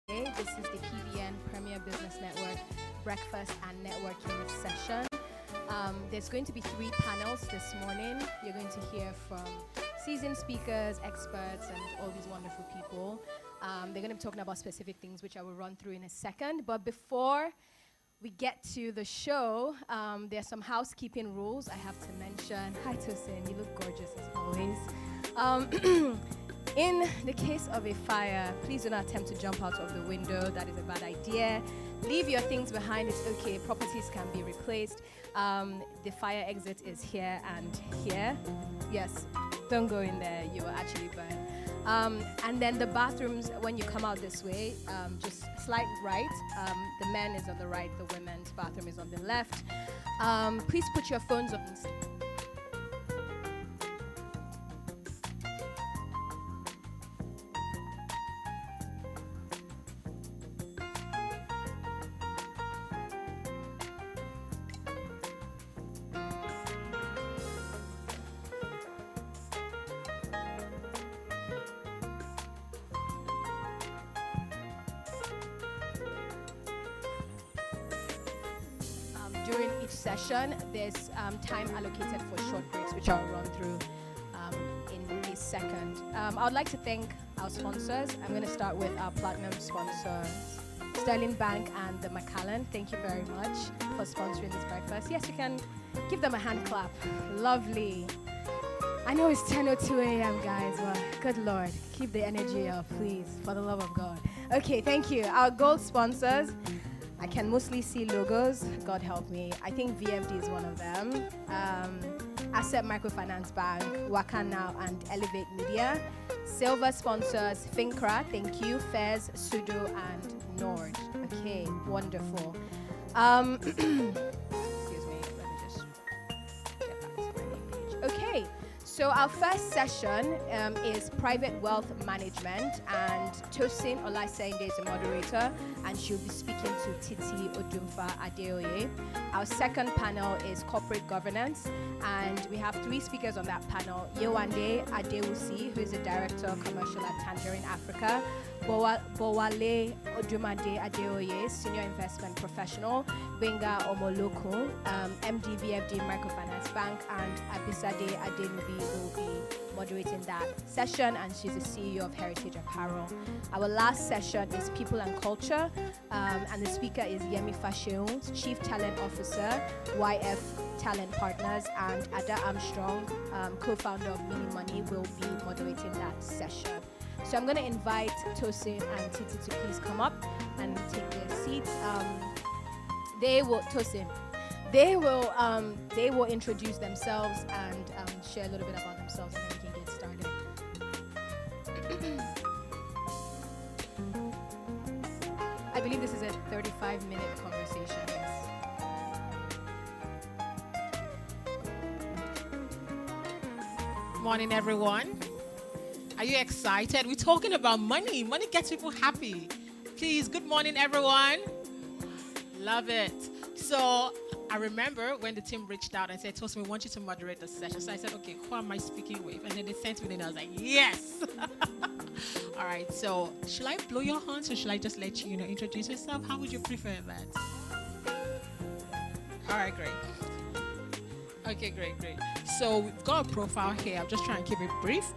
This is the PBN Premier Business Network Breakfast and Networking session. There's going to be 3 panels this morning. You're going to hear from seasoned speakers, experts, and all these wonderful people. They're going to be talking about specific things, which I will run through in a second. But before we get to the show, there's some housekeeping rules I have to mention. Hi, Tosin. You look gorgeous as always. In the case of a fire, please do not attempt to jump out of the window. That is a bad idea. Leave your things behind. It's okay. Properties can be replaced. The fire exit is here and here. Yes, don't go in there. You will actually burn. And then the bathrooms, when you come out this way, just slight right. The men is on the right. The women's bathroom is on the left. Please put your phones on. During each session, there's time allocated for short breaks, which I'll run through in a second. I would like to thank our sponsors. I'm going to start with our platinum sponsors, Sterling Bank and the Macallan. Thank you very much for sponsoring this breakfast. Yes, you can give them a hand clap. Lovely. I know it's 10:02 a.m., guys, but good Lord, keep the energy up, please, for the love of God. Okay, thank you. Our gold sponsors. I can mostly see logos. God help me. I think VFD is one of them. Asset Microfinance Bank, Waka Now, and Elevate Media. Silver sponsors, Fincra, thank you, Fez, Sudo, and Nord. Okay, wonderful. Excuse me, let me just get back to my main page. Okay. So our first session is private wealth management, and Tosin Olasende is the moderator, and she'll be speaking to Titi Odumfa Adeoye. Our second panel is corporate governance, and we have 3 speakers on that panel. Yewande Adewusi, who is the director of commercial at Tangerine Africa. Bowale Odumade Adeoye, senior investment professional. Benga Omoloko, MD VFD Microfinance Bank, and Abisade Adenubi will be moderating that session, and she's the CEO of Heritage Apparel. Our last session is people and culture, and the speaker is Yemi Fasheun, Chief Talent Officer, YF Talent Partners, and Ada Armstrong, co-founder of Mini Money, will be moderating that session. So I'm going to invite Tosin and Titi to please come up and take their seats. They will introduce themselves and share a little bit about themselves, and then we can get started. I believe this is a 35-minute conversation. Yes. Morning, everyone. Are you excited? We're talking about money. Money gets people happy. Please, good morning, everyone. Love it. So I remember when the team reached out and said, Tosin, we want you to moderate the session. So I said, okay, who am I speaking with? And then they sent me, and I was like, yes. All right, so should I blow your horns, or should I just let you, introduce yourself? How would you prefer that? All right, great. Okay, great. So we've got a profile here. I'm just trying to keep it brief.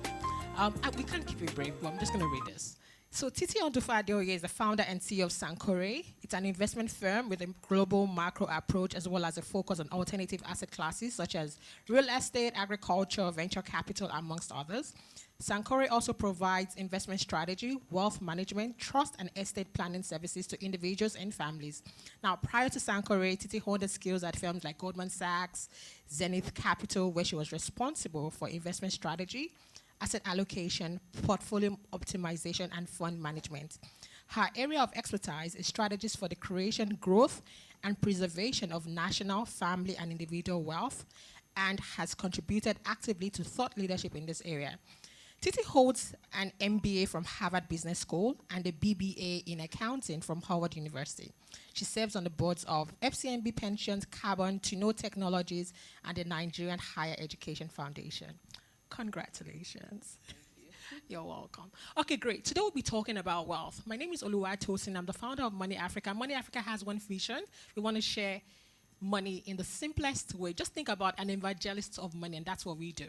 We can't keep it brief, but I'm just going to read this. So Titi Odufa Adeoye is the founder and CEO of Sankore. It's an investment firm with a global macro approach, as well as a focus on alternative asset classes such as real estate, agriculture, venture capital, amongst others. Sankore also provides investment strategy, wealth management, trust, and estate planning services to individuals and families. Now, prior to Sankore, Titi honed skills at firms like Goldman Sachs, Zenith Capital, where she was responsible for investment strategy, asset allocation, portfolio optimization, and fund management. Her area of expertise is strategies for the creation, growth, and preservation of national, family, and individual wealth, and has contributed actively to thought leadership in this area. Titi holds an MBA from Harvard Business School and a BBA in accounting from Howard University. She serves on the boards of FCMB Pensions, Carbon, Tuno Technologies, and the Nigerian Higher Education Foundation. Congratulations. You're welcome. Okay, great. Today we'll be talking about wealth. My name is Oluwatosin. I'm the founder of Money Africa. Money Africa has one vision. We want to share money in the simplest way. Just think about an evangelist of money, and that's what we do.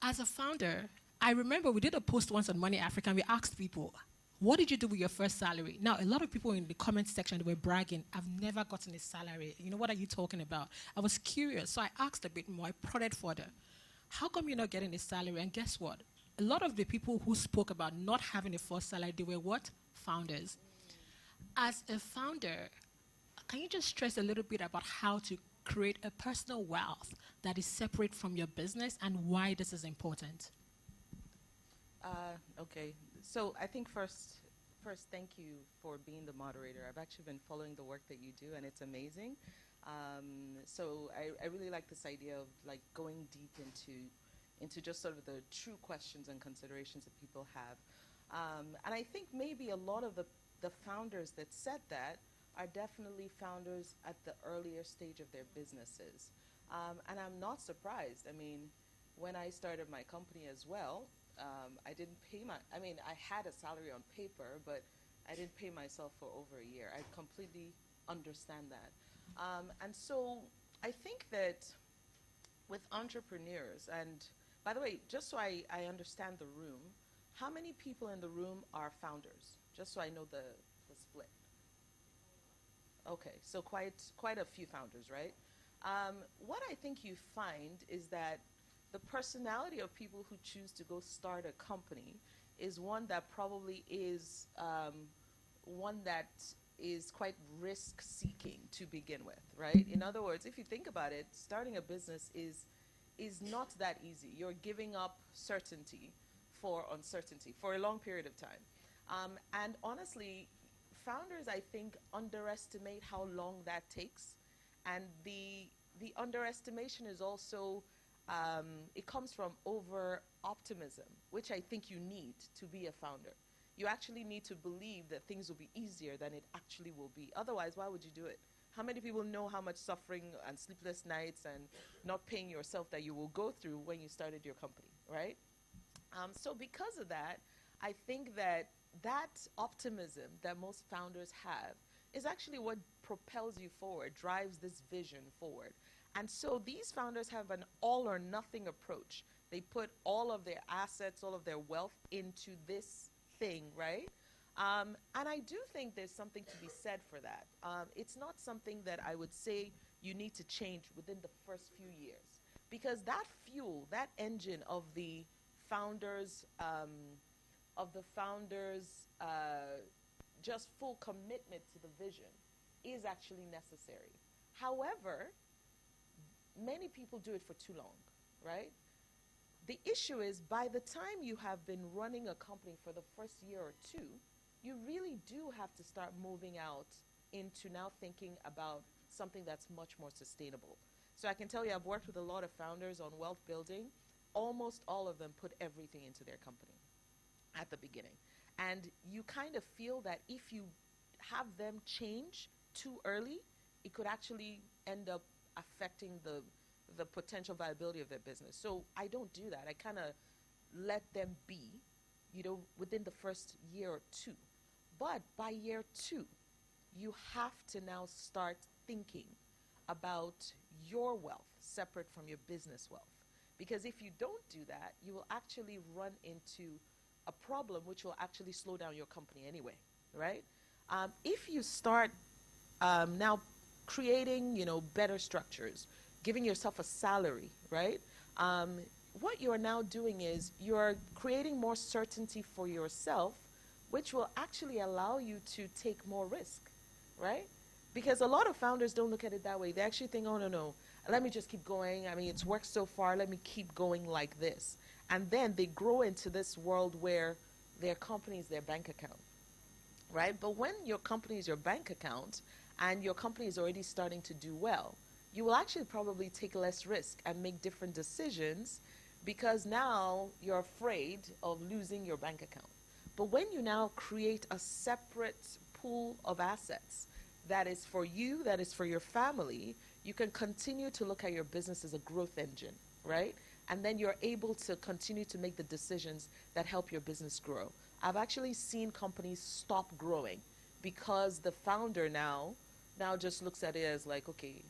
As a founder, I remember we did a post once on Money Africa, and we asked people, what did you do with your first salary? Now, a lot of people in the comment section, they were bragging, I've never gotten a salary. You know, what are you talking about? I was curious, so I asked a bit more. I prodded further. How come you're not getting a salary? And guess what? A lot of the people who spoke about not having a first salary, they were what? Founders. As a founder, can you just stress a little bit about how to create a personal wealth that is separate from your business and why this is important? Okay, so I think first, thank you for being the moderator. I've actually been following the work that you do, and it's amazing. So I really like this idea of like going deep into just sort of the true questions and considerations that people have. And I think maybe a lot of the founders that said that are definitely founders at the earlier stage of their businesses. And I'm not surprised. I mean, when I started my company as well, I didn't pay I had a salary on paper, but I didn't pay myself for over a year. I completely understand that. And so I think that with entrepreneurs, and by the way, just so I understand the room, how many people in the room are founders? Just so I know the split. Okay, so quite a few founders, right? What I think you find is that the personality of people who choose to go start a company is one that probably is quite risk-seeking to begin with, right? In other words, if you think about it, starting a business is not that easy. You're giving up certainty for uncertainty for a long period of time. And honestly, founders, I think, underestimate how long that takes. And the underestimation is also, it comes from over-optimism, which I think you need to be a founder. You actually need to believe that things will be easier than it actually will be. Otherwise, why would you do it? How many people know how much suffering and sleepless nights and not paying yourself that you will go through when you started your company, right? So because of that, I think that optimism that most founders have is actually what propels you forward, drives this vision forward. And so these founders have an all or nothing approach. They put all of their assets, all of their wealth into this thing, right? And I do think there's something to be said for that. It's not something that I would say you need to change within the first few years, because that fuel, that engine of the founders, just full commitment to the vision is actually necessary. However, many people do it for too long, right? The issue is, by the time you have been running a company for the first year or two, you really do have to start moving out into now thinking about something that's much more sustainable. So I can tell you, I've worked with a lot of founders on wealth building. Almost all of them put everything into their company at the beginning. And you kind of feel that if you have them change too early, it could actually end up affecting the potential viability of their business. So I don't do that. I kind of let them be, within the first year or two. But by year two, you have to now start thinking about your wealth separate from your business wealth. Because if you don't do that, you will actually run into a problem which will actually slow down your company anyway, right? If you start now creating, better structures, giving yourself a salary, right? What you are now doing is you're creating more certainty for yourself, which will actually allow you to take more risk, right? Because a lot of founders don't look at it that way. They actually think, oh, no, let me just keep going. I mean, it's worked so far. Let me keep going like this. And then they grow into this world where their company is their bank account, right? But when your company is your bank account and your company is already starting to do well, you will actually probably take less risk and make different decisions because now you're afraid of losing your bank account. But when you now create a separate pool of assets that is for you, that is for your family, you can continue to look at your business as a growth engine, right? and then you're able to continue to make the decisions that help your business grow. I've actually seen companies stop growing because the founder now just looks at it as like, okay,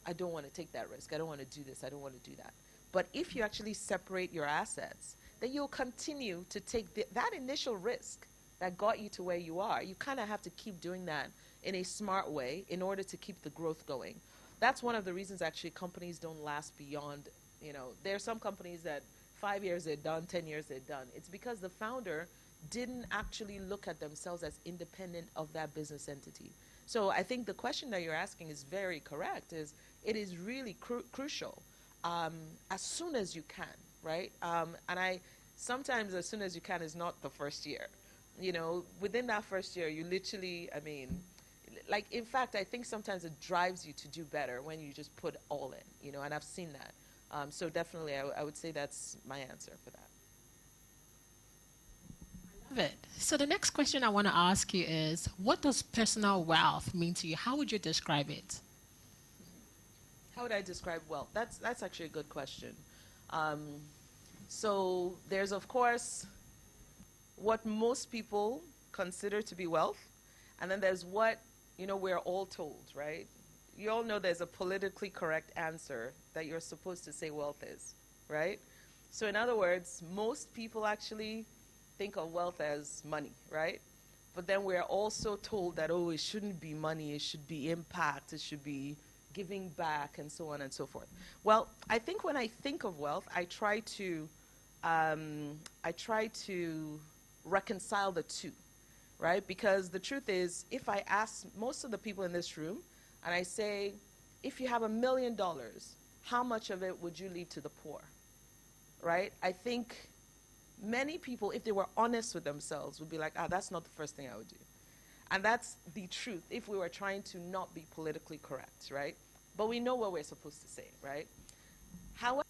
I don't want to take that risk. I don't want to do this. I don't want to do that. But if you actually separate your assets, then you'll continue to take that initial risk that got you to where you are. You kind of have to keep doing that in a smart way in order to keep the growth going. That's one of the reasons actually companies don't last beyond, there are some companies that 5 years they're done, 10 years they're done. It's because the founder didn't actually look at themselves as independent of that business entity. So I think the question that you're asking is very correct, it is really crucial as soon as you can, right? And sometimes as soon as you can is not the first year. Within that first year, you literally, like, in fact, I think sometimes it drives you to do better when you just put all in, and I've seen that. So definitely, I would say that's my answer for that. Love it. So the next question I want to ask you is, what does personal wealth mean to you? How would you describe it? How would I describe wealth? That's actually a good question. So there's, of course, what most people consider to be wealth, and then there's what, we're all told, right? You all know there's a politically correct answer that you're supposed to say wealth is, right? So in other words, most people actually think of wealth as money, right? But then we're also told that, oh, it shouldn't be money, it should be impact, it should be giving back, and so on and so forth. Well, I think when I think of wealth, I try to reconcile the two, right? Because the truth is, if I ask most of the people in this room, and I say, if you have $1 million, how much of it would you leave to the poor, right? I think many people, if they were honest with themselves, would be like, that's not the first thing I would do. And that's the truth if we were trying to not be politically correct, right? But we know what we're supposed to say, right? However,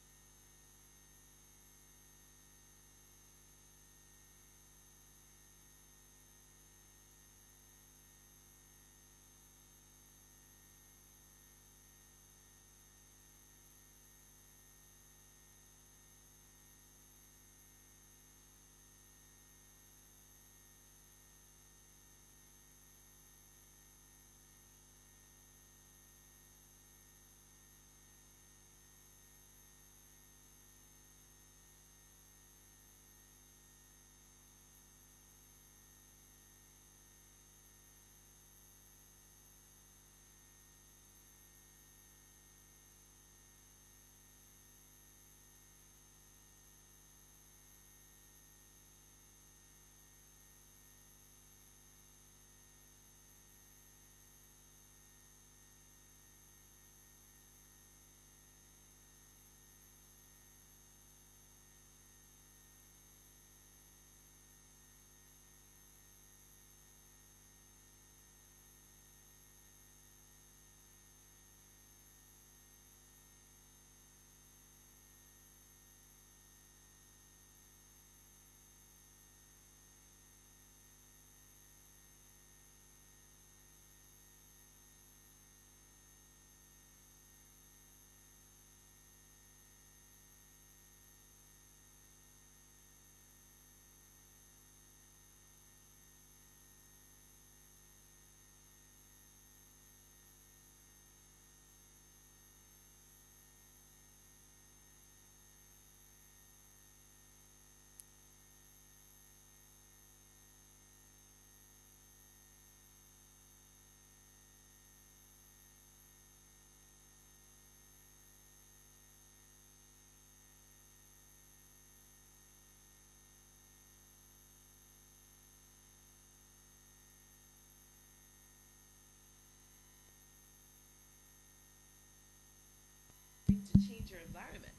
to change your environment.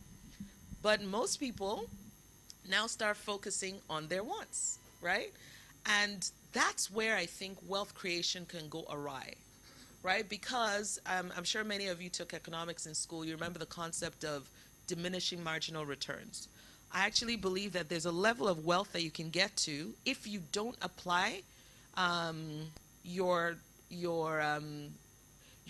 But most people now start focusing on their wants, right? And that's where I think wealth creation can go awry, right? Because I'm sure many of you took economics in school. You remember the concept of diminishing marginal returns. I actually believe that there's a level of wealth that you can get to if you don't apply your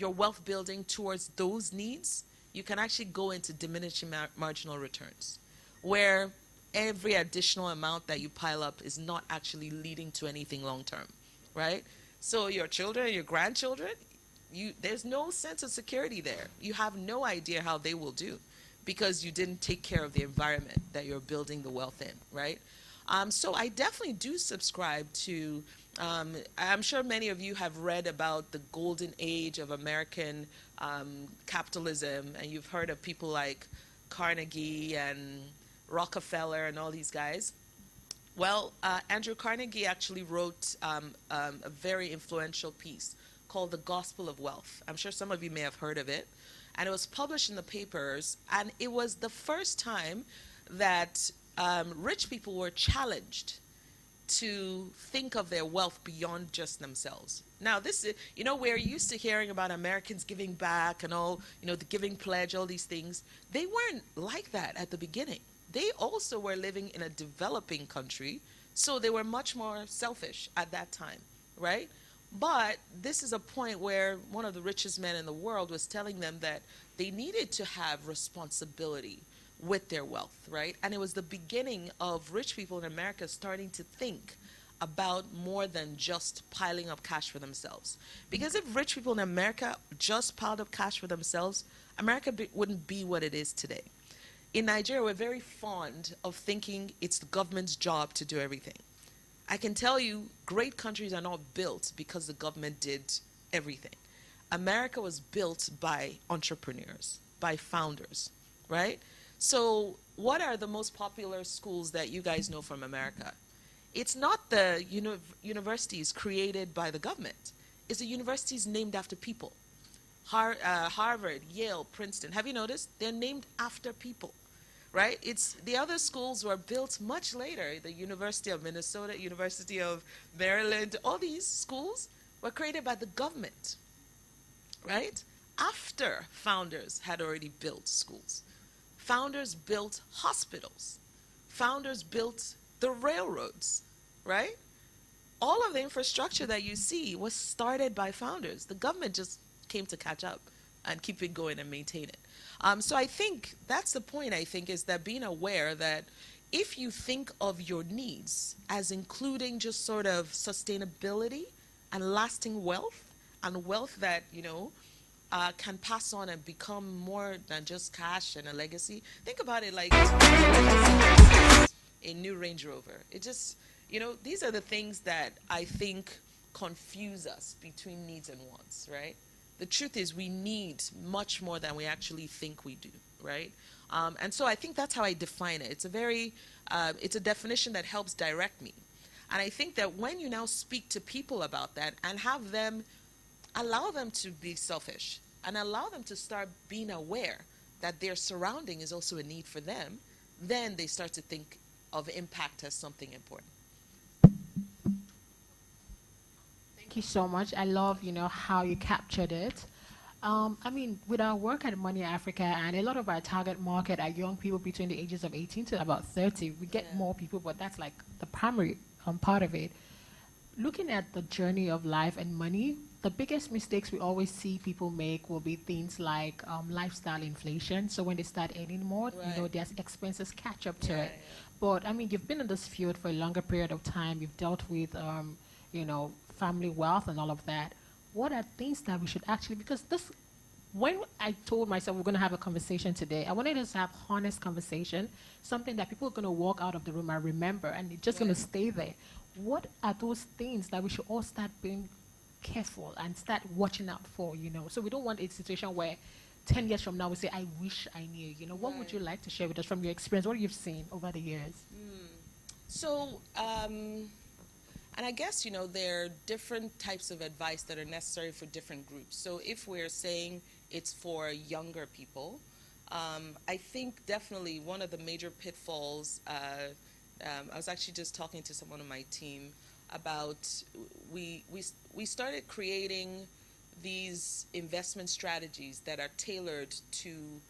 wealth building towards those needs. You can actually go into diminishing marginal returns. where every additional amount that you pile up is not actually leading to anything long term, right? So your children, your grandchildren, there's no sense of security there. You have no idea how they will do because you didn't take care of the environment that you're building the wealth in, right? So I definitely do subscribe to, I'm sure many of you have read about the golden age of American capitalism, and you've heard of people like Carnegie and Rockefeller and all these guys. Well, Andrew Carnegie actually wrote a very influential piece called The Gospel of Wealth. I'm sure some of you may have heard of it. And it was published in the papers, and it was the first time that rich people were challenged to think of their wealth beyond just themselves. Now, this is, we're used to hearing about Americans giving back and all, the giving pledge, all these things. They weren't like that at the beginning. They also were living in a developing country, so they were much more selfish at that time, right? But this is a point where one of the richest men in the world was telling them that they needed to have responsibility with their wealth, right? And it was the beginning of rich people in America starting to think about more than just piling up cash for themselves. Because if rich people in America just piled up cash for themselves, America wouldn't be what it is today. In Nigeria, we're very fond of thinking it's the government's job to do everything. I can tell you, great countries are not built because the government did everything. America was built by entrepreneurs, by founders, right? So what are the most popular schools that you guys know from America? It's not the universities created by the government. It's the universities named after people. Harvard, Yale, Princeton. Have you noticed? They're named after people. Right? It's the other schools were built much later. The University of Minnesota, University of Maryland, all these schools were created by the government, right? After founders had already built schools. Founders built hospitals. Founders built the railroads, right? All of the infrastructure that you see was started by founders. The government just came to catch up and keep it going and maintain it. So I think that's the point, I think, is that being aware that if you think of your needs as including just sort of sustainability and lasting wealth, and wealth that, can pass on and become more than just cash and a legacy, think about it like a new Range Rover. It just, these are the things that I think confuse us between needs and wants, right? The truth is we need much more than we actually think we do, right? And so I think that's how I define it. It's a definition that helps direct me. And I think that when you now speak to people about that and have them, allow them to be selfish and allow them to start being aware that their surrounding is also a need for them, then they start to think of impact as something important. Thank you so much. I love, how you captured it. With our work at Money Africa, and a lot of our target market are young people between the ages of 18 to about 30. We get more people, but that's like the primary part of it. Looking at the journey of life and money, the biggest mistakes we always see people make will be things like lifestyle inflation. So when they start earning more, their expenses catch up to it. But you've been in this field for a longer period of time. You've dealt with, family wealth and all of that. What are things that we should actually, because when I told myself we're going to have a conversation today, I wanted us to have honest conversation, something that people are going to walk out of the room and remember, and it's just going to stay there. What are those things that we should all start being careful and start watching out for, So we don't want a situation where 10 years from now we say, I wish I knew, What would you like to share with us from your experience, what you've seen over the years? So, and I guess, there are different types of advice that are necessary for different groups. So if we're saying it's for younger people, I think definitely one of the major pitfalls, I was actually just talking to someone on my team about, we started creating these investment strategies that are tailored to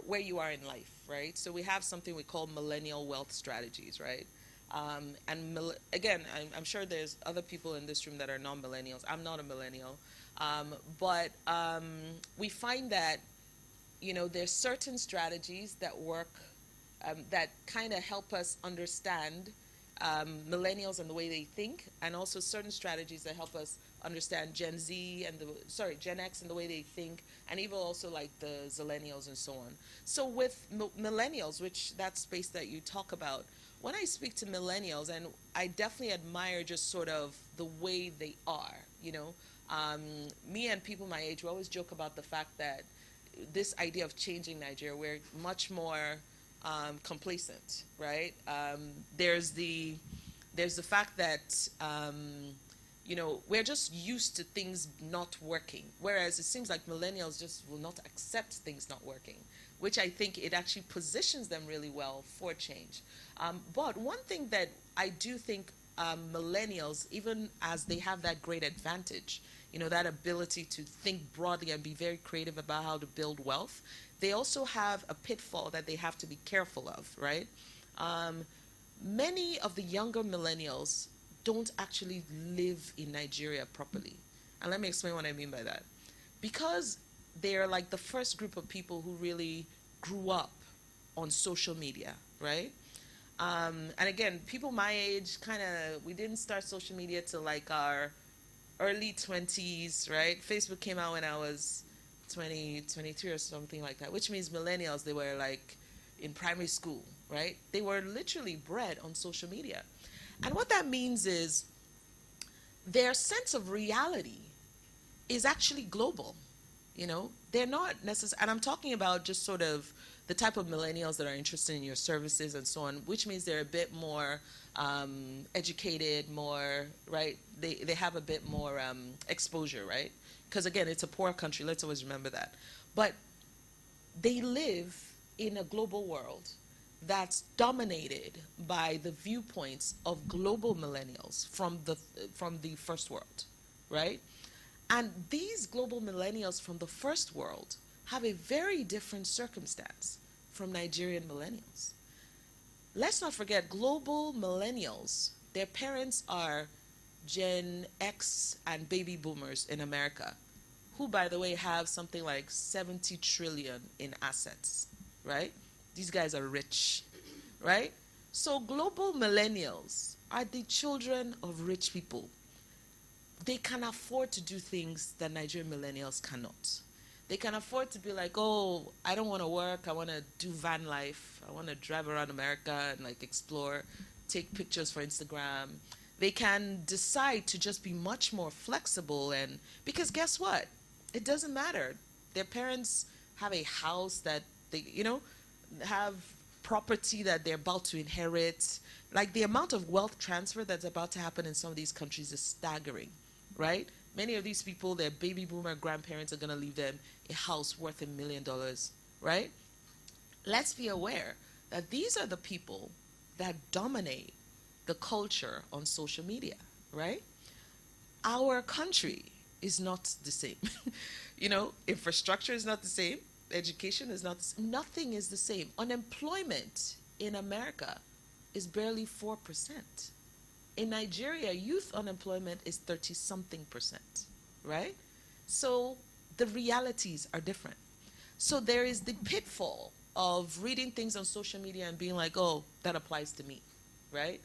where you are in life, right? So we have something we call millennial wealth strategies, right? Again, I'm sure there's other people in this room that are non-millennials. I'm not a millennial. But we find that there's certain strategies that work, that kind of help us understand millennials and the way they think, and also certain strategies that help us understand Gen X and the way they think, and even also like the Zillennials and so on. So with millennials, which that space that you talk about, when I speak to millennials, and I definitely admire just sort of the way they are. Me and people my age, we always joke about the fact that this idea of changing Nigeria, we're much more complacent, right? There's the fact that we're just used to things not working, whereas it seems like millennials just will not accept things not working, which I think it actually positions them really well for change. But one thing that I do think millennials, even as they have that great advantage, that ability to think broadly and be very creative about how to build wealth, they also have a pitfall that they have to be careful of, right? Many of the younger millennials don't actually live in Nigeria properly. And let me explain what I mean by that. Because they're like the first group of people who really grew up on social media, right? And again, people my age, we didn't start social media till like our early 20s, right? Facebook came out when I was 20, 22 or something like that, which means millennials, they were like in primary school, right? They were literally bred on social media. And what that means is their sense of reality is actually global. They're not necessarily, and I'm talking about just sort of the type of millennials that are interested in your services and so on, which means they're a bit more educated, more, right? They have a bit more exposure, right? Because again, it's a poor country, let's always remember that. But they live in a global world that's dominated by the viewpoints of global millennials from the first world, right? And these global millennials from the first world have a very different circumstance from Nigerian millennials. Let's not forget, global millennials, their parents are Gen X and baby boomers in America, who, by the way, have something like 70 trillion in assets, right? These guys are rich, right? So global millennials are the children of rich people. They can afford to do things that Nigerian millennials cannot. They can afford to be like, oh, I don't want to work. I want to do van life. I want to drive around America and like explore, take pictures for Instagram. They can decide to just be much more flexible, and because guess what? It doesn't matter. Their parents have a house that they, have property that they're about to inherit. Like the amount of wealth transfer that's about to happen in some of these countries is staggering, right? Many of these people, their baby boomer grandparents are going to leave them a house worth $1 million, right? Let's be aware that these are the people that dominate the culture on social media, right? Our country is not the same. Infrastructure is not the same. Education is not the same. Nothing is the same. Unemployment in America is barely 4%. In Nigeria, youth unemployment is 30-something%, right? So the realities are different. So there is the pitfall of reading things on social media and being like, oh, that applies to me, right?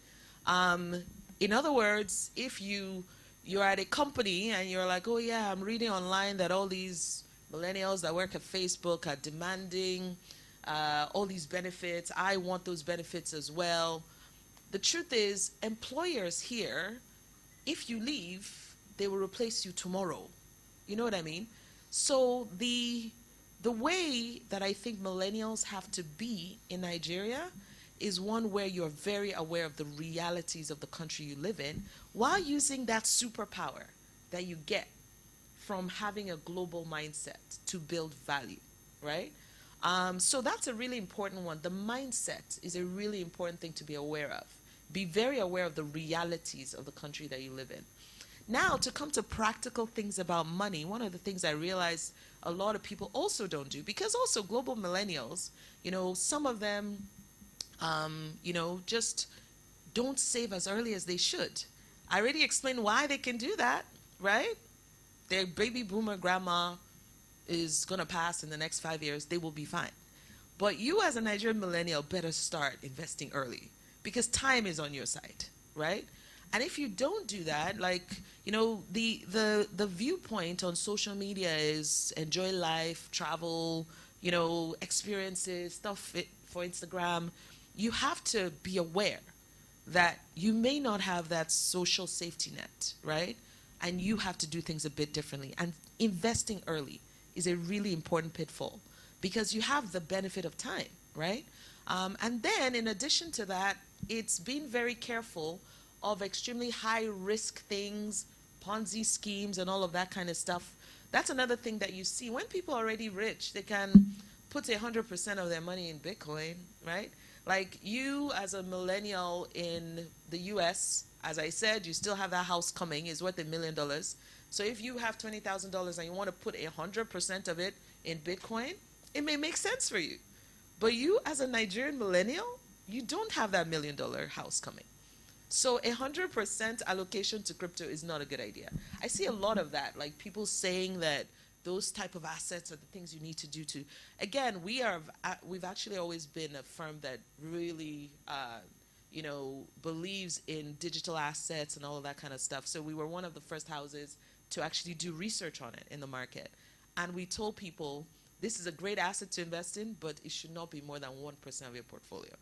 In other words, if you're at a company and you're like, oh yeah, I'm reading online that all these millennials that work at Facebook are demanding all these benefits. I want those benefits as well. The truth is, employers here, if you leave, they will replace you tomorrow. You know what I mean? So the way that I think millennials have to be in Nigeria is one where you're very aware of the realities of the country you live in, while using that superpower that you get from having a global mindset to build value, right? So that's a really important one. The mindset is a really important thing to be aware of. Be very aware of the realities of the country that you live in. Now, to come to practical things about money, one of the things I realize a lot of people also don't do, because also global millennials, some of them, just don't save as early as they should. I already explained why they can do that, right? Their baby boomer grandma is going to pass in the next 5 years, they will be fine. But you as a Nigerian millennial better start investing early because time is on your side, right? And if you don't do that, like, the viewpoint on social media is enjoy life, travel, experiences, stuff for Instagram. You have to be aware that you may not have that social safety net, right? And you have to do things a bit differently. And investing early is a really important pitfall because you have the benefit of time, right? And then in addition to that, it's being very careful of extremely high risk things, Ponzi schemes and all of that kind of stuff. That's another thing that you see. When people are already rich, they can put 100% of their money in Bitcoin, right? Like you as a millennial in the US, as I said, you still have that house coming, is worth $1 million. So if you have $20,000 and you want to put 100% of it in Bitcoin, it may make sense for you. But you as a Nigerian millennial, you don't have that $1 million house coming. So 100% allocation to crypto is not a good idea. I see a lot of that, like people saying that those type of assets are the things you need to do to. Again, we've actually always been a firm that really, believes in digital assets and all of that kind of stuff. So we were one of the first houses to actually do research on it in the market. And we told people, this is a great asset to invest in, but it should not be more than 1% of your portfolio,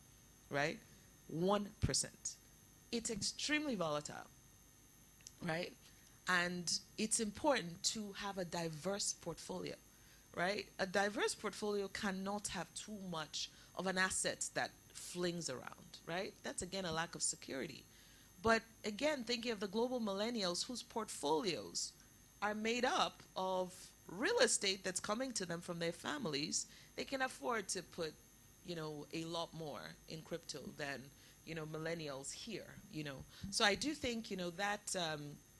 right? 1%. It's extremely volatile, right? And it's important to have a diverse portfolio, right? A diverse portfolio cannot have too much of an asset that flings around, right? That's, again, a lack of security. But, again, thinking of the global millennials whose portfolios are made up of real estate that's coming to them from their families, they can afford to put, a lot more in crypto than, millennials here, So I do think, that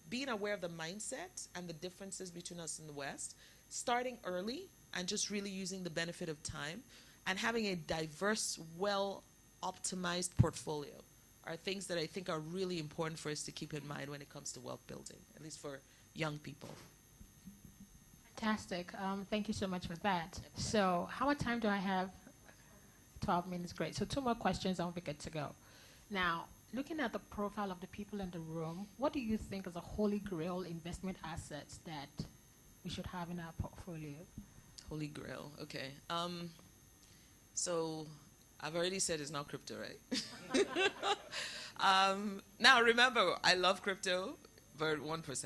being aware of the mindset and the differences between us and the West, starting early and just really using the benefit of time and having a diverse, well-optimized portfolio are things that I think are really important for us to keep in mind when it comes to wealth building, at least for young people. Fantastic. Thank you so much for that. So how much time do I have? 12 minutes, great. So 2 more questions and we'll be good to go. Now, looking at the profile of the people in the room, what do you think is a holy grail investment assets that we should have in our portfolio? Holy grail, okay. So I've already said it's not crypto, right? Now remember, I love crypto, but 1%.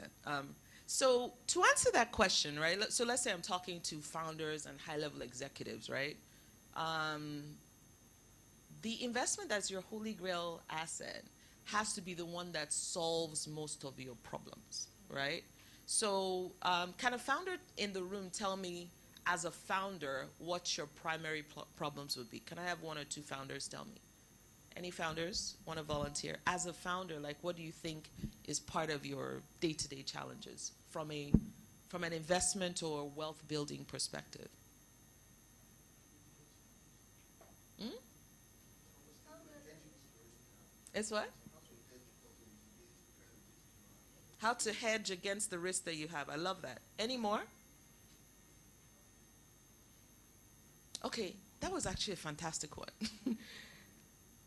So to answer that question, right, so let's say I'm talking to founders and high-level executives, right? The investment that's your holy grail asset has to be the one that solves most of your problems, right? So can a founder in the room tell me, as a founder, what your primary problems would be? Can I have 1 or 2 founders tell me? Any founders want to volunteer? As a founder, like, what do you think is part of your day-to-day challenges from an investment or wealth building perspective? It's what? How to hedge against the risk that you have. I love that. Any more? Okay, that was actually a fantastic one.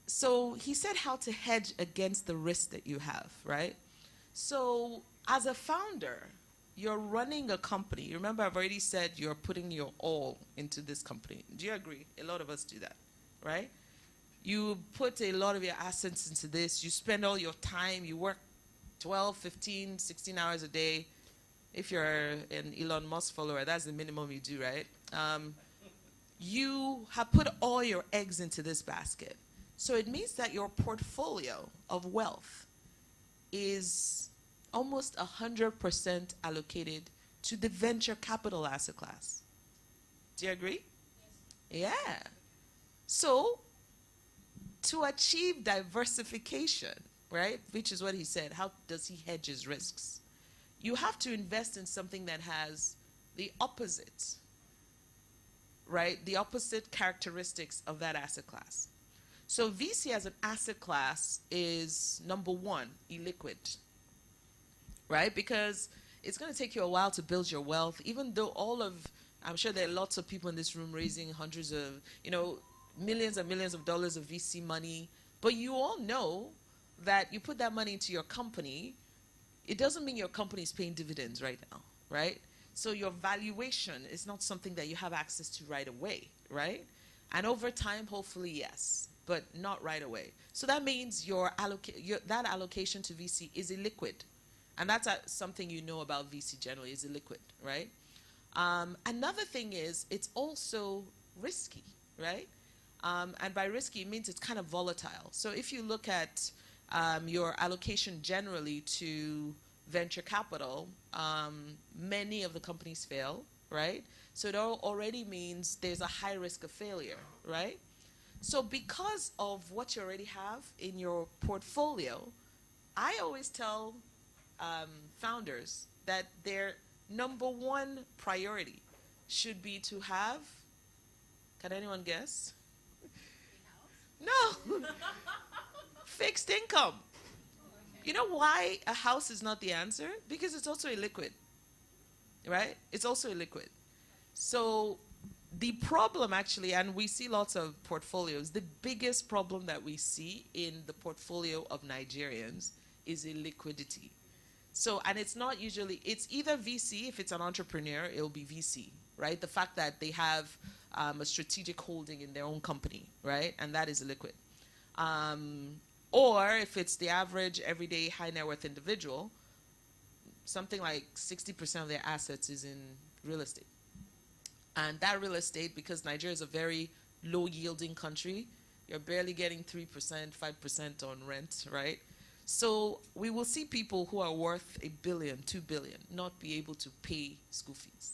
So he said how to hedge against the risk that you have, right? So as a founder, you're running a company. Remember, I've already said you're putting your all into this company. Do you agree? A lot of us do that, right? You put a lot of your assets into this. You spend all your time. You work 12, 15, 16 hours a day. If you're an Elon Musk follower, that's the minimum you do, right? You have put all your eggs into this basket. So it means that your portfolio of wealth is almost 100% allocated to the venture capital asset class. Do you agree? Yes. Yeah. So to achieve diversification, right, which is what he said, how does he hedge his risks? You have to invest in something that has the opposite, right, the opposite characteristics of that asset class. So VC as an asset class is, number 1, illiquid, right? Because it's going to take you a while to build your wealth, even though all of I'm sure there are lots of people in this room raising hundreds of, millions and millions of dollars of VC money. But you all know that you put that money into your company, it doesn't mean your company is paying dividends right now, right? So your valuation is not something that you have access to right away, right? And over time, hopefully, yes, but not right away. So that means that allocation to VC is illiquid. And that's something you know about VC generally, is illiquid, right? Another thing is it's also risky, right? And by risky, it means it's kind of volatile. So if you look at your allocation generally to venture capital, many of the companies fail, right? So it already means there's a high risk of failure, right? So because of what you already have in your portfolio, I always tell founders that their number one priority should be to have, can anyone guess? No. Fixed income. You know why a house is not the answer? Because it's also illiquid, right? It's also illiquid. So the problem actually, and we see lots of portfolios, the biggest problem that we see in the portfolio of Nigerians is illiquidity. So, and it's not usually, it's either VC, if it's an entrepreneur, it'll be VC, right? The fact that they have a strategic holding in their own company, right? And that is illiquid. Or if it's the average everyday high net worth individual, something like 60% of their assets is in real estate. And that real estate, because Nigeria is a very low yielding country, you're barely getting 3%, 5% on rent, right? So we will see people who are worth $1 billion, $2 billion, not be able to pay school fees,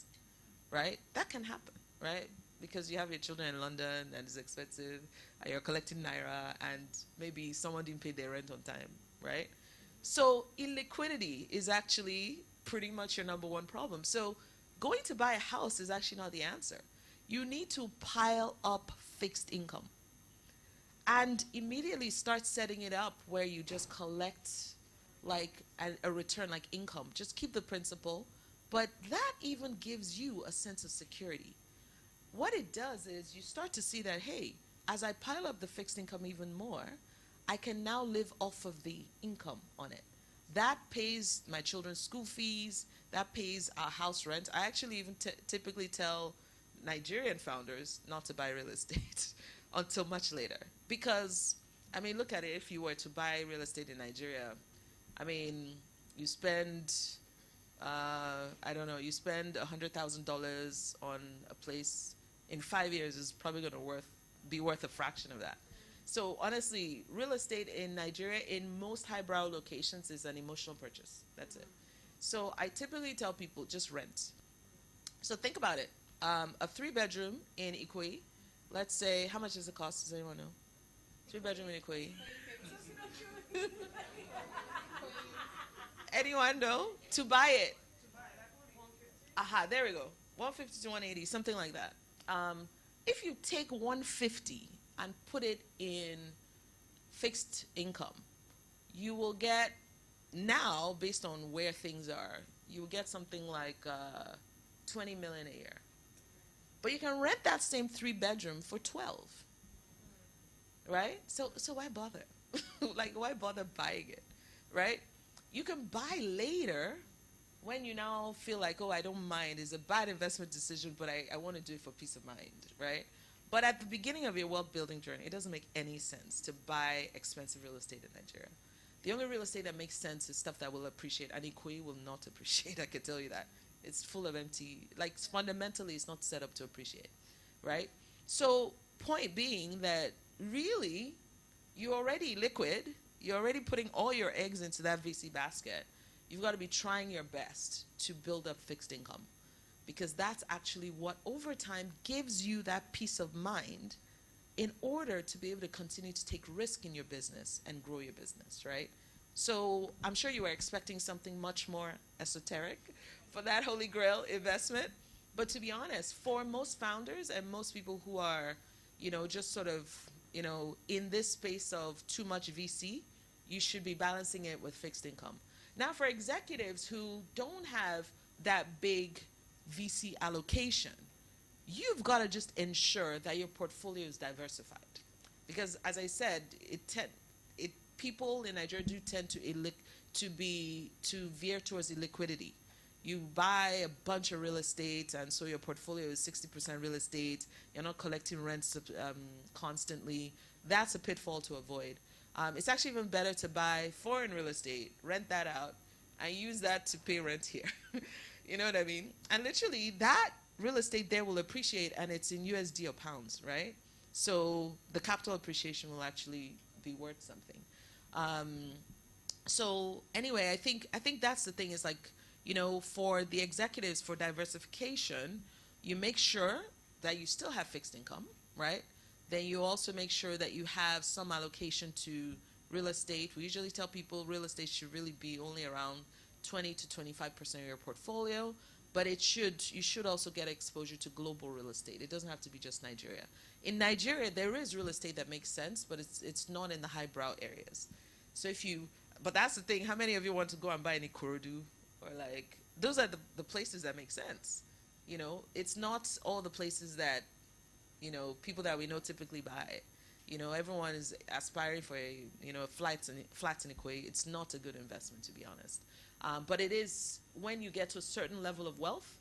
right? That can happen, right? Because you have your children in London and it's expensive, and you're collecting naira, and maybe someone didn't pay their rent on time, right? So illiquidity is actually pretty much your number one problem. So going to buy a house is actually not the answer. You need to pile up fixed income and immediately start setting it up where you just collect like a return, like income. Just keep the principal, but that even gives you a sense of security. What it does is you start to see that, hey, as I pile up the fixed income even more, I can now live off of the income on it. That pays my children's school fees, that pays our house rent. I actually even typically tell Nigerian founders not to buy real estate until much later. Because, I mean, look at it, if you were to buy real estate in Nigeria, I mean, you spend, I don't know, you spend $100,000 on a place, in 5 years is probably going to be worth a fraction of that. So honestly, real estate in Nigeria, in most highbrow locations, is an emotional purchase. That's it. So I typically tell people, just rent. So think about it. A 3-bedroom in Ikoyi, let's say, how much does it cost? Does anyone know? 3-bedroom in Ikoyi. Anyone know? To buy it. Aha, there we go. 150 to 180, something like that. If you take 150 and put it in fixed income, you will get now, based on where things are, you will get something like 20 million a year. But you can rent that same 3-bedroom for 12, right? So why bother? Like, why bother buying it, right? You can buy later when you now feel like, oh, I don't mind. It's a bad investment decision, but I want to do it for peace of mind, right? But at the beginning of your wealth building journey, it doesn't make any sense to buy expensive real estate in Nigeria. The only real estate that makes sense is stuff that will appreciate, and Ikoyi will not appreciate, I can tell you that. It's full of empty, like fundamentally it's not set up to appreciate, right? So point being that really, you're already liquid, you're already putting all your eggs into that VC basket. You've got to be trying your best to build up fixed income, because that's actually what over time gives you that peace of mind in order to be able to continue to take risk in your business and grow your business, right? So I'm sure you were expecting something much more esoteric for that holy grail investment. But to be honest, for most founders and most people who are, just sort of, in this space of too much VC, you should be balancing it with fixed income. Now, for executives who don't have that big VC allocation, you've got to just ensure that your portfolio is diversified. Because as I said, people in Nigeria do tend to veer towards illiquidity. You buy a bunch of real estate, and so your portfolio is 60% real estate. You're not collecting rents constantly. That's a pitfall to avoid. It's actually even better to buy foreign real estate, rent that out, and use that to pay rent here. You know what I mean? And literally, that real estate there will appreciate, and it's in USD or pounds, right? So the capital appreciation will actually be worth something. So anyway, I think that's the thing, is like, for the executives, for diversification, you make sure that you still have fixed income, right? Then you also make sure that you have some allocation to real estate. We usually tell people real estate should really be only around 20 to 25% of your portfolio, but you should also get exposure to global real estate. It doesn't have to be just Nigeria. In Nigeria, there is real estate that makes sense, but it's not in the highbrow areas. So but that's the thing, how many of you want to go and buy in Ikorodu? Or like, those are the places that make sense. It's not all the places that, people that we know typically buy. Everyone is aspiring for a flat in Ikwe. It's not a good investment, to be honest. But it is, when you get to a certain level of wealth,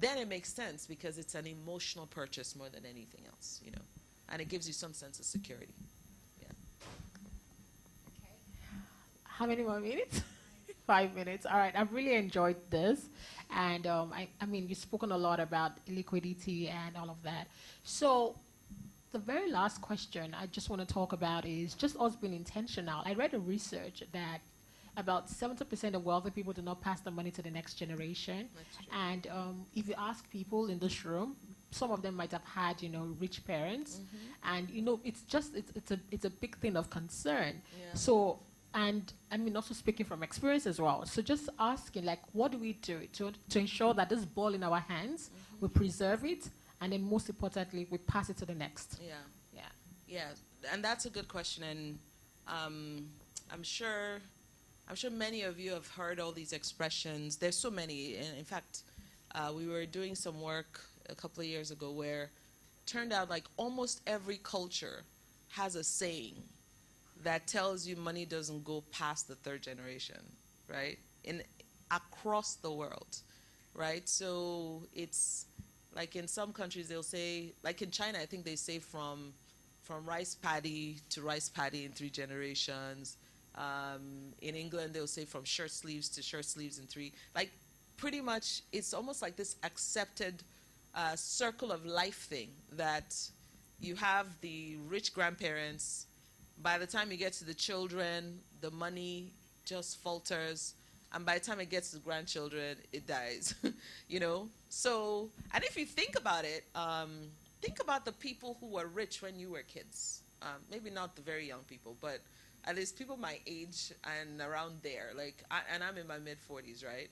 then it makes sense, because it's an emotional purchase more than anything else, and it gives you some sense of security. Yeah. Okay. How many more minutes? 5 minutes. All right. I've really enjoyed this. And I mean, you've spoken a lot about liquidity and all of that. So the very last question I just want to talk about is just us being intentional. I read a research that about 70% of wealthy people do not pass the money to the next generation. And if you ask people in this room, some of them might have had, rich parents. And, it's a big thing of concern. Yeah. So, and I mean, also speaking from experience as well. So just asking, like, what do we do to ensure that this ball in our hands, we preserve it, and then most importantly, we pass it to the next? Yeah. And that's a good question. And I'm sure many of you have heard all these expressions. There's so many. And in fact, we were doing some work a couple of years ago where it turned out like almost every culture has a saying that tells you money doesn't go past the third generation, right? Across the world, right? So it's like in some countries they'll say, like in China, I think they say from rice paddy to rice paddy in 3 generations. In England, they'll say from shirt sleeves to shirt sleeves in 3. Like, pretty much, it's almost like this accepted circle of life thing, that you have the rich grandparents. By the time you get to the children, the money just falters. And by the time it gets to the grandchildren, it dies, So, and if you think about it, think about the people who were rich when you were kids. Maybe not the very young people, but at least people my age and around there. And I'm in my mid-40s, right?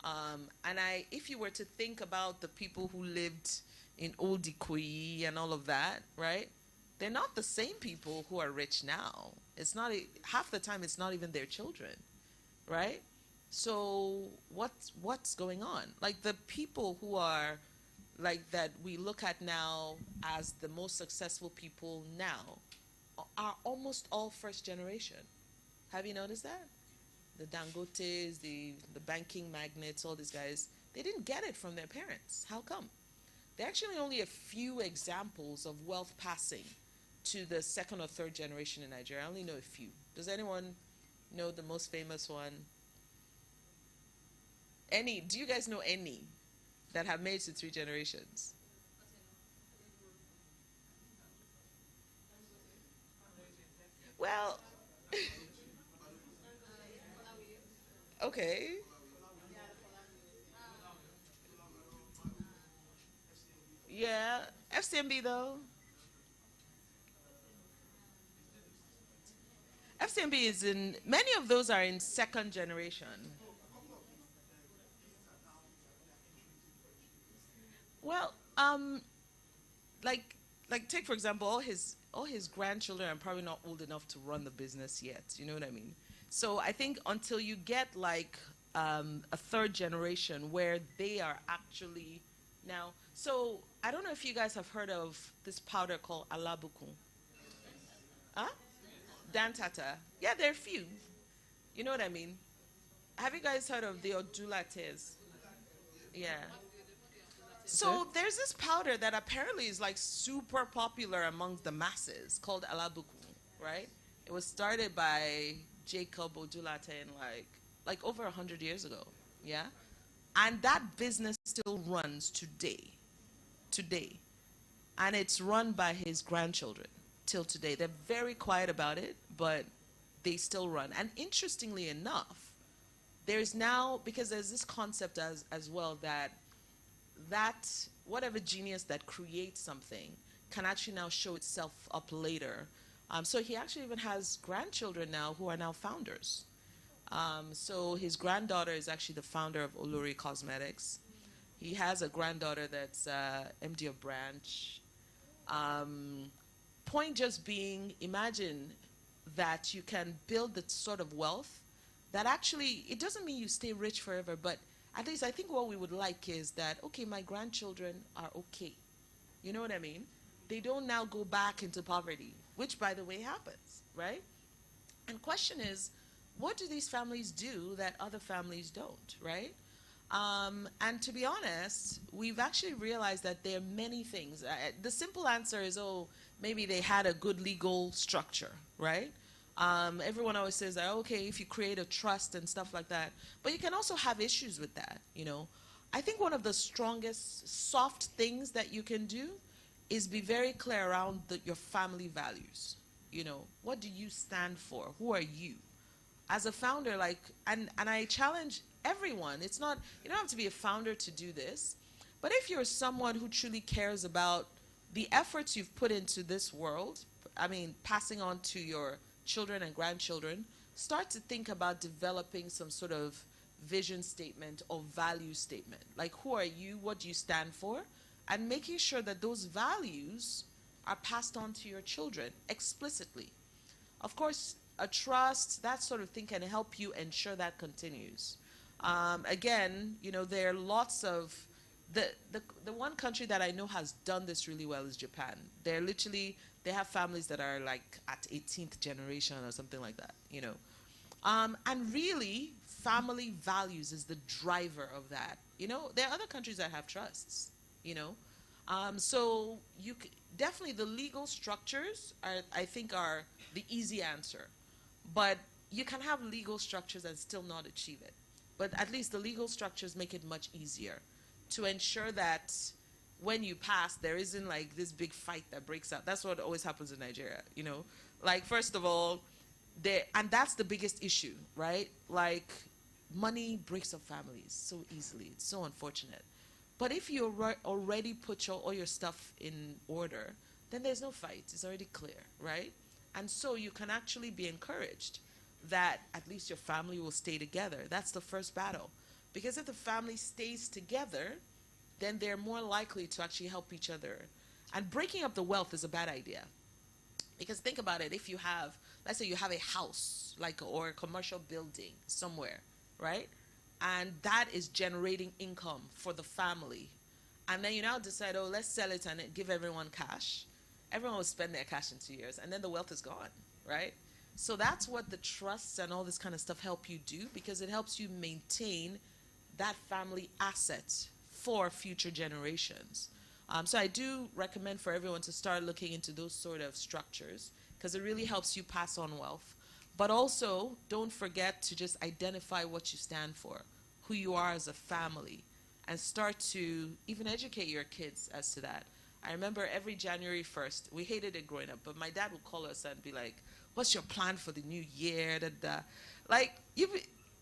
And if you were to think about the people who lived in Old Ikoyi and all of that, right? They're not the same people who are rich now. It's not, half the time it's not even their children, right? So what's going on? Like, the people who are like that we look at now as the most successful people now are almost all first generation. Have you noticed that? The Dangotes, the banking magnates, all these guys, they didn't get it from their parents. How come? There are actually only a few examples of wealth passing to the second or third generation in Nigeria. I only know a few. Does anyone know the most famous one? Do you guys know any that have made it to 3 generations? Well, okay. Yeah, FCMB though. FCMB is many of those are in second generation. Well, like take for example, all his grandchildren are probably not old enough to run the business yet. You know what I mean? So I think until you get like a third generation where they are actually Now, so I don't know if you guys have heard of this powder called alabukun. Huh? Dantata. Yeah, there are few. You know what I mean? Have you guys heard of the odulates? Yeah. So there's this powder that apparently is like super popular among the masses called alabukun, right? It was started by Jacob Odulate in like over 100 years ago. Yeah. And that business still runs today. Today. And it's run by his grandchildren till today. They're very quiet about it, but they still run. And interestingly enough, there's now, because there's this concept as well that whatever genius that creates something can actually now show itself up later. So he actually even has grandchildren now who are now founders. So his granddaughter is actually the founder of Olori Cosmetics. He has a granddaughter that's MD of Branch. Point just being, imagine that you can build the sort of wealth that actually, it doesn't mean you stay rich forever, but at least I think what we would like is that, okay, my grandchildren are okay. You know what I mean? They don't now go back into poverty, which by the way happens, right? And question is, what do these families do that other families don't, right? And to be honest, we've actually realized that there are many things. The simple answer is, oh, maybe they had a good legal structure, right? Everyone always says that, okay, if you create a trust and stuff like that. But you can also have issues with that, you know. I think one of the strongest soft things that you can do is be very clear around your family values. You know, what do you stand for? Who are you? As a founder, like, and I challenge everyone. It's not, you don't have to be a founder to do this. But if you're someone who truly cares about the efforts you've put into this world, I mean, passing on to your children and grandchildren, start to think about developing some sort of vision statement or value statement. Like, who are you? What do you stand for? And making sure that those values are passed on to your children explicitly. Of course, a trust, that sort of thing can help you ensure that continues. Again, you know, there are lots of, the one country that I know has done this really well is Japan. They're literally, they have families that are like at 18th generation or something like that, you know. And really, family values is the driver of that. You know, there are other countries that have trusts, you know. So definitely the legal structures are, I think, are the easy answer. But you can have legal structures and still not achieve it. But at least the legal structures make it much easier to ensure that when you pass, there isn't like this big fight that breaks out. That's what always happens in Nigeria, you know. Like, first of all, and that's the biggest issue, right? Like, money breaks up families so easily. It's so unfortunate. But if you already put all your stuff in order, then there's no fight. It's already clear, right? And so you can actually be encouraged that at least your family will stay together. That's the first battle. Because if the family stays together, then they're more likely to actually help each other. And breaking up the wealth is a bad idea. Because think about it, if you have, let's say you have a house, like, or a commercial building somewhere, right? And that is generating income for the family. And then you now decide, oh, let's sell it and give everyone cash. Everyone will spend their cash in 2 years, and then the wealth is gone, right? So that's what the trusts and all this kind of stuff help you do, because it helps you maintain that family asset for future generations. So I do recommend for everyone to start looking into those sort of structures, because it really helps you pass on wealth. But also, don't forget to just identify what you stand for, who you are as a family, and start to even educate your kids as to that. I remember every January 1st, we hated it growing up, but my dad would call us and be like, what's your plan for the new year? Like,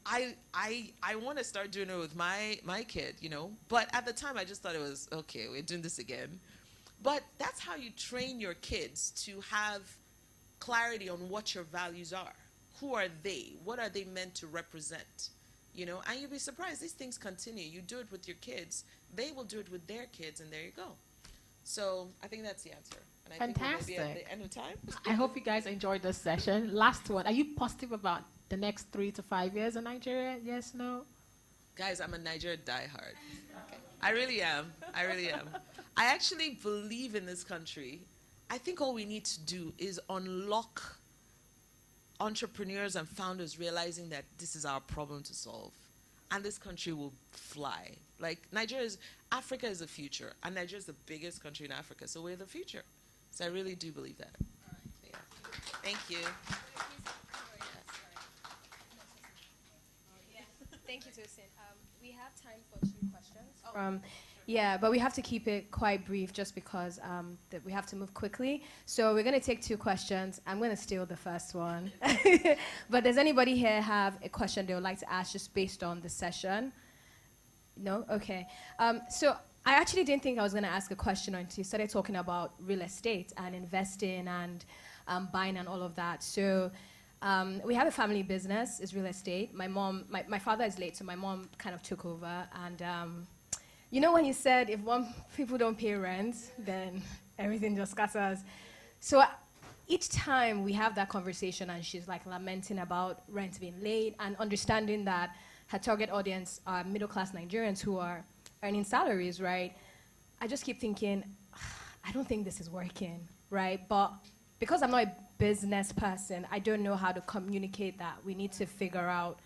I want to start doing it with my kid, you know. But at the time, I just thought it was, okay, we're doing this again. But that's how you train your kids to have clarity on what your values are. Who are they? What are they meant to represent? You know, and you'll be surprised. These things continue. You do it with your kids. They will do it with their kids, and there you go. So I think that's the answer. And I Fantastic. think we're maybe at the end of time. I hope you guys enjoyed this session. Last one. Are you positive about the next 3 to 5 years in Nigeria? Yes, no? Guys, I'm a Nigeria diehard. Okay. I really am. I really am. I actually believe in this country. I think all we need to do is unlock entrepreneurs and founders realizing that this is our problem to solve. And this country will fly. Like Africa is the future. And Nigeria is the biggest country in Africa. So we're the future. So I really do believe that. Yeah. Thank you. Thank you, Tosin. We have time for 2 questions. Yeah, but we have to keep it quite brief just because that we have to move quickly. So we're going to take 2 questions. I'm going to steal the first one. But does anybody here have a question they would like to ask just based on the session? No? Okay. So I actually didn't think I was going to ask a question until you started talking about real estate and investing and buying and all of that. So we have a family business, is real estate. My father is late, so my mom kind of took over. And you know when you said if people don't pay rent, then everything just scatters. So each time we have that conversation and she's like lamenting about rent being late and understanding that her target audience are middle-class Nigerians who are earning salaries, right? I just keep thinking, I don't think this is working, right? But because I'm not a business person, I don't know how to communicate that. We need to figure out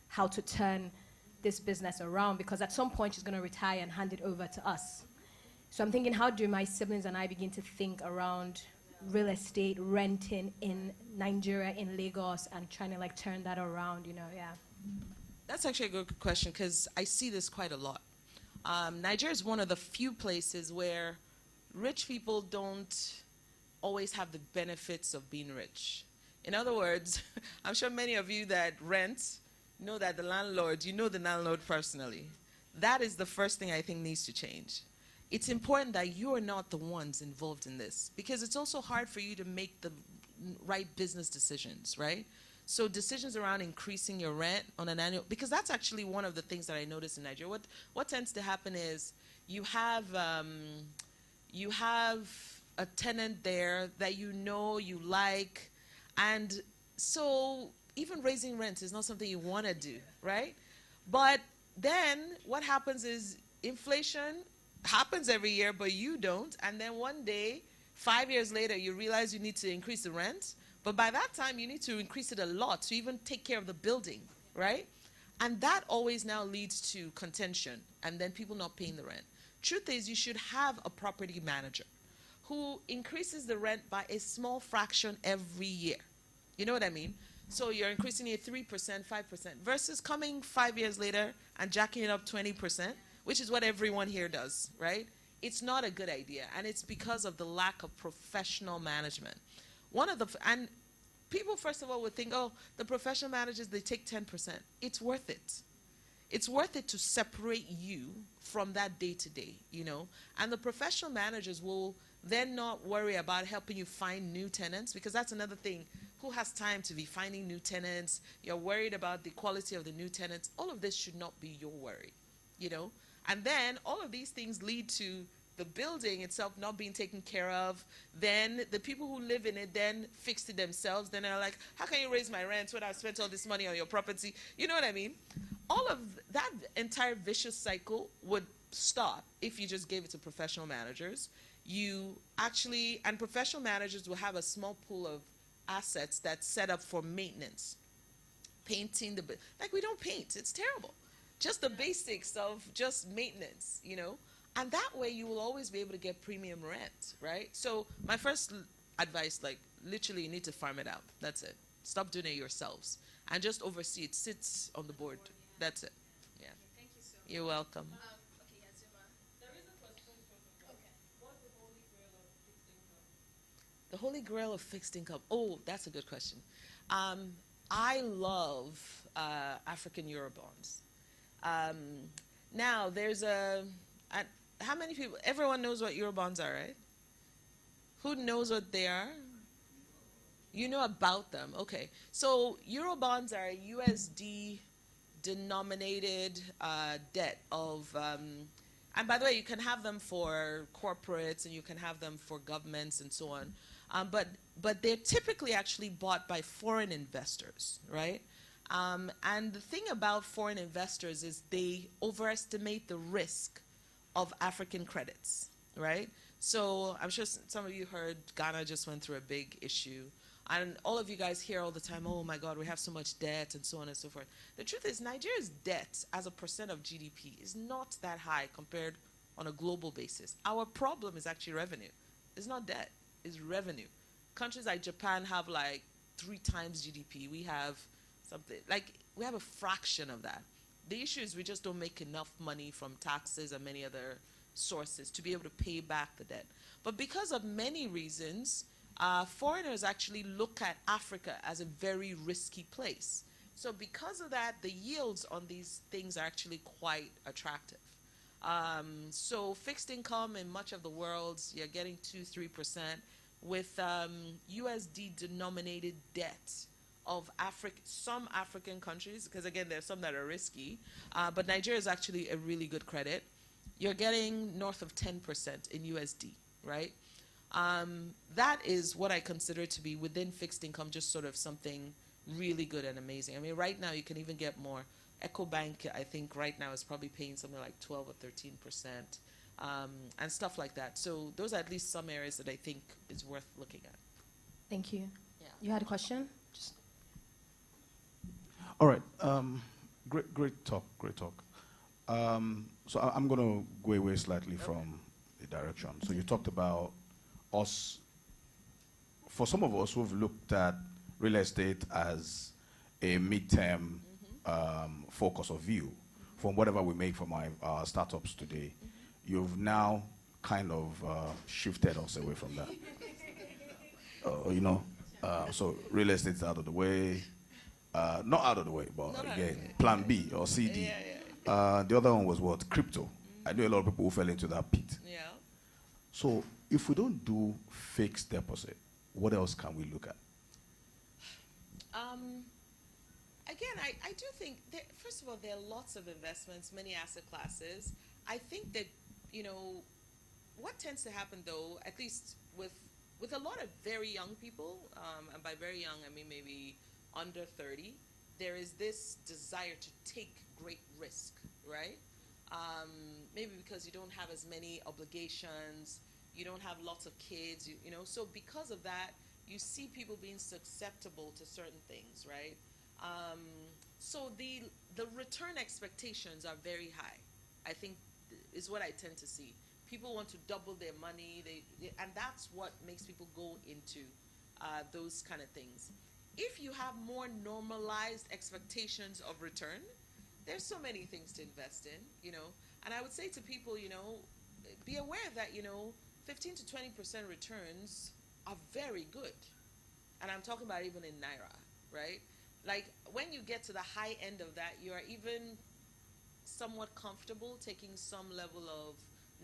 how to turn this business around because at some point she's going to retire and hand it over to us. So I'm thinking, how do my siblings and I begin to think around real estate, renting in Nigeria, in Lagos, and trying to like turn that around, yeah. That's actually a good question because I see this quite a lot. Nigeria is one of the few places where rich people don't always have the benefits of being rich. In other words, I'm sure many of you that rent know that the landlord personally. That is the first thing I think needs to change. It's important that you are not the ones involved in this because it's also hard for you to make the right business decisions, right? So decisions around increasing your rent on an annual, because that's actually one of the things that I notice in Nigeria. What tends to happen is you have a tenant there that you like, and so even raising rent is not something you want to do, right? But then what happens is inflation happens every year, but you don't, and then one day, 5 years later, you realize you need to increase the rent, but by that time, you need to increase it a lot to even take care of the building, right? And that always now leads to contention, and then people not paying the rent. Truth is, you should have a property manager who increases the rent by a small fraction every year. You know what I mean? So you're increasing it 3%, 5%, versus coming 5 years later and jacking it up 20%, which is what everyone here does, right? It's not a good idea, and it's because of the lack of professional management. And people, first of all, would think, oh, the professional managers, they take 10%. It's worth it. It's worth it to separate you from that day-to-day, And the professional managers will then not worry about helping you find new tenants, because that's another thing. Who has time to be finding new tenants? You're worried about the quality of the new tenants. All of this should not be your worry, And then all of these things lead to the building itself not being taken care of. Then the people who live in it then fix it themselves. Then they're like, how can you raise my rent when I've spent all this money on your property? You know what I mean? All of that entire vicious cycle would stop if you just gave it to professional managers. And professional managers will have a small pool of assets that's set up for maintenance. Painting we don't paint. It's terrible. Just the basics of just maintenance, And that way you will always be able to get premium rent, right? So my first advice, literally you need to farm it out. That's it. Stop doing it yourselves. And just oversee it. Sit on the board. That's it. Yeah. Okay, thank you so much. You're welcome. Okay, Yazuma. There is a question from Okay. What's the holy grail of fixed income? The holy grail of fixed income. Oh, that's a good question. I love African Eurobonds. Now, how many people, everyone knows what Eurobonds are, right? Who knows what they are? You know about them, okay. So Eurobonds are USD denominated debt of, and by the way, you can have them for corporates and you can have them for governments and so on. But they're typically actually bought by foreign investors, right? And the thing about foreign investors is they overestimate the risk of African credits, right? So I'm sure some of you heard Ghana just went through a big issue. And all of you guys hear all the time, oh my God, we have so much debt and so on and so forth. The truth is Nigeria's debt as a percent of GDP is not that high compared on a global basis. Our problem is actually revenue. It's not debt, it's revenue. Countries like Japan have like 3 times GDP. We have something, like we have a fraction of that. The issue is we just don't make enough money from taxes and many other sources to be able to pay back the debt. But because of many reasons, foreigners actually look at Africa as a very risky place. So because of that, the yields on these things are actually quite attractive. So fixed income in much of the world, you're getting 2-3% with USD denominated debt of some African countries, because again, there's some that are risky, but Nigeria is actually a really good credit. You're getting north of 10% in USD, right? That is what I consider to be within fixed income, just sort of something really good and amazing. I mean, right now you can even get more. EcoBank, I think right now is probably paying something like 12 or 13%, and stuff like that. So those are at least some areas that I think is worth looking at. Thank you. Yeah. You had a question? Just All right. Great talk. So I'm going to go away slightly from the direction. So you talked about us. For some of us who've looked at real estate as a midterm focus or view from whatever we make from our startups today, you've now kind of shifted us away from that. So real estate's out of the way. Not out of the way, but again, plan B or CD. The other one was what? Crypto. I know a lot of people who fell into that pit. Yeah. So if we don't do fixed deposit, what else can we look at? Again, I do think that, first of all, there are lots of investments, many asset classes. I think that, what tends to happen though, at least with a lot of very young people, and by very young, I mean maybe under 30, there is this desire to take great risk, right? Maybe because you don't have as many obligations, you don't have lots of kids, so because of that, you see people being susceptible to certain things, right? So the return expectations are very high, I think, is what I tend to see. People want to double their money, and that's what makes people go into those kind of things. If you have more normalized expectations of return, there's so many things to invest in, and I would say to people, be aware that, 15 to 20% returns are very good. And I'm talking about even in Naira, right? Like when you get to the high end of that, you are even somewhat comfortable taking some level of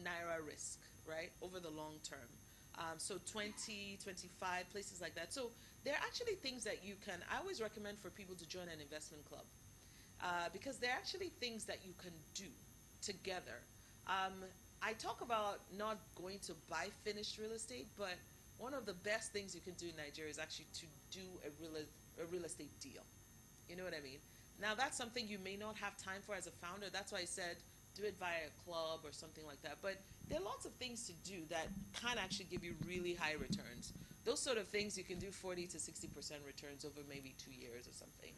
Naira risk, right? Over the long term. So 20, 25, places like that. So there are actually things that I always recommend for people to join an investment club. Because there are actually things that you can do together. I talk about not going to buy finished real estate, but one of the best things you can do in Nigeria is actually to do a real estate deal. You know what I mean? Now that's something you may not have time for as a founder. That's why I said do it via a club or something like that. But there are lots of things to do that can actually give you really high returns. Those sort of things you can do 40 to 60% returns over maybe 2 years or something.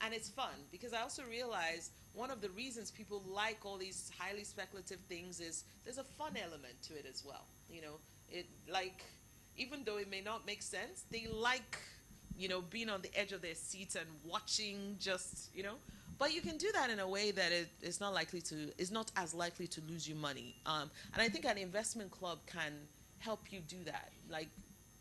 And it's fun because I also realize one of the reasons people like all these highly speculative things is there's a fun element to it as well. Even though it may not make sense, they like, being on the edge of their seats and watching but you can do that in a way that is not as likely to lose you money. And I think an investment club can help you do that. Like,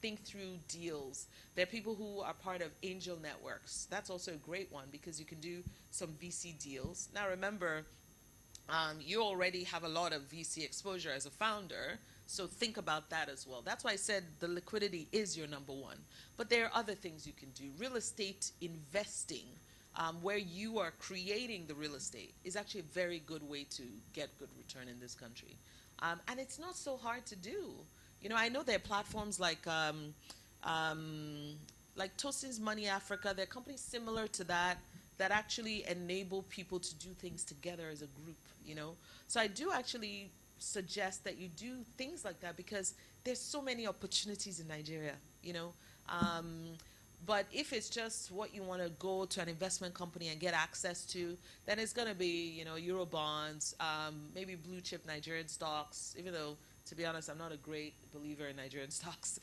think through deals. There are people who are part of angel networks. That's also a great one because you can do some VC deals. Now remember, you already have a lot of VC exposure as a founder, so think about that as well. That's why I said the liquidity is your number one. But there are other things you can do. Real estate investing, where you are creating the real estate, is actually a very good way to get good return in this country. And it's not so hard to do. I know there are platforms like Tosin's Money Africa. There are companies similar to that actually enable people to do things together as a group, So I do actually suggest that you do things like that because there's so many opportunities in Nigeria, you know. But if it's just what you want to go to an investment company and get access to, then it's going to be, you know, Euro bonds, maybe blue chip Nigerian stocks, even though, to be honest, I'm not a great believer in Nigerian stocks.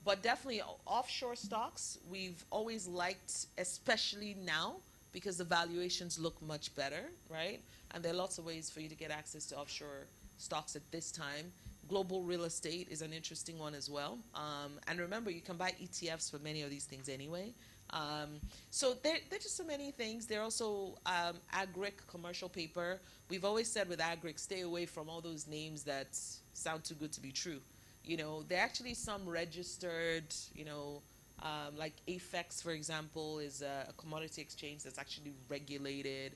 But definitely offshore stocks, we've always liked, especially now, because the valuations look much better, right? And there are lots of ways for you to get access to offshore stocks at this time. Global real estate is an interesting one as well. And remember, you can buy ETFs for many of these things anyway. So there are just so many things. There are also agric commercial paper. We've always said with agric, stay away from all those names that sound too good to be true. You know, there are actually some registered, you know, like AFEX, for example, is a commodity exchange that's actually regulated.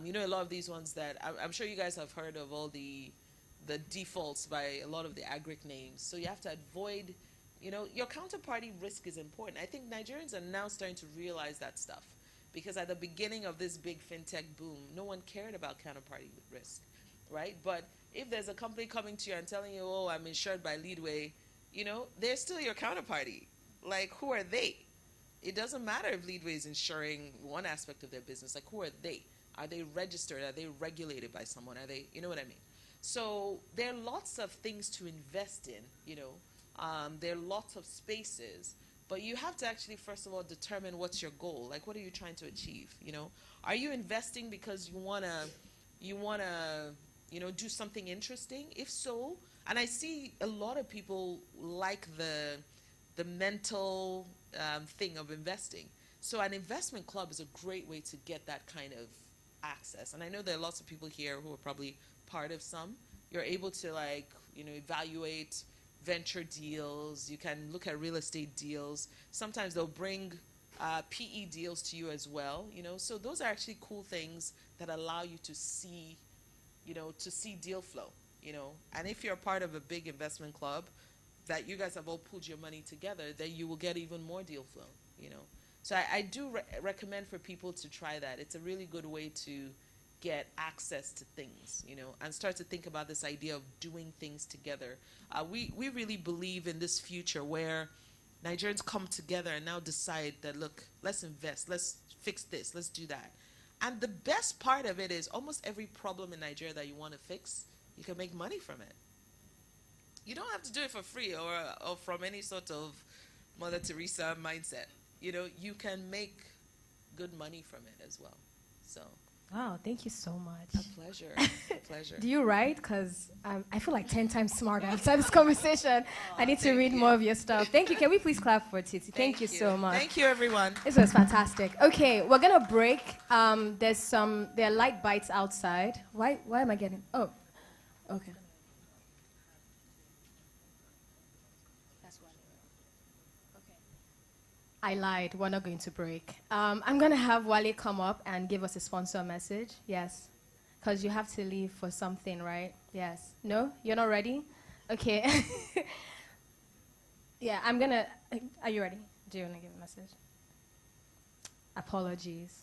You know, a lot of these ones that I'm sure you guys have heard of all the defaults by a lot of the agric names. So you have to avoid, you know, your counterparty risk is important. I think Nigerians are now starting to realize that stuff because at the beginning of this big fintech boom, no one cared about counterparty risk, right? But if there's a company coming to you and telling you, oh, I'm insured by Leadway, you know, they're still your counterparty. Like, who are they? It doesn't matter if Leadway is insuring one aspect of their business. Like, who are they? Are they registered? Are they regulated by someone? Are they, you know what I mean? So there are lots of things to invest in, you know. There are lots of spaces, but you have to actually, first of all, determine what's your goal. Like, what are you trying to achieve, you know? Are you investing because you want to, you know, do something interesting? If so, and I see a lot of people like the mental thing of investing. So an investment club is a great way to get that kind of access. And I know there are lots of people here who are probably part of some. You're able to, like, you know, evaluate venture deals. You can look at real estate deals. Sometimes they'll bring PE deals to you as well, you know. So those are actually cool things that allow you to see, you know, to see deal flow, you know. And if you're a part of a big investment club that you guys have all pulled your money together, then you will get even more deal flow, you know. So I do recommend for people to try that. It's a really good way to get access to things, you know, and start to think about this idea of doing things together. We really believe in this future where Nigerians come together and now decide that, look, let's invest, let's fix this, let's do that. And the best part of it is almost every problem in Nigeria that you want to fix, you can make money from it. You don't have to do it for free or from any sort of Mother Teresa mindset. You know, you can make good money from it as well. So. Wow, thank you so much. A pleasure. A pleasure. Do you write? Because I feel like 10 times smarter after this conversation. I need to read more of your stuff. Thank you. Can we please clap for Titi? Thank you so much. Thank you, everyone. This was fantastic. Okay, we're going to break. There are light bites outside. Why am I getting... Oh, okay. I lied. We're not going to break. I'm going to have Wale come up and give us a sponsor message. Yes. Because you have to leave for something, right? Yes. No? You're not ready? Okay. Yeah, I'm going to... Are you ready? Do you want to give a message? Apologies.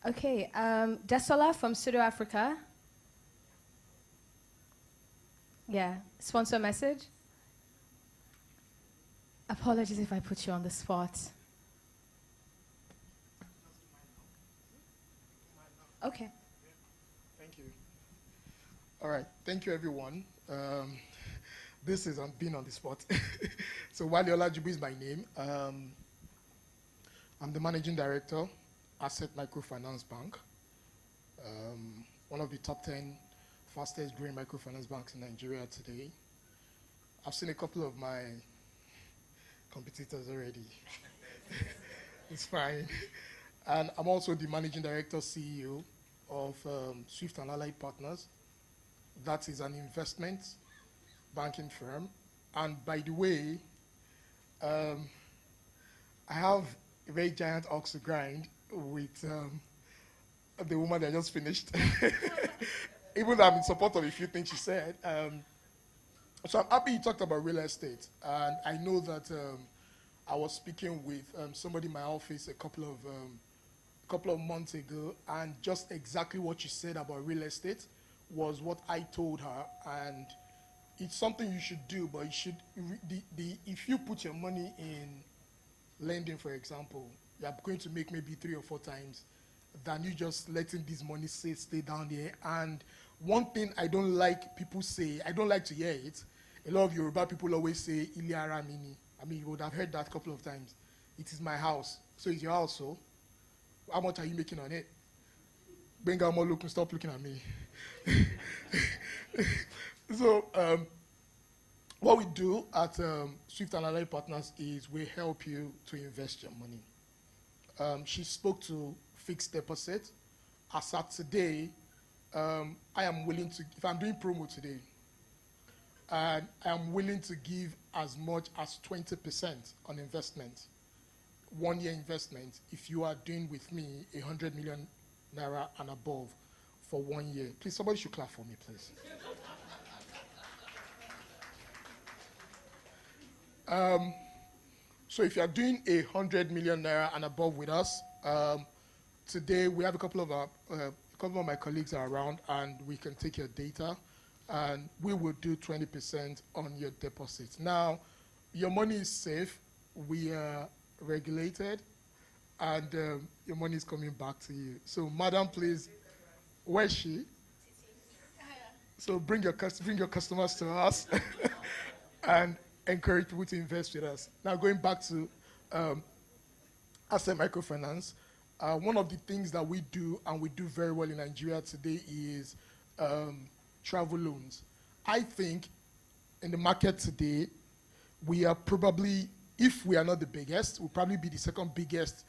Okay. Desola from Pseudo Africa. Yeah, sponsor message. Apologies if I put you on the spot. Okay. Thank you. All right, thank you, everyone. This is being on the spot. So Wale Olajubu is my name. I'm the managing director, Asset Microfinance Bank, one of the top 10 fastest growing microfinance banks in Nigeria today. I've seen a couple of my competitors already. It's fine. And I'm also the managing director, CEO of Swift and Allied Partners. That is an investment banking firm. And by the way, I have a very giant ox to grind with the woman that just finished. Even though I'm in support of a few things she said. So I'm happy you talked about real estate. And I know that I was speaking with somebody in my office a couple of months ago, and just exactly what you said about real estate was what I told her, and it's something you should do, but you should, if you put your money in lending, for example, you are going to make maybe 3 or 4 times than you just letting this money stay down there. And one thing I don't like people say, I don't like to hear it, a lot of Yoruba people always say, Ile ara mi ni. I mean, you would have heard that a couple of times. It is my house. So it's your house, so how much are you making on it? Benga, stop looking at me. So what we do at Swift and Allied Partners is we help you to invest your money. She spoke to fixed deposit. As at today, I am willing to, if I'm doing promo today, and I am willing to give as much as 20% on investment, 1 year investment, if you are doing with me 100 million naira and above for 1 year. Please, somebody should clap for me, please. So if you are doing 100 million naira and above with us, today we have a couple of my colleagues are around, and we can take your data, and we will do 20% on your deposits. Now, your money is safe. We are regulated, and your money is coming back to you. So, madam, please, where is she? So bring your customers to us and encourage people to invest with us. Now, going back to asset microfinance, one of the things that we do, and we do very well in Nigeria today, is travel loans. I think in the market today, we are probably, if we are not the biggest, we'll probably be the second biggest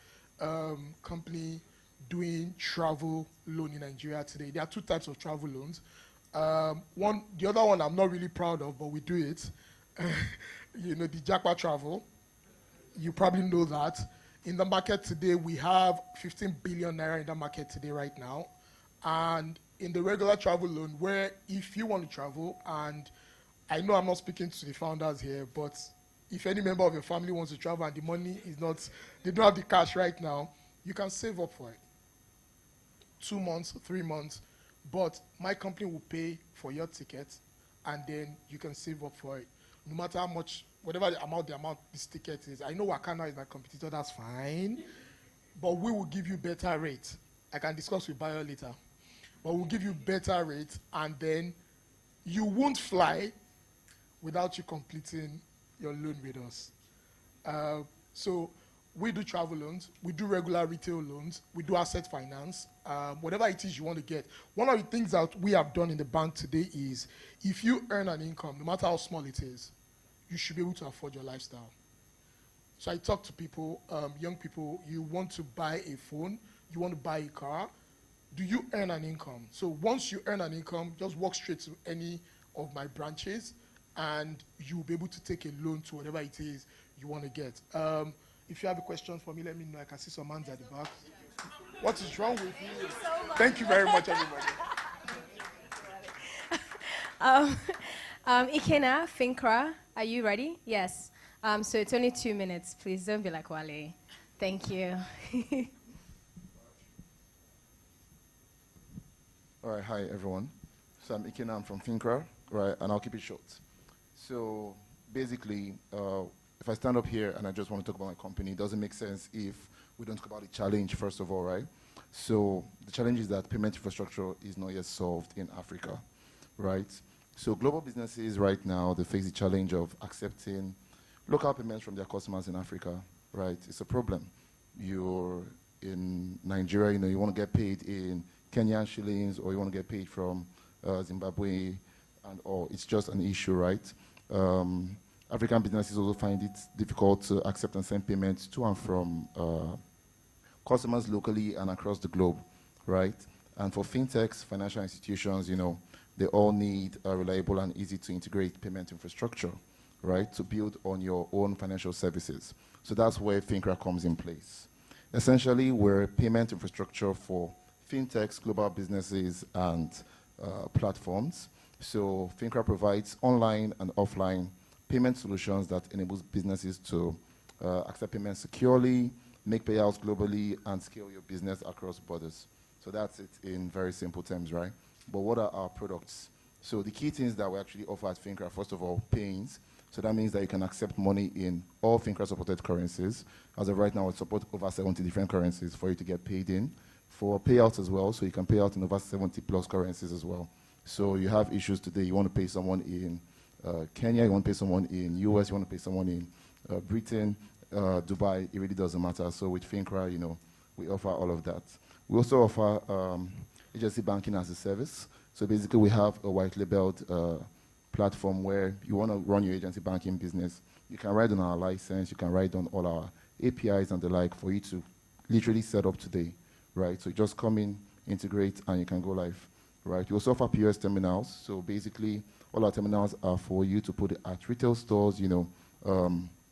company doing travel loan in Nigeria today. There are 2 types of travel loans. The other one I'm not really proud of, but we do it. The Japa travel. You probably know that. In the market today, we have 15 billion naira in the market today right now. And in the regular travel loan, where if you want to travel, and I know I'm not speaking to the founders here, but if any member of your family wants to travel and the money is not, they don't have the cash right now, you can save up for it. 2 months, 3 months, but my company will pay for your ticket, and then you can save up for it. No matter how much, whatever the amount this ticket is. I know Wakana is my competitor, that's fine, but we will give you better rates. I can discuss with Bayo later, but we'll give you better rates, and then you won't fly without you completing your loan with us. So we do travel loans, we do regular retail loans, we do asset finance, whatever it is you want to get. One of the things that we have done in the bank today is, if you earn an income, no matter how small it is, you should be able to afford your lifestyle. So I talk to people, young people, you want to buy a phone, you want to buy a car, do you earn an income? So once you earn an income, just walk straight to any of my branches, and you'll be able to take a loan to whatever it is you want to get. If you have a question for me, let me know. I can see some hands at the back. What is wrong with you? Thank you very much, everybody. Ikena, Finkra, are you ready? Yes. So it's only 2 minutes. Please don't be like Wale. Thank you. All right, hi everyone. So I'm Ikena, I'm from Finkra, right, and I'll keep it short. So basically, if I stand up here and I just want to talk about my company, it doesn't make sense if we don't talk about the challenge, first of all, right? So the challenge is that payment infrastructure is not yet solved in Africa, right? So global businesses right now, they face the challenge of accepting local payments from their customers in Africa, right? It's a problem. You're in Nigeria, you want to get paid in Kenyan shillings, or you want to get paid from Zimbabwe, and all. It's just an issue, right? African businesses also find it difficult to accept and send payments to and from customers locally and across the globe, right? And for fintechs, financial institutions, they all need a reliable and easy to integrate payment infrastructure, right, to build on your own financial services. So that's where Finkra comes in place. Essentially, we're payment infrastructure for fintechs, global businesses, and platforms. So Finkra provides online and offline payment solutions that enables businesses to accept payments securely, make payouts globally, and scale your business across borders. So that's it in very simple terms, right? But what are our products? So the key things that we actually offer at FinCra, first of all, payings. So that means that you can accept money in all FinCra supported currencies. As of right now, we support over 70 different currencies for you to get paid in. For payouts as well, so you can pay out in over 70 plus currencies as well. So you have issues today, you want to pay someone in Kenya, you want to pay someone in US, you want to pay someone in Britain, Dubai, it really doesn't matter. So with FinCra, we offer all of that. We also offer agency banking as a service. So basically we have a white labeled platform where you want to run your agency banking business. You can write on our license, you can write on all our APIs and the like for you to literally set up today, right? So you just come in, integrate, and you can go live, right? We also offer POS terminals. So basically all our terminals are for you to put it at retail stores,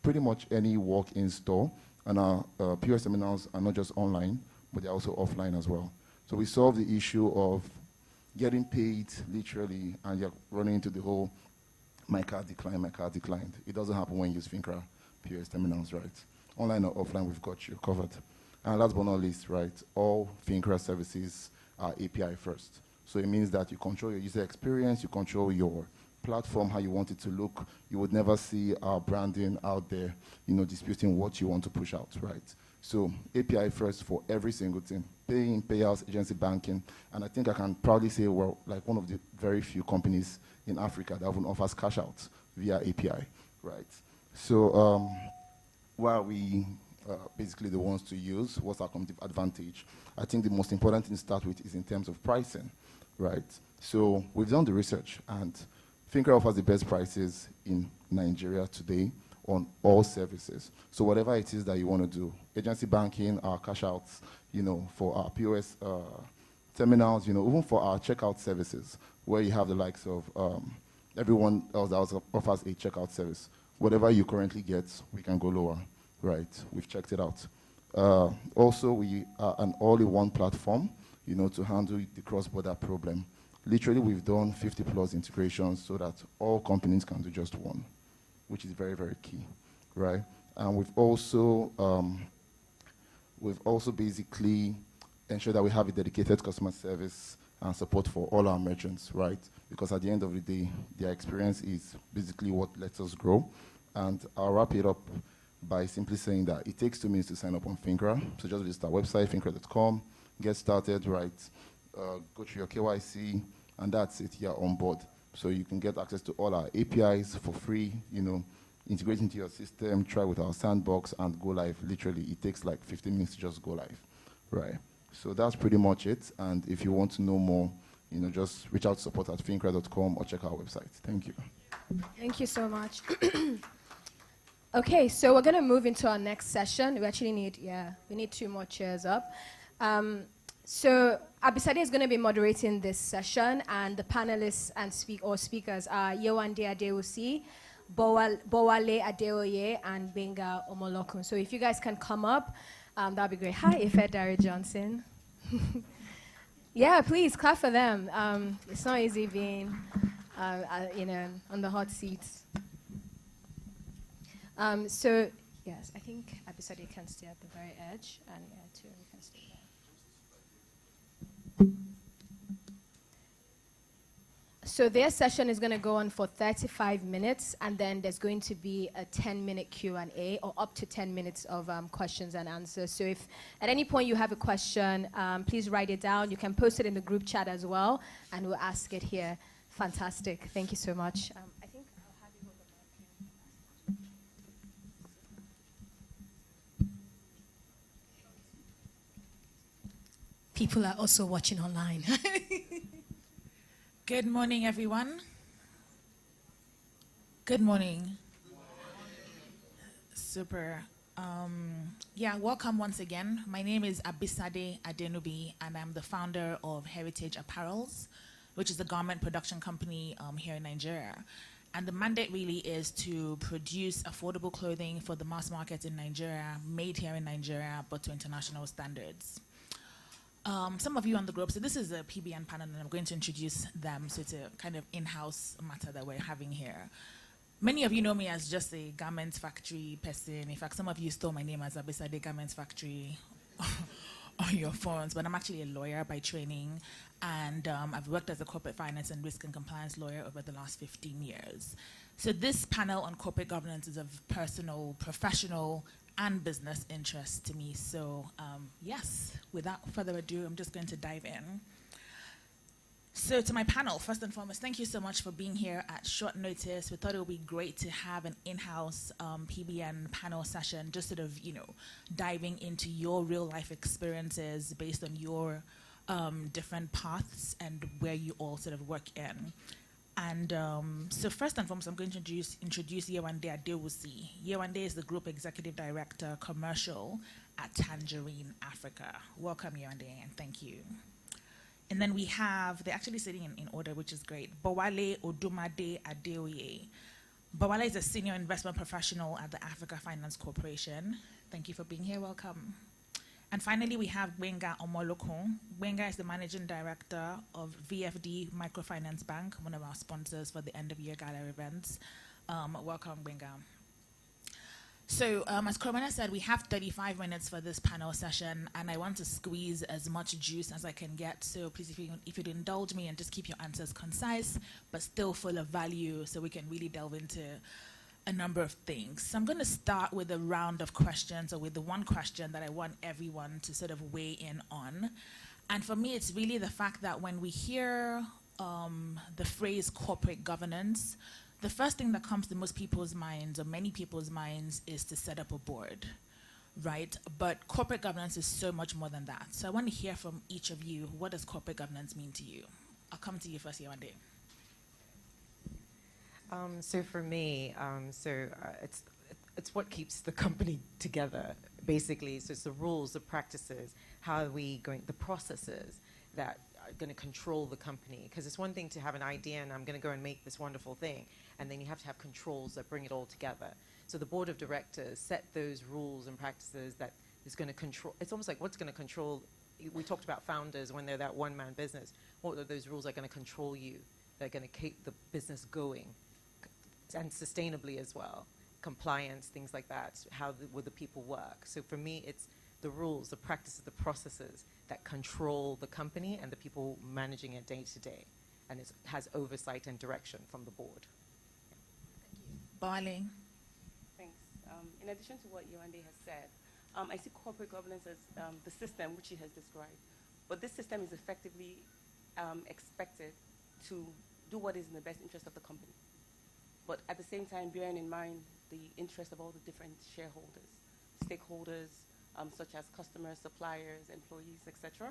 pretty much any walk-in store. And our POS terminals are not just online, but they're also offline as well. So we solve the issue of getting paid literally, and you're running into the whole my card declined. It doesn't happen when you use FinCra POS terminals, right? Online or offline, we've got you covered. And last but not least, right, all FinCra services are API first. So it means that you control your user experience, you control your platform, how you want it to look. You would never see our branding out there, disputing what you want to push out, right? So API first for every single thing, paying, payouts, agency banking, and I think I can proudly say we're like one of the very few companies in Africa that even offers cash out via API, right? So while we basically the ones to use, what's our competitive advantage? I think the most important thing to start with is in terms of pricing, right? So we've done the research, and FinCra offers the best prices in Nigeria today on all services. So whatever it is that you want to do, agency banking, our cash outs, for our POS terminals, even for our checkout services, where you have the likes of everyone else that also offers a checkout service. Whatever you currently get, we can go lower, right? We've checked it out. Also, we are an all-in-one platform, to handle the cross-border problem. Literally, we've done 50 plus integrations so that all companies can do just one, which is very, very key, right? And we've also basically ensured that we have a dedicated customer service and support for all our merchants, right? Because at the end of the day, their experience is basically what lets us grow. And I'll wrap it up by simply saying that it takes 2 minutes to sign up on FinCra. So just visit our website, fincra.com, get started, right? Go through your KYC, and that's it, you're on board. So you can get access to all our APIs for free, integrate into your system, try with our sandbox, and go live. Literally, it takes like 15 minutes to just go live, right? So that's pretty much it. And if you want to know more, just reach out to support@fincra.com or check our website. Thank you. Thank you so much. Okay, so we're going to move into our next session. We actually need 2 more chairs up. So Abisade is going to be moderating this session, and the panelists and speakers are Yewande Adewusi, Bowale Adeoye, and Benga Omolokun. So if you guys can come up, that'd be great. Hi, Ife Dari Johnson. Yeah, please clap for them. It's not easy being, on the hot seats. So yes, I think Abisade can stay at the very edge, and Thierry can stay there. So their session is going to go on for 35 minutes, and then there's going to be a 10-minute Q&A, or up to 10 minutes of questions and answers. So if at any point you have a question, please write it down. You can post it in the group chat as well, and we'll ask it here. Fantastic. Thank you so much. I think I'll have you hold the mic. People are also watching online. Good morning, everyone. Good morning. Super. Welcome once again. My name is Abisade Adenubi, and I'm the founder of Heritage Apparels, which is a garment production company here in Nigeria. And the mandate really is to produce affordable clothing for the mass market in Nigeria, made here in Nigeria, but to international standards. Some of you on the group, so this is a Pbn panel, and I'm going to introduce them. So it's a kind of in-house matter that we're having here. Many of you know me as just a garment factory person. In fact, some of you stole my name as Abisade Garment Factory on your phones, but I'm actually a lawyer by training, and I've worked as a corporate finance and risk and compliance lawyer over the last 15 years. So this panel on corporate governance is of personal, professional, and business interest to me. So yes, without further ado, I'm just going to dive in. So to my panel, first and foremost, thank you so much for being here at short notice. We thought it would be great to have an in-house PBN panel session, just sort of, diving into your real life experiences based on your different paths and where you all sort of work in. And so first and foremost, I'm going to introduce Yewande Adewusi. Yewande is the Group Executive Director, Commercial at Tangerine Africa. Welcome, Yewande, and thank you. And then we have, they're actually sitting in order, which is great, Bowale Odumade Adeoye. Bowale is a senior investment professional at the Africa Finance Corporation. Thank you for being here, welcome. And finally, we have Gbenga Omolokun. Gbenga is the managing director of VFD Microfinance Bank, one of our sponsors for the end of year gala events. Welcome, Gbenga. So as Coromana said, we have 35 minutes for this panel session, and I want to squeeze as much juice as I can get. So please, if you'd indulge me and just keep your answers concise, but still full of value, so we can really delve into a number of things. So I'm going to start with a round of questions, or with the one question that I want everyone to sort of weigh in on. And for me, it's really the fact that when we hear the phrase corporate governance, the first thing that comes to most people's minds, or many people's minds, is to set up a board, right? But corporate governance is so much more than that. So I want to hear from each of you, what does corporate governance mean to you? I'll come to you first, Yewande. So for me, it's what keeps the company together, basically. So it's the rules, the practices, how are we going, the processes that are going to control the company. Because it's one thing to have an idea and I'm going to go and make this wonderful thing, and then you have to have controls that bring it all together. So the board of directors set those rules and practices that is going to control. It's almost like what's going to control. We talked about founders when they're that one-man business. What are those rules that are going to control you? They're going to keep the business going, and sustainably as well. Compliance, things like that. How will the people work? So for me, it's the rules, the practices, the processes that control the company and the people managing it day to day. And it has oversight and direction from the board. Barley. Thanks. In addition to what Yewande has said, I see corporate governance as the system which he has described. But this system is effectively expected to do what is in the best interest of the company. But at the same time, bearing in mind the interest of all the different shareholders, stakeholders, such as customers, suppliers, employees, etc.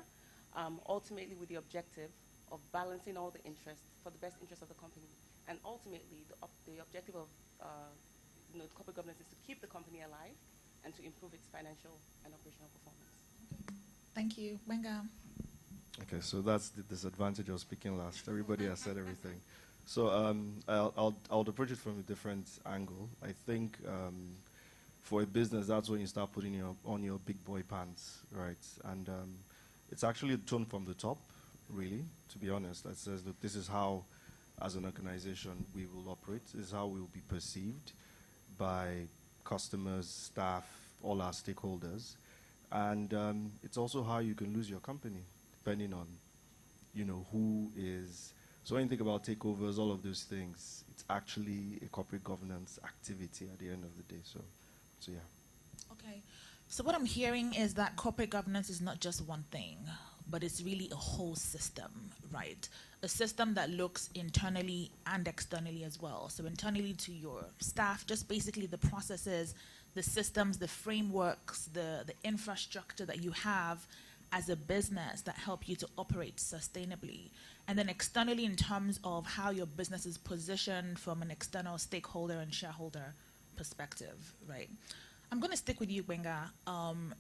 Ultimately with the objective of balancing all the interests for the best interest of the company. And ultimately, the objective of corporate governance is to keep the company alive and to improve its financial and operational performance. Thank you. Gbenga. Okay, so that's the disadvantage of speaking last. Everybody has said everything. So I'll approach it from a different angle. I think for a business, that's when you start putting on your big boy pants, right? And it's actually a tone from the top, really, to be honest, that says, look, this is how, as an organization, we will operate. This is how we will be perceived by customers, staff, all our stakeholders. And it's also how you can lose your company, depending on, who is. So when you think about takeovers, all of those things, it's actually a corporate governance activity at the end of the day. So yeah. Okay. So what I'm hearing is that corporate governance is not just one thing, but it's really a whole system, right? A system that looks internally and externally as well. So internally to your staff, just basically the processes, the systems, the frameworks, the infrastructure that you have as a business that help you to operate sustainably. And then externally in terms of how your business is positioned from an external stakeholder and shareholder perspective, right? I'm going to stick with you, Gbenga.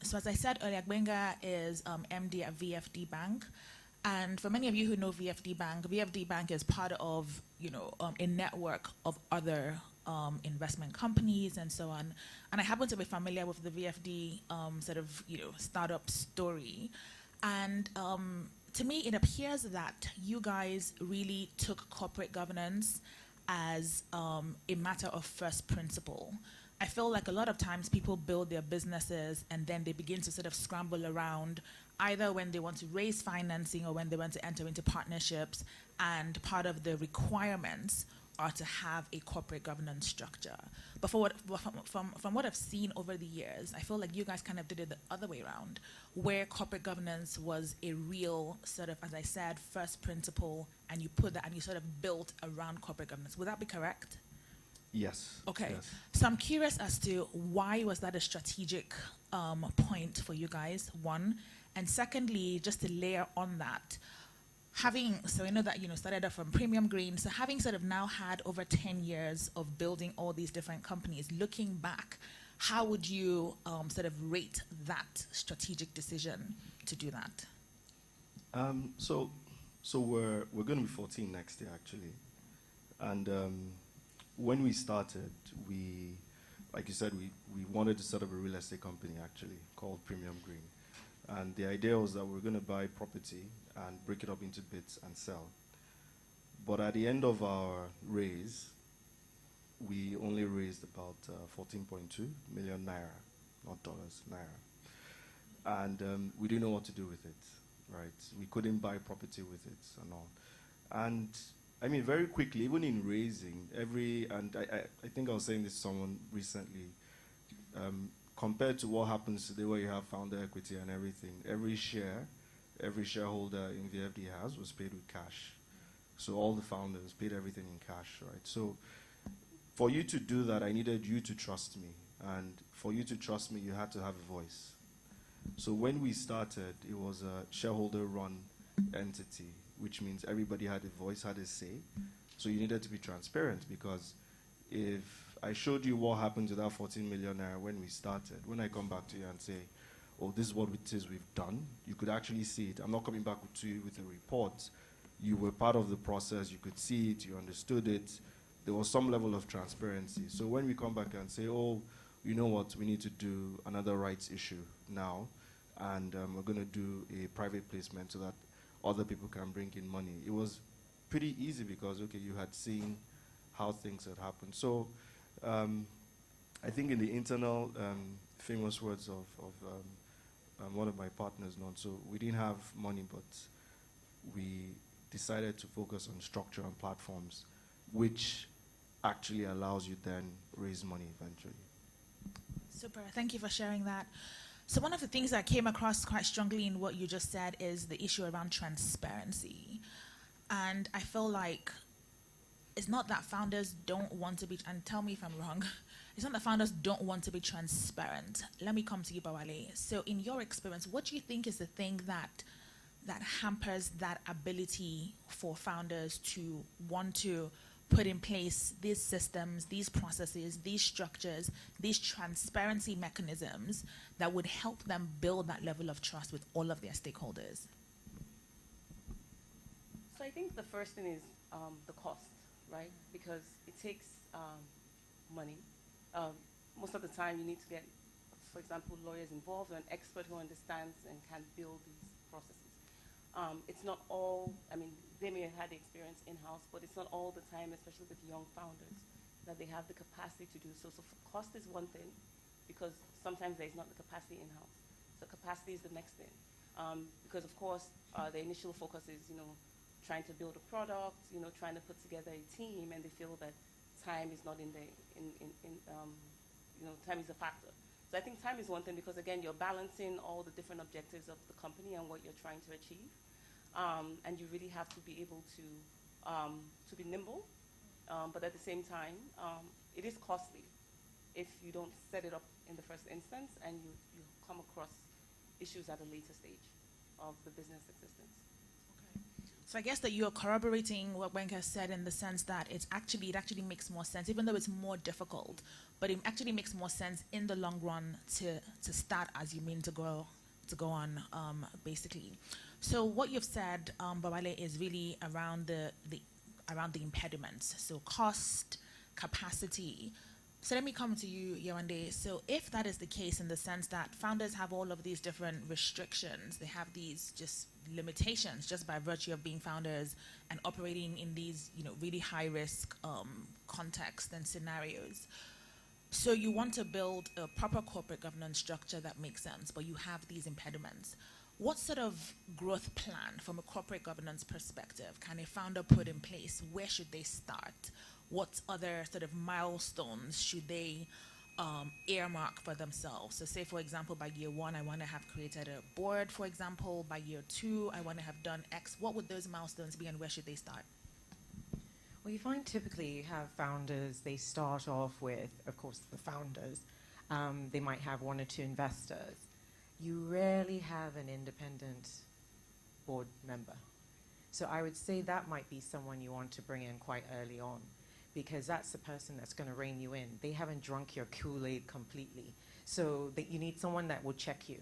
So as I said earlier, Gbenga is MD at VFD Bank. And for many of you who know VFD Bank is part of, a network of other investment companies and so on. And I happen to be familiar with the VFD startup story. And to me, it appears that you guys really took corporate governance as a matter of first principle. I feel like a lot of times people build their businesses and then they begin to sort of scramble around either when they want to raise financing or when they want to enter into partnerships, and part of the requirements are to have a corporate governance structure. But from what I've seen over the years, I feel like you guys kind of did it the other way around, where corporate governance was a real sort of, as I said, first principle, and you put that and you sort of built around corporate governance. Would that be correct? Yes. Okay. Yes. So I'm curious as to why was that a strategic point for you guys, one, and secondly, just to layer on that, so we know that, started off from Premium Green, so having sort of now had over 10 years of building all these different companies, looking back, how would you sort of rate that strategic decision to do that? So we're going to be 14 next year, actually. And when we started, like you said, we wanted to set up a real estate company, actually, called Premium Green. And the idea was that we were going to buy property and break it up into bits and sell. But at the end of our raise, we only raised about 14.2 million naira, not dollars, naira. And we didn't know what to do with it, right? We couldn't buy property with it and all. And I mean, very quickly, even in raising, I think I was saying this to someone recently, compared to what happens today where you have founder equity and everything, every shareholder in VFD was paid with cash. So all the founders paid everything in cash, right? So for you to do that, I needed you to trust me. And for you to trust me, you had to have a voice. So when we started, it was a shareholder-run entity, which means everybody had a voice, had a say. So you needed to be transparent, because if I showed you what happened to that 14 million naira when we started, when I come back to you and say, oh, this is what it is we've done, you could actually see it. I'm not coming back to you with a report. You were part of the process. You could see it. You understood it. There was some level of transparency. So when we come back and say, oh, you know what, we need to do another rights issue now, and we're going to do a private placement so that other people can bring in money, it was pretty easy because, okay, you had seen how things had happened. So I think in the internal famous words of one of my partners, so we didn't have money, but we decided to focus on structure and platforms, which actually allows you then raise money eventually. Super, thank you for sharing that. So one of the things that came across quite strongly in what you just said is the issue around transparency. And I feel like it's not that founders don't want to be, and tell me if I'm wrong, it's not that founders don't want to be transparent. Let me come to you, Bawale. So in your experience, what do you think is the thing that hampers that ability for founders to want to put in place these systems, these processes, these structures, these transparency mechanisms that would help them build that level of trust with all of their stakeholders? So I think the first thing is the cost, right? Because it takes money. Most of the time you need to get, for example, lawyers involved or an expert who understands and can build these processes. It's not all, I mean, they may have had the experience in-house, but it's not all the time, especially with young founders, that they have the capacity to do so. So cost is one thing, because sometimes there's not the capacity in-house. So capacity is the next thing. Because of course, the initial focus is, trying to build a product, trying to put together a team, and they feel that time is not time is a factor. So I think time is one thing, because again, you're balancing all the different objectives of the company and what you're trying to achieve. And you really have to be able to be nimble, but at the same time, it is costly if you don't set it up in the first instance and you come across issues at a later stage of the business existence. So I guess that you're corroborating what Wenka said in the sense that it actually makes more sense, even though it's more difficult, but it actually makes more sense in the long run to start as you mean to go on, basically. So what you've said, Bawale, is really around the impediments. So cost, capacity. So let me come to you, Yewande. So if that is the case, in the sense that founders have all of these different restrictions, they have these just limitations just by virtue of being founders and operating in these, really high risk contexts and scenarios. So you want to build a proper corporate governance structure that makes sense, but you have these impediments. What sort of growth plan from a corporate governance perspective can a founder put in place? Where should they start? What other sort of milestones should they earmark for themselves? So say, for example, by year 1, I want to have created a board, for example. By year 2, I want to have done X. What would those milestones be, and where should they start? Well, you find typically you have founders, they start off with, of course, the founders. They might have 1 or 2 investors. You rarely have an independent board member. So I would say that might be someone you want to bring in quite early on, because that's the person that's going to rein you in. They haven't drunk your Kool-Aid completely. So that you need someone that will check you.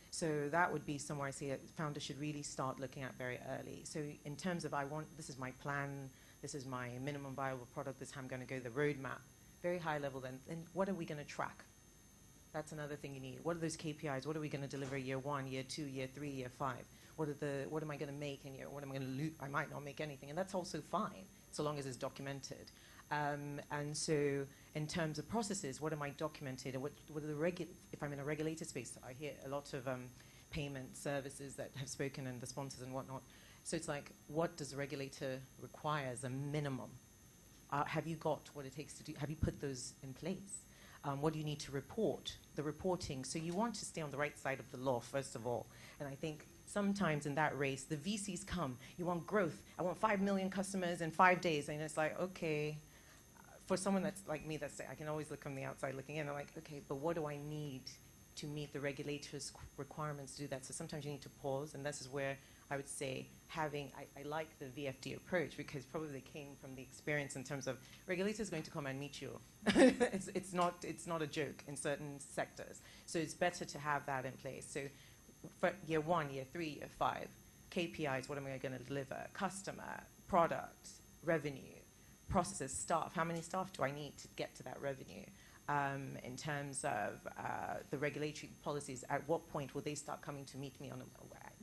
So that would be somewhere I say a founder should really start looking at very early. So in terms of this is my plan, this is my minimum viable product, this is how I'm going to go, the roadmap, very high level then. And what are we going to track? That's another thing you need. What are those KPIs? What are we going to deliver year 1, year 2, year 3, year 5? What am I going to make in year? What am I going to lose? I might not make anything, and that's also fine, so long as it's documented. And so in terms of processes, what am I documented? What are the if I'm in a regulated space, I hear a lot of payment services that have spoken and the sponsors and whatnot. So it's like, what does the regulator require as a minimum? Have you got what it takes to do? Have you put those in place? What do you need to report? The reporting. So you want to stay on the right side of the law, first of all. And I think sometimes in that race, the VCs come. You want growth. I want 5 million customers in 5 days. And it's like, okay, for someone that's like me, I can always look from the outside looking in. I'm like, okay, but what do I need to meet the regulators' requirements to do that? So sometimes you need to pause, and this is where I would say I like the VFD approach, because probably they came from the experience in terms of regulators going to come and meet you. it's not a joke in certain sectors. So it's better to have that in place. So for year 1, year 3, year 5, KPIs, what am I going to deliver? Customer, product, revenue, processes, staff. How many staff do I need to get to that revenue? In terms of the regulatory policies, at what point will they start coming to meet me on a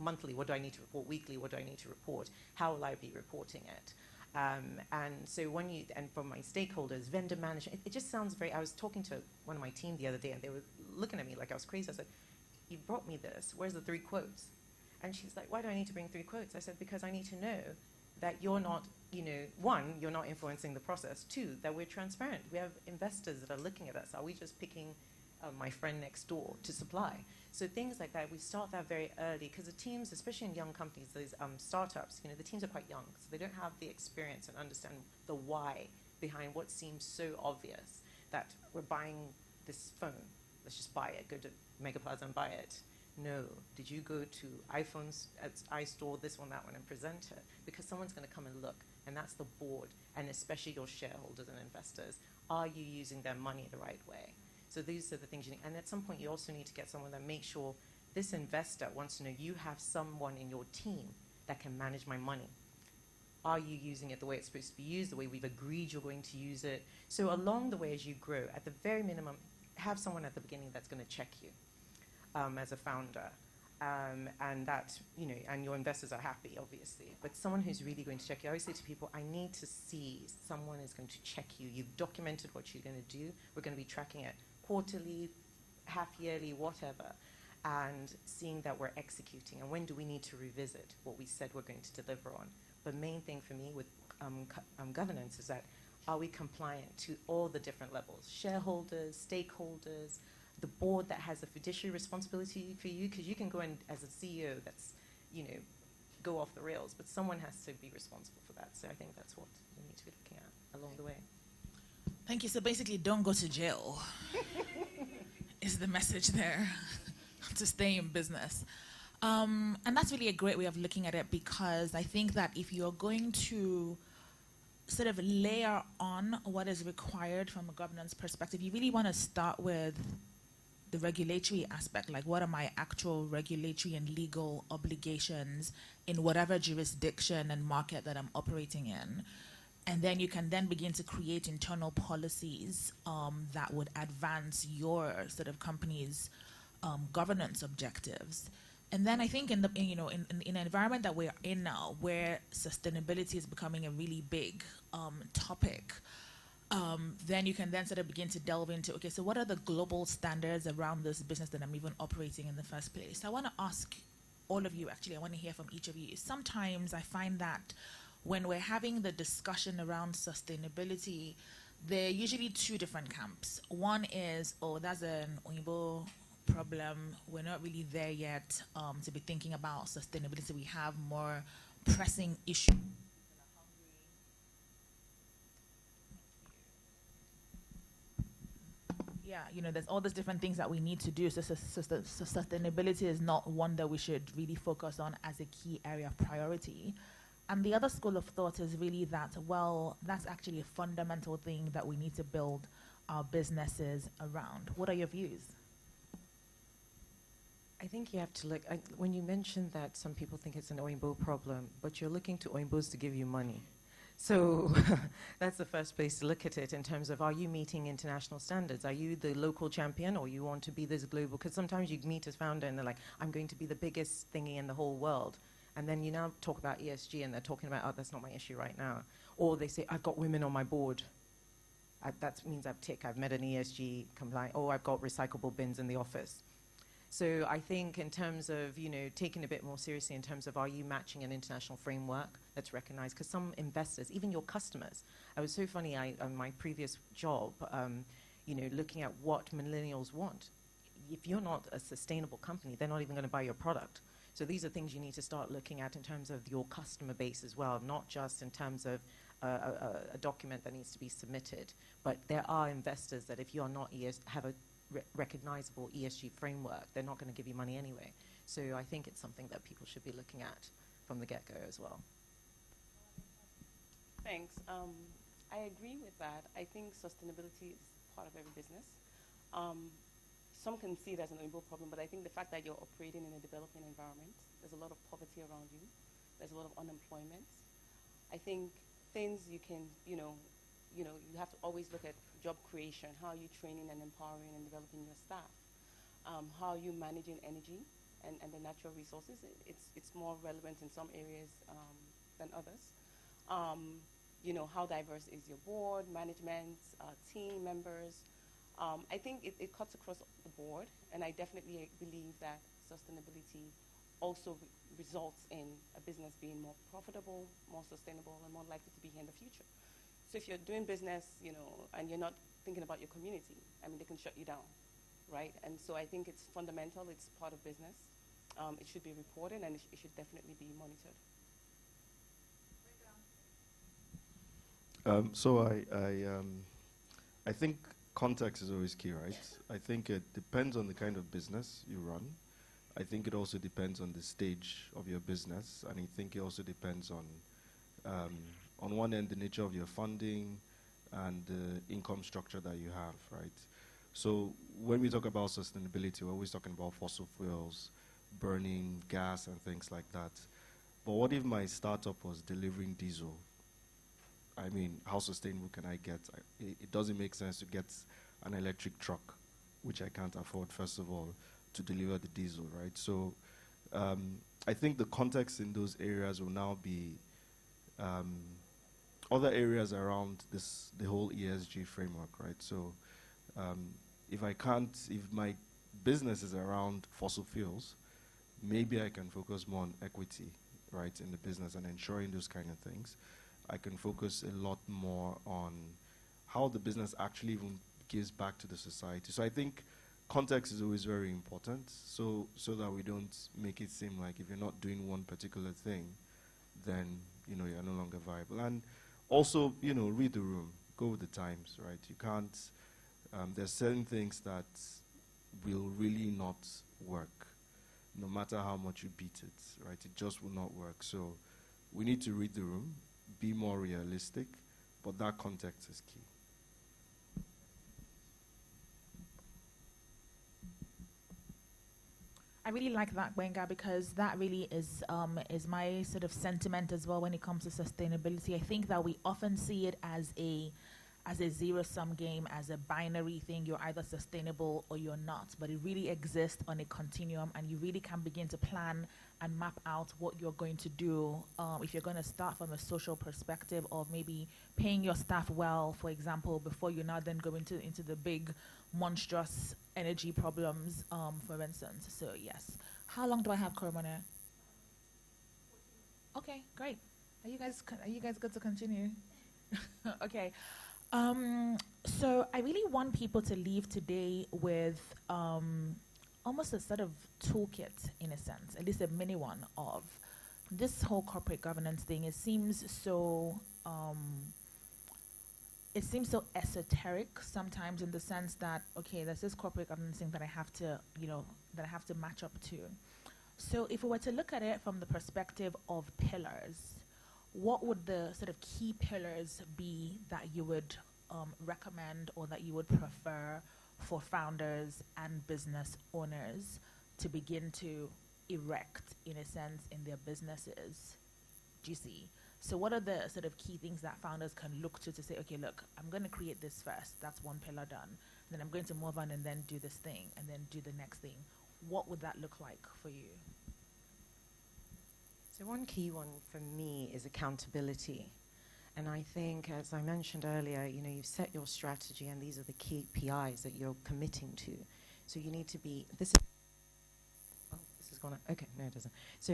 monthly? What do I need to report? Weekly? What do I need to report? How will I be reporting it? And so and for my stakeholders, vendor management, it just sounds very, I was talking to one of my team the other day, and they were looking at me like I was crazy. I said, you brought me this, where's the 3 quotes? And she's like, why do I need to bring 3 quotes? I said, because I need to know that you're not, 1, you're not influencing the process. 2, that we're transparent. We have investors that are looking at us. Are we just picking my friend next door to supply? So things like that, we start that very early, because the teams, especially in young companies, those startups, the teams are quite young, so they don't have the experience and understand the why behind what seems so obvious, that we're buying this phone, let's just buy it, go to Mega Plaza and buy it. No. Did you go to iPhones at iStore, this one, that one, and present it? Because someone's going to come and look, and that's the board, and especially your shareholders and investors. Are you using their money the right way? So these are the things you need. And at some point, you also need to get someone that makes sure this investor wants to know you have someone in your team that can manage my money. Are you using it the way it's supposed to be used, the way we've agreed you're going to use it? So along the way, as you grow, at the very minimum, have someone at the beginning that's going to check you as a founder. And that, and your investors are happy, obviously. But someone who's really going to check you. I always say to people, I need to see someone is going to check you. You've documented what you're going to do. We're going to be tracking it quarterly, half-yearly, whatever, and seeing that we're executing. And when do we need to revisit what we said we're going to deliver on? The main thing for me with governance is that, are we compliant to all the different levels? Shareholders, stakeholders, the board that has a fiduciary responsibility for you, because you can go in as a CEO that's, go off the rails, but someone has to be responsible for that. So I think that's what we need to be looking at along the way. Thank you. So basically, don't go to jail is the message there to stay in business. And that's really a great way of looking at it, because I think that if you're going to sort of layer on what is required from a governance perspective, you really want to start with the regulatory aspect, like what are my actual regulatory and legal obligations in whatever jurisdiction and market that I'm operating in. And then you can then begin to create internal policies that would advance your sort of company's governance objectives. And then I think in an environment that we're in now, where sustainability is becoming a really big topic, then you can then sort of begin to delve into, okay, so what are the global standards around this business that I'm even operating in the first place? So I want to ask all of you, actually, I want to hear from each of you. Sometimes I find that when we're having the discussion around sustainability, there are usually two different camps. One is, oh, that's an Oyibo problem. We're not really there yet to be thinking about sustainability. We have more pressing issues. Yeah, there's all these different things that we need to do. So sustainability is not one that we should really focus on as a key area of priority. And the other school of thought is really that, well, that's actually a fundamental thing that we need to build our businesses around. What are your views? I think you have to look, when you mentioned that some people think it's an Oimbo problem, but you're looking to Oimbos to give you money. So that's the first place to look at it in terms of, are you meeting international standards? Are you the local champion, or you want to be this global? Because sometimes you meet as founder and they're like, I'm going to be the biggest thingy in the whole world. And then you now talk about ESG and they're talking about, oh, that's not my issue right now. Or they say, I've got women on my board. That means I've met an ESG compliant, or I've got recyclable bins in the office. So I think in terms of, taking a bit more seriously in terms of, are you matching an international framework that's recognized? Because some investors, even your customers, I was so funny, on my previous job, looking at what millennials want. If you're not a sustainable company, they're not even going to buy your product. So these are things you need to start looking at in terms of your customer base as well, not just in terms of a document that needs to be submitted. But there are investors that if you're not have a recognizable ESG framework, they're not going to give you money anyway. So I think it's something that people should be looking at from the get-go as well. Thanks. I agree with that. I think sustainability is part of every business. Some can see it as an Oimbo problem, but I think the fact that you're operating in a developing environment, there's a lot of poverty around you, there's a lot of unemployment. I think things you can, you have to always look at job creation. How are you training and empowering and developing your staff? How are you managing energy and the natural resources? It's more relevant in some areas than others. How diverse is your board, management, team members? I think it cuts across the board, and I definitely believe that sustainability also results in a business being more profitable, more sustainable, and more likely to be here in the future. So if you're doing business, and you're not thinking about your community, they can shut you down, right? And so I think it's fundamental, it's part of business. It should be reported, and it should definitely be monitored. I think context is always key, right? I think it depends on the kind of business you run. I think it also depends on the stage of your business, and I think it also depends on one end, the nature of your funding and the income structure that you have, right? So when we talk about sustainability, we're always talking about fossil fuels, burning gas and things like that. But what if my startup was delivering diesel? How sustainable can I get? It doesn't make sense to get an electric truck, which I can't afford, first of all, to deliver the diesel, right? So I think the context in those areas will now be other areas around the whole ESG framework, right? So if my business is around fossil fuels, maybe I can focus more on equity, right, in the business and ensuring those kind of things. I can focus a lot more on how the business actually even gives back to the society. So I think context is always very important, so that we don't make it seem like if you're not doing one particular thing, then you're no longer viable. And also, read the room, go with the times, right? You can't. There's certain things that will really not work, no matter how much you beat it, right? It just will not work. So we need to read the room, be more realistic, but that context is key. I I really like that, Gwenga, because that really is my sort of sentiment as well when it comes to sustainability. I think that we often see it as a zero-sum game, as a binary thing. You're either sustainable or you're not, but it really exists on a continuum, and you really can begin to plan and map out what you're going to do. If you're going to start from a social perspective of maybe paying your staff well, for example, before you now then go into the big, monstrous energy problems, for instance. So yes. How long do I have, Coromone? Okay, great. Are you guys good to continue? Okay. So I really want people to leave today with almost a sort of toolkit, in a sense, at least a mini one, of this whole corporate governance thing. It seems so esoteric sometimes, in the sense that, okay, there's this corporate governance thing that I have to match up to. So if we were to look at it from the perspective of pillars, what would the sort of key pillars be that you would recommend, or that you would prefer for founders and business owners to begin to erect, in a sense, in their businesses? Do you see? So what are the sort of key things that founders can look to say, okay, look, I'm going to create this first. That's one pillar done. Then I'm going to move on and then do this thing and then do the next thing. What would that look like for you? So one key one for me is accountability. And I think, as I mentioned earlier, you've set your strategy, and these are the KPIs that you're committing to. So you need to be, this is going to, okay, no it doesn't. So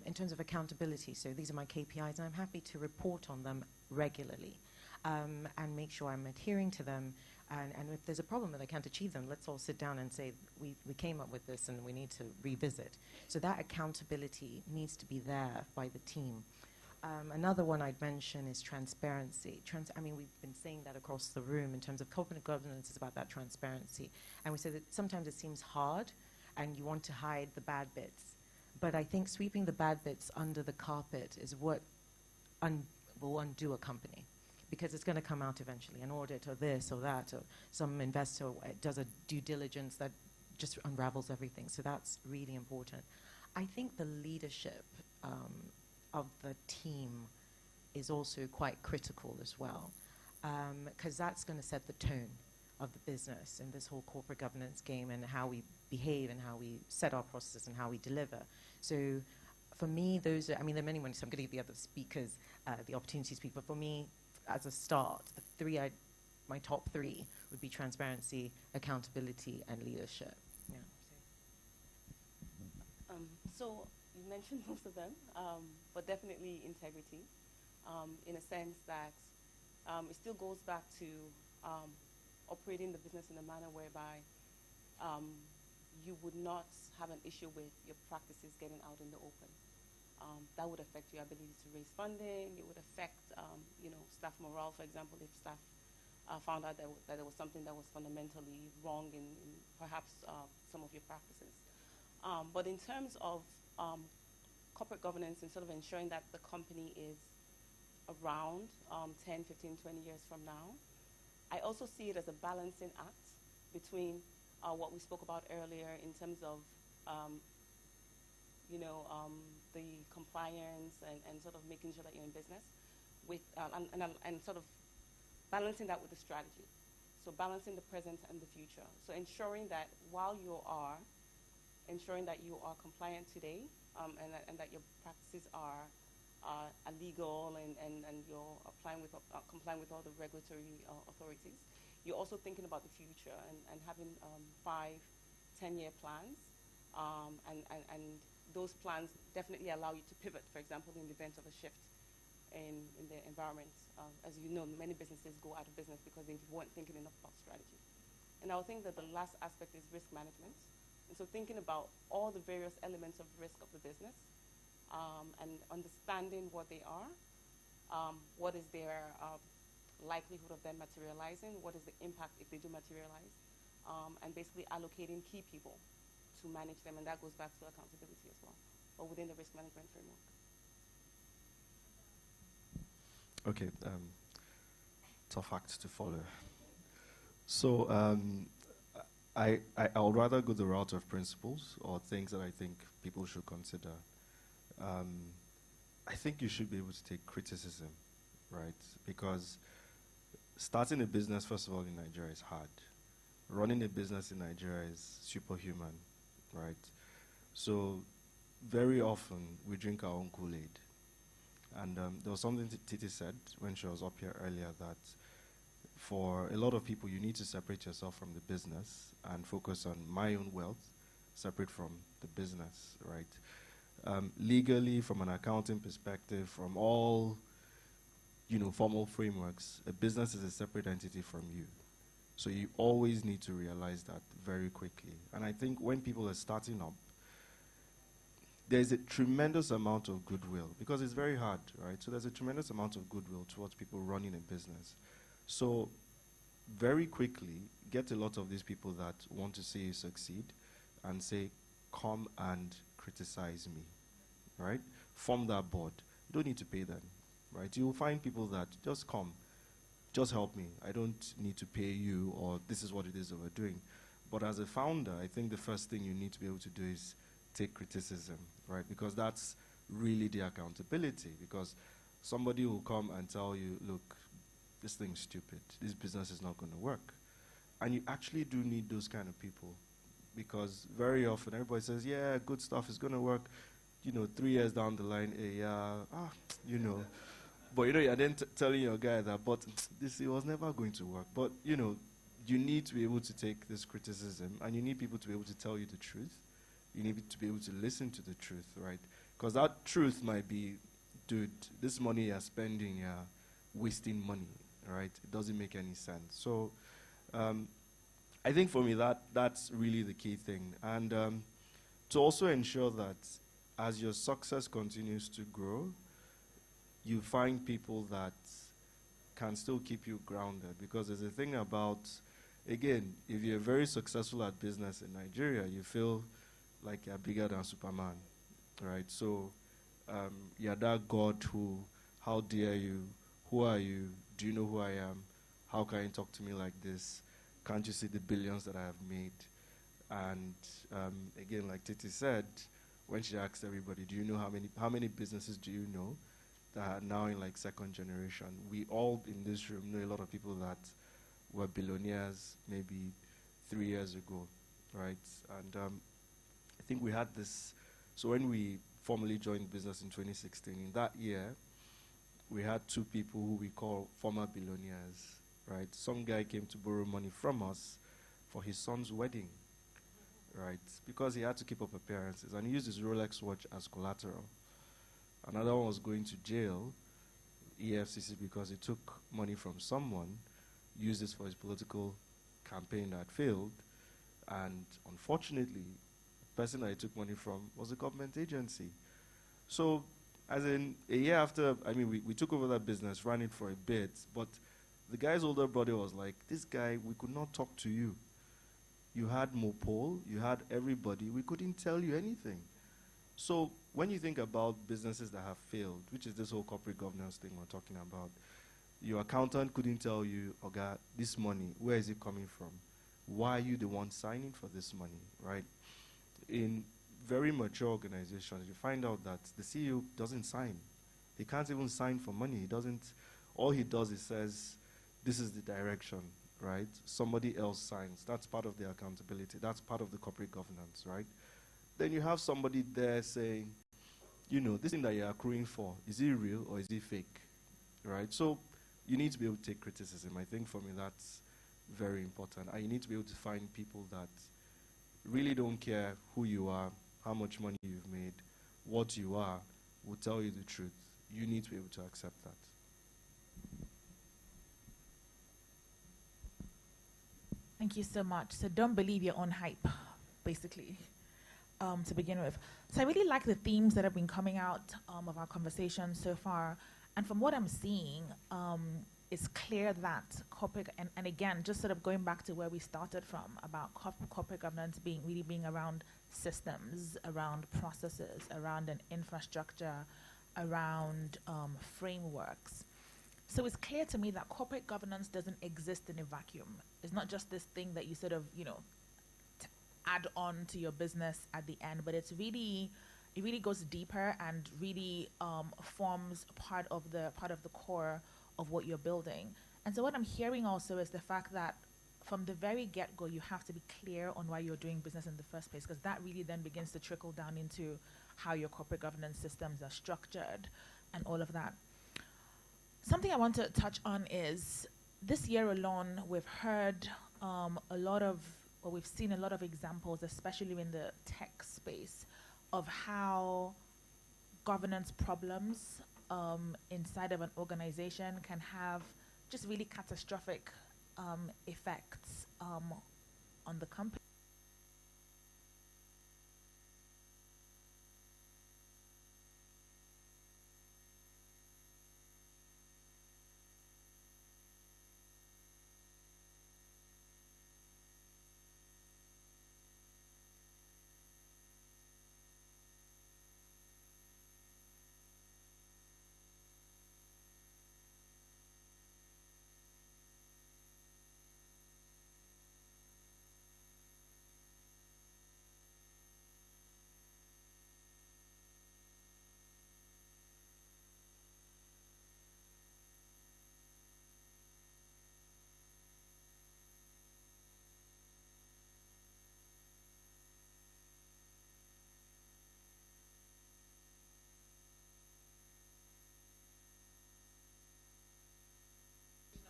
in terms of accountability, so these are my KPIs, and I'm happy to report on them regularly and make sure I'm adhering to them. And if there's a problem that I can't achieve them, let's all sit down and say, we came up with this and we need to revisit. So that accountability needs to be there by the team. Another one I'd mention is transparency. We've been saying that across the room in terms of corporate governance is about that transparency. And we say that sometimes it seems hard and you want to hide the bad bits. But I think sweeping the bad bits under the carpet is what will undo a company. Because it's going to come out eventually, an audit or this or that, or some investor does a due diligence that just unravels everything. So that's really important. I think the leadership of the team is also quite critical as well, because that's going to set the tone of the business in this whole corporate governance game, and how we behave and how we set our processes and how we deliver. So for me, there are many ones, so I'm going to give the other speakers the opportunity to speak, but for me, as a start, my top three would be transparency, accountability, and leadership. Yeah. So you mentioned most of them, but definitely integrity, in a sense that it still goes back to operating the business in a manner whereby you would not have an issue with your practices getting out in the open. That would affect your ability to raise funding. It would affect, staff morale. For example, if staff found out that there was something that was fundamentally wrong in perhaps some of your practices. But in terms of corporate governance and sort of ensuring that the company is around 10, 15, 20 years from now, I also see it as a balancing act between what we spoke about earlier in terms of the compliance and sort of making sure that you're in business with, and sort of balancing that with the strategy. So balancing the present and the future. So ensuring that while you are compliant today, and that your practices are legal and you're complying with all the regulatory authorities, you're also thinking about the future and having 5-10-year plans, and those plans definitely allow you to pivot, for example, in the event of a shift in the environment. As you know, many businesses go out of business because they weren't thinking enough about strategy. And I would think that the last aspect is risk management. And so thinking about all the various elements of risk of the business, and understanding what they are, what is their likelihood of them materializing, what is the impact if they do materialize, and basically allocating key people to manage them, and that goes back to accountability as well, or within the risk management framework. Okay, tough act to follow. So I would rather go the route of principles or things that I think people should consider. I think you should be able to take criticism, right? Because starting a business, first of all, in Nigeria is hard. Running a business in Nigeria is superhuman, right? So very often we drink our own Kool-Aid. And there was something Titi said when she was up here earlier, that for a lot of people, you need to separate yourself from the business and focus on my own wealth, separate from the business, right? Legally, from an accounting perspective, from all formal frameworks, a business is a separate entity from you. So you always need to realize that very quickly. And I think when people are starting up, there's a tremendous amount of goodwill, because it's very hard, right? So there's a tremendous amount of goodwill towards people running a business. So very quickly, get a lot of these people that want to see you succeed and say, come and criticize me, right? Form that board. You don't need to pay them, right? You'll find people that just come, just help me. I don't need to pay you, or this is what it is that we're doing. But as a founder, I think the first thing you need to be able to do is take criticism, right? Because that's really the accountability. Because somebody will come and tell you, look, this thing's stupid. This business is not going to work. And you actually do need those kind of people. Because very often everybody says, yeah, good stuff is going to work. 3 years down the line, But you're then telling your guy that, but it was never going to work. But, you need to be able to take this criticism, and you need people to be able to tell you the truth. You need to be able to listen to the truth, right? Because that truth might be, dude, this money you're spending, you're wasting money, right? It doesn't make any sense. So I think for me that's really the key thing. And to also ensure that as your success continues to grow, you find people that can still keep you grounded. Because there's a thing about, again, if you're very successful at business in Nigeria, you feel like you're bigger than Superman, right? So you're that God who, how dare you, who are you, do you know who I am, how can you talk to me like this, can't you see the billions that I have made? And again, like Titi said, when she asked everybody, do you know how many businesses do you know that are now in like second generation? We all in this room know a lot of people that were billionaires maybe 3 years ago, right? And I think we had this, so when we formally joined business in 2016, in that year, we had 2 people who we call former billionaires, right? Some guy came to borrow money from us for his son's wedding, right? Because he had to keep up appearances, and he used his Rolex watch as collateral. Another one was going to jail, EFCC, because he took money from someone, used it for his political campaign that failed, and unfortunately, the person that he took money from was a government agency. So, as in a year after, we took over that business, ran it for a bit, but the guy's older brother was like, this guy, we could not talk to you. You had Mopol, you had everybody, we couldn't tell you anything. So when you think about businesses that have failed, which is this whole corporate governance thing we're talking about, your accountant couldn't tell you, Oga, this money, where is it coming from? Why are you the one signing for this money, right? In very mature organizations, you find out that the CEO doesn't sign. He can't even sign for money. All he does is says, this is the direction, right? Somebody else signs. That's part of the accountability. That's part of the corporate governance, right? Then you have somebody there saying, this thing that you're accruing for, is it real or is it fake, right? So you need to be able to take criticism. I think for me that's very important. And you need to be able to find people that really don't care who you are, how much money you've made, what you are, will tell you the truth. You need to be able to accept that. Thank you so much. So don't believe your own hype, basically, to begin with. So I really like the themes that have been coming out of our conversation so far. And from what I'm seeing, it's clear that corporate, and again, just sort of going back to where we started from, about corporate governance being around systems, around processes, around an infrastructure, around frameworks. So it's clear to me that corporate governance doesn't exist in a vacuum. It's not just this thing that you sort of, add on to your business at the end, but it really goes deeper and really forms part of the core of what you're building. And so what I'm hearing also is the fact that from the very get-go, you have to be clear on why you're doing business in the first place, because that really then begins to trickle down into how your corporate governance systems are structured and all of that. Something I want to touch on is this year alone, we've heard we've seen a lot of examples, especially in the tech space, of how governance problems inside of an organization can have just really catastrophic effects on the company.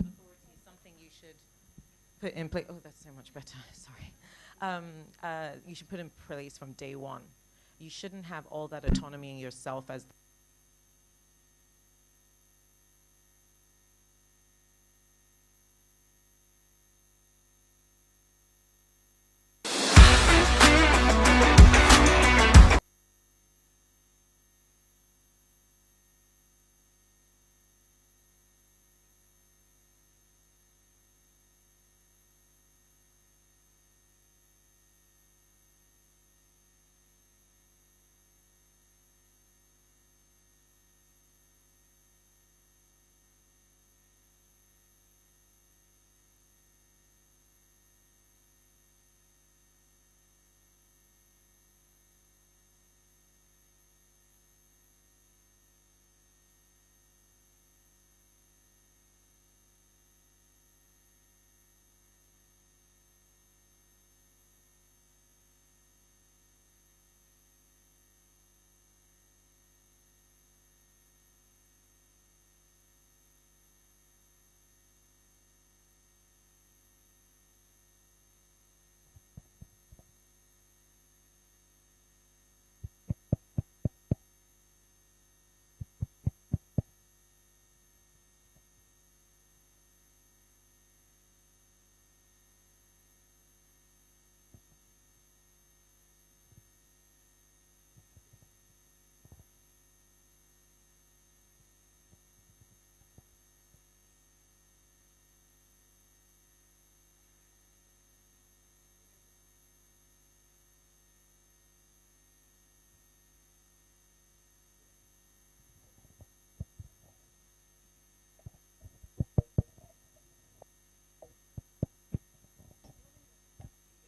Authority is something you should put in place. Oh, that's so much better. Sorry. You should put in place from day one. You shouldn't have all that autonomy in yourself as the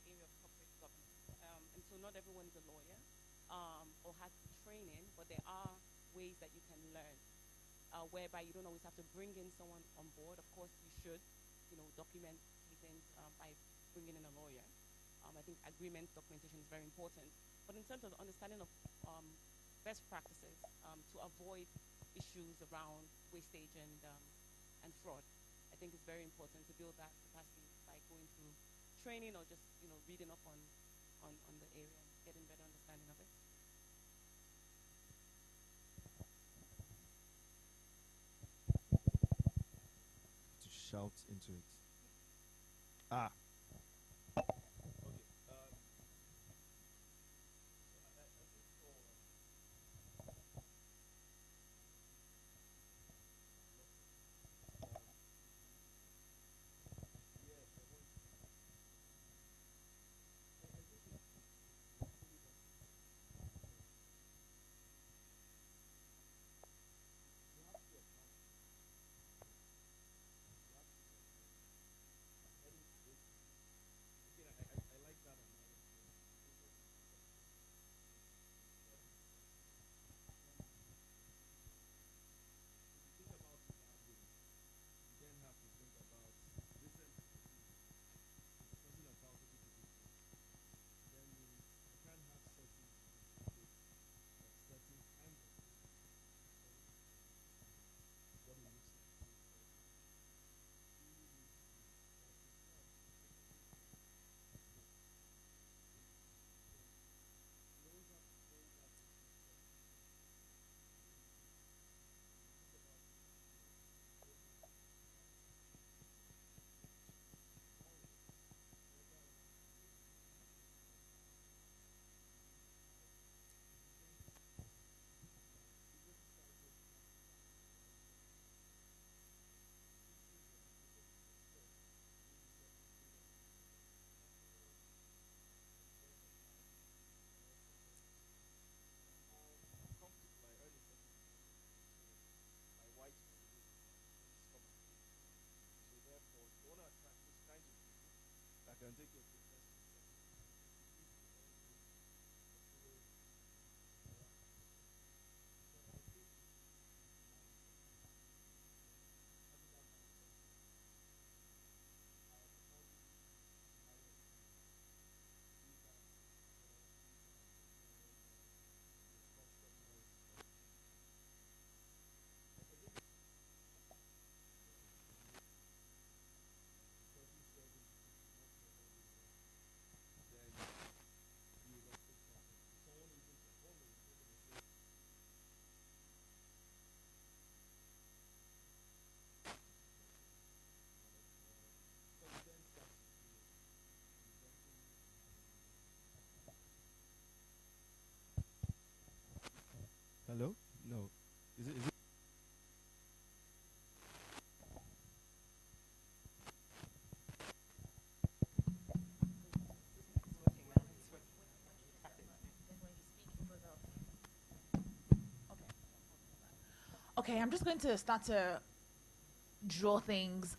area of corporate governance. And so not everyone is a lawyer or has the training, but there are ways that you can learn whereby you don't always have to bring in someone on board. Of course, you should, document key things by bringing in a lawyer. I think agreement documentation is very important. But in terms of understanding of best practices to avoid issues around wastage and fraud, I think it's very important to build that capacity by going through training or just reading up on the area and getting better understanding of it. To shout into it. Ah. Hello? No. Is it? Okay, I'm just going to start to draw things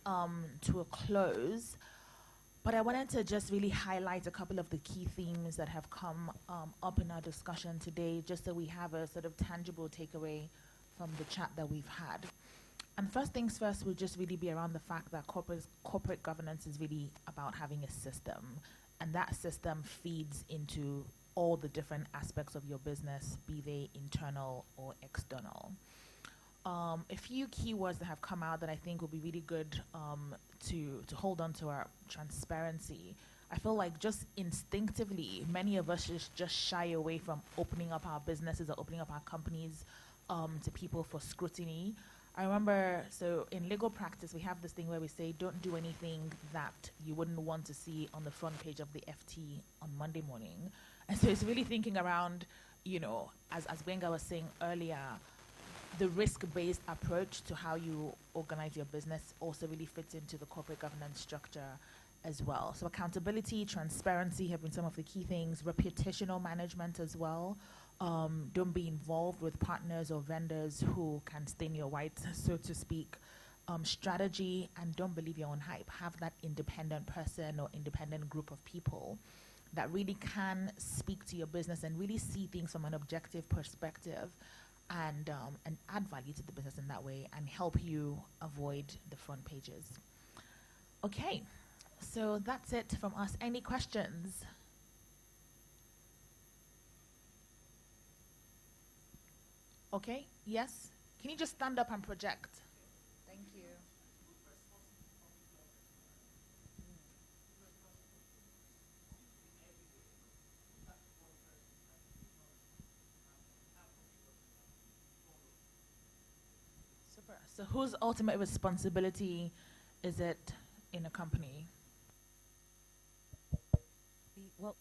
to a close, but I wanted to just really highlight a couple of the key themes that have come up in our discussion today, just so we have a sort of tangible takeaway from the chat that we've had. And first things first would just really be around the fact that corporate governance is really about having a system, and that system feeds into all the different aspects of your business, be they internal or external. A few keywords that have come out that I think will be really good to hold on to are transparency. I feel like just instinctively, many of us just shy away from opening up our businesses or opening up our companies to people for scrutiny. I remember, so in legal practice, we have this thing where we say, don't do anything that you wouldn't want to see on the front page of the FT on Monday morning. And so it's really thinking around, you know, as Benga was saying earlier, the risk-based approach to how you organize your business also really fits into the corporate governance structure as well. So accountability, transparency have been some of the key things. Reputational management as well. Don't be involved with partners or vendors who can stain your white, so to speak. Strategy, and don't believe your own hype. Have that independent person or independent group of people that really can speak to your business and really see things from an objective perspective, and add value to the business in that way and help you avoid the front pages. Okay, so that's it from us. Any questions? Okay, yes? Can you just stand up and project? Thank you. Super. So whose ultimate responsibility is it in a company? Well,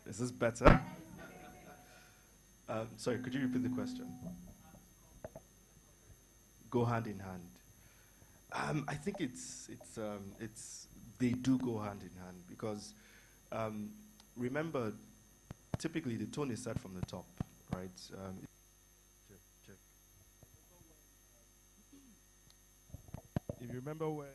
Is this better? Sorry, could you repeat the question? Go hand in hand. I think they do go hand in hand because remember, typically the tone is set from the top, right? Check, check. If you remember when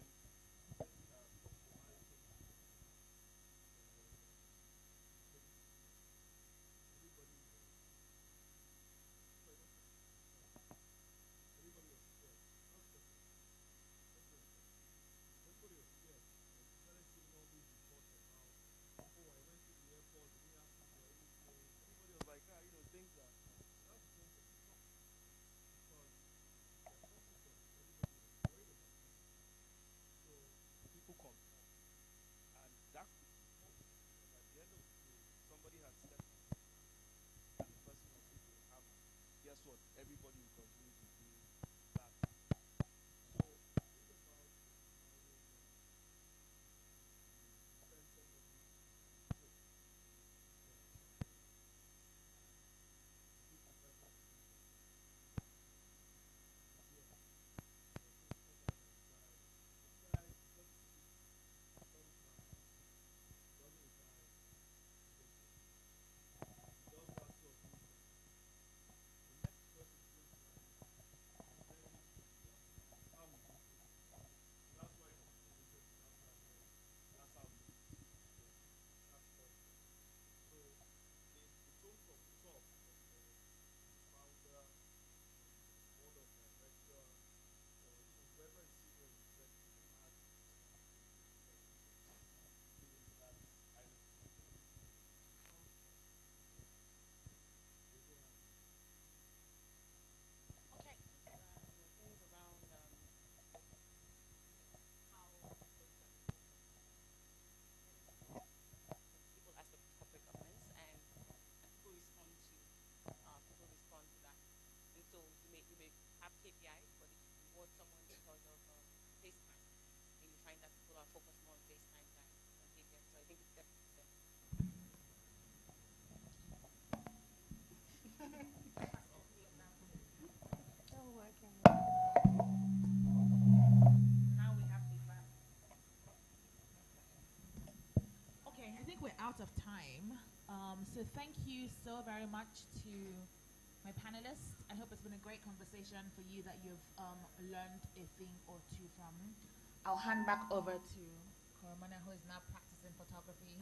out of time. So thank you so very much to my panelists. I hope it's been a great conversation for you that you've learned a thing or two from. I'll hand back over to Koromana, who is now practicing photography.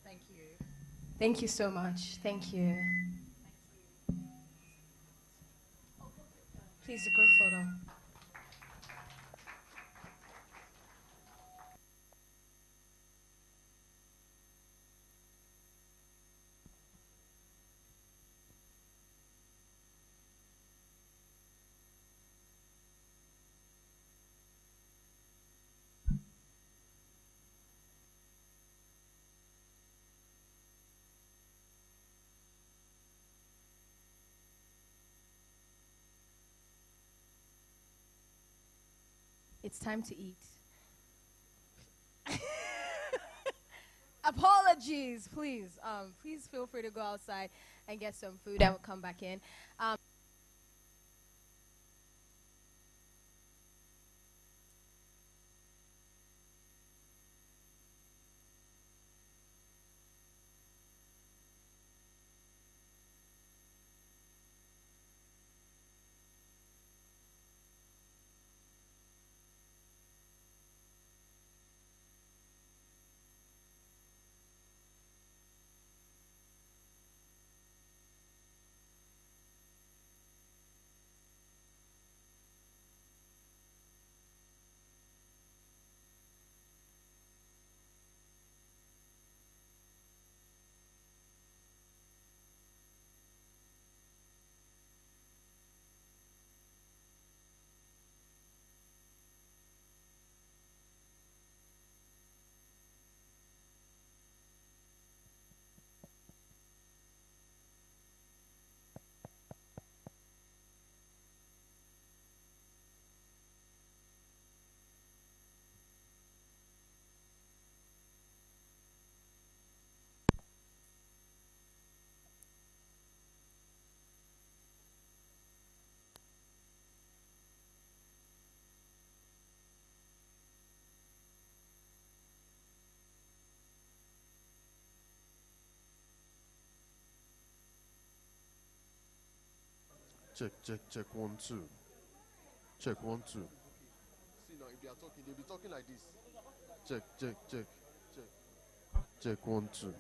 Thank you. Thank you so much. Thank you. Please, a group photo. It's time to eat. Apologies, please. Please feel free to go outside and get some food. I will come back in. Check, check, check, 1, 2. Check, 1, 2. See now, if they are talking, they'll be talking like this. Check, check, check, check. Check, 1, 2.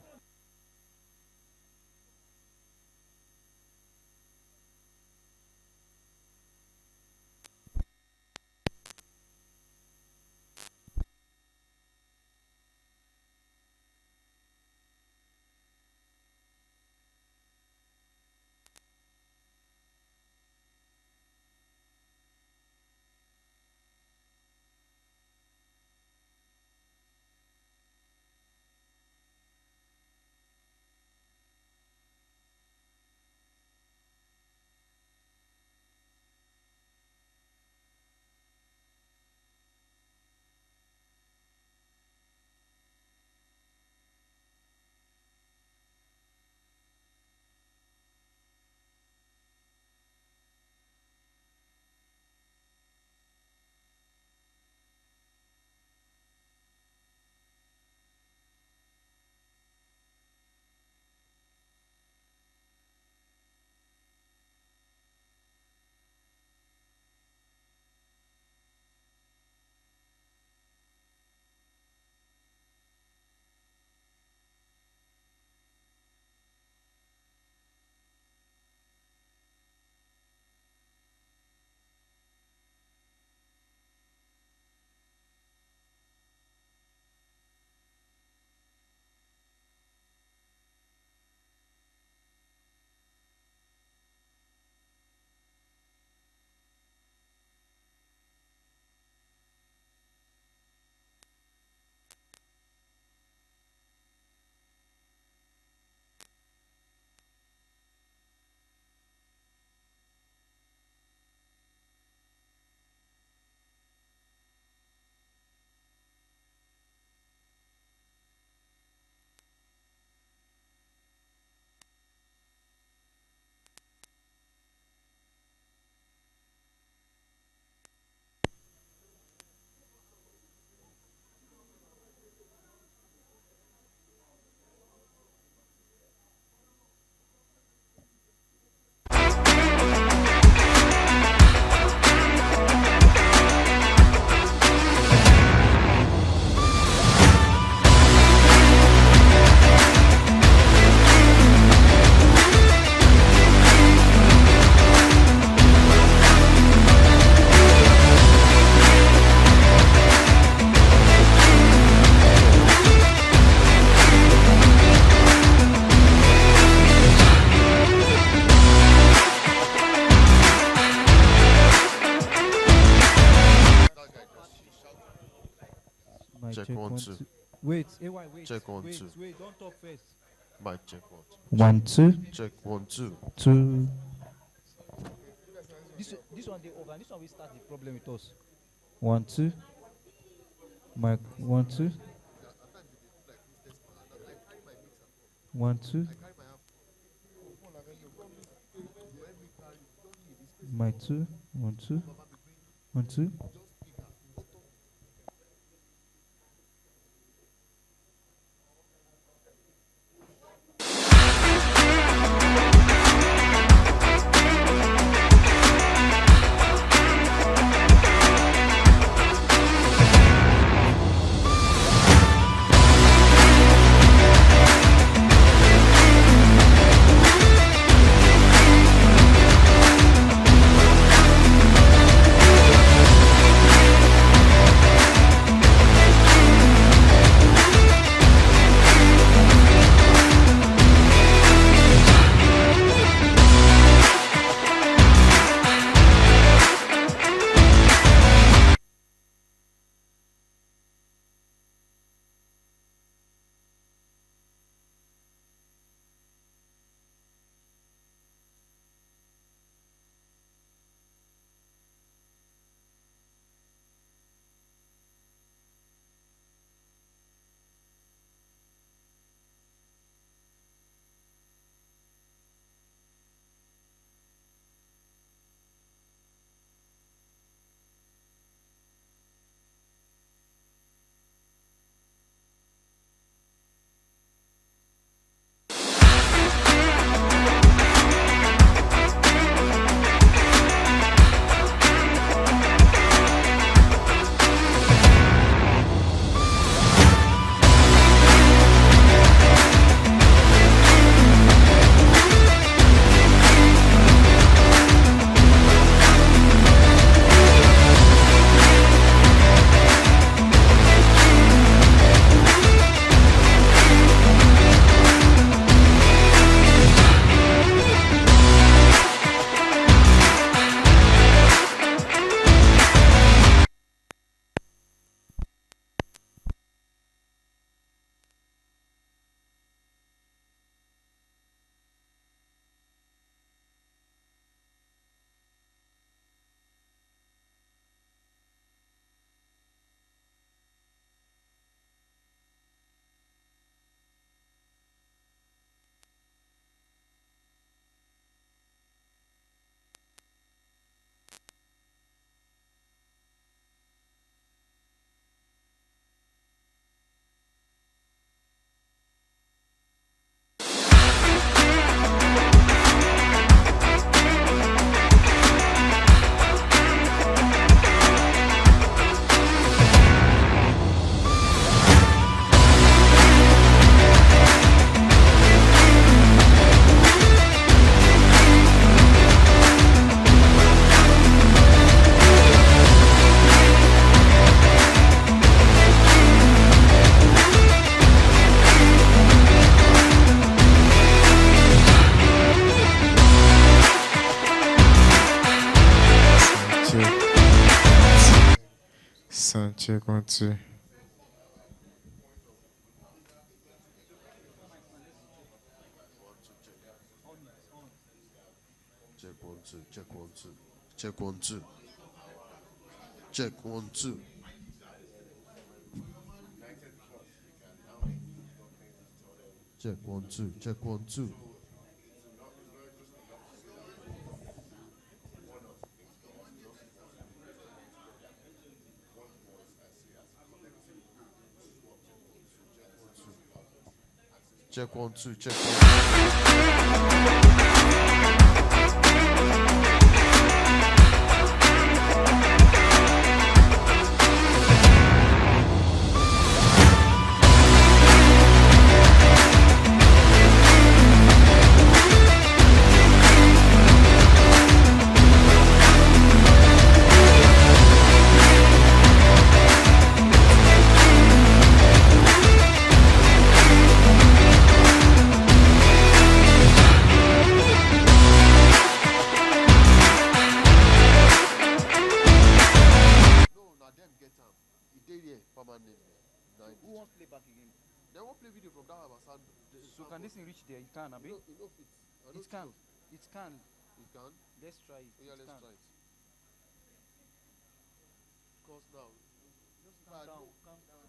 Check one, two. Wait, AY, wait. Check one, wait, two. Wait, don't talk first. Mic check one. 1, 2. Check 1, 2. 2. This one they over. This one will start the problem with us. 1, 2. Mic 1, 2. 1, 2. Mic 2. 1, 2. 1, 2. Check 1, 2. Check 1, 2. Check 1, 2. Check 1, 2. Check 1, 2. Check 1, 2. Check 1, 2. Check 1, 2. Check 1, 2. 90. Who wants play back again? They won't play video from that house. So can this thing reach there? You can, Abi? Enough it. It can. It can. It can? Let's try it. Oh, yeah, It let's can. try it. Because now, Just calm down. Calm down.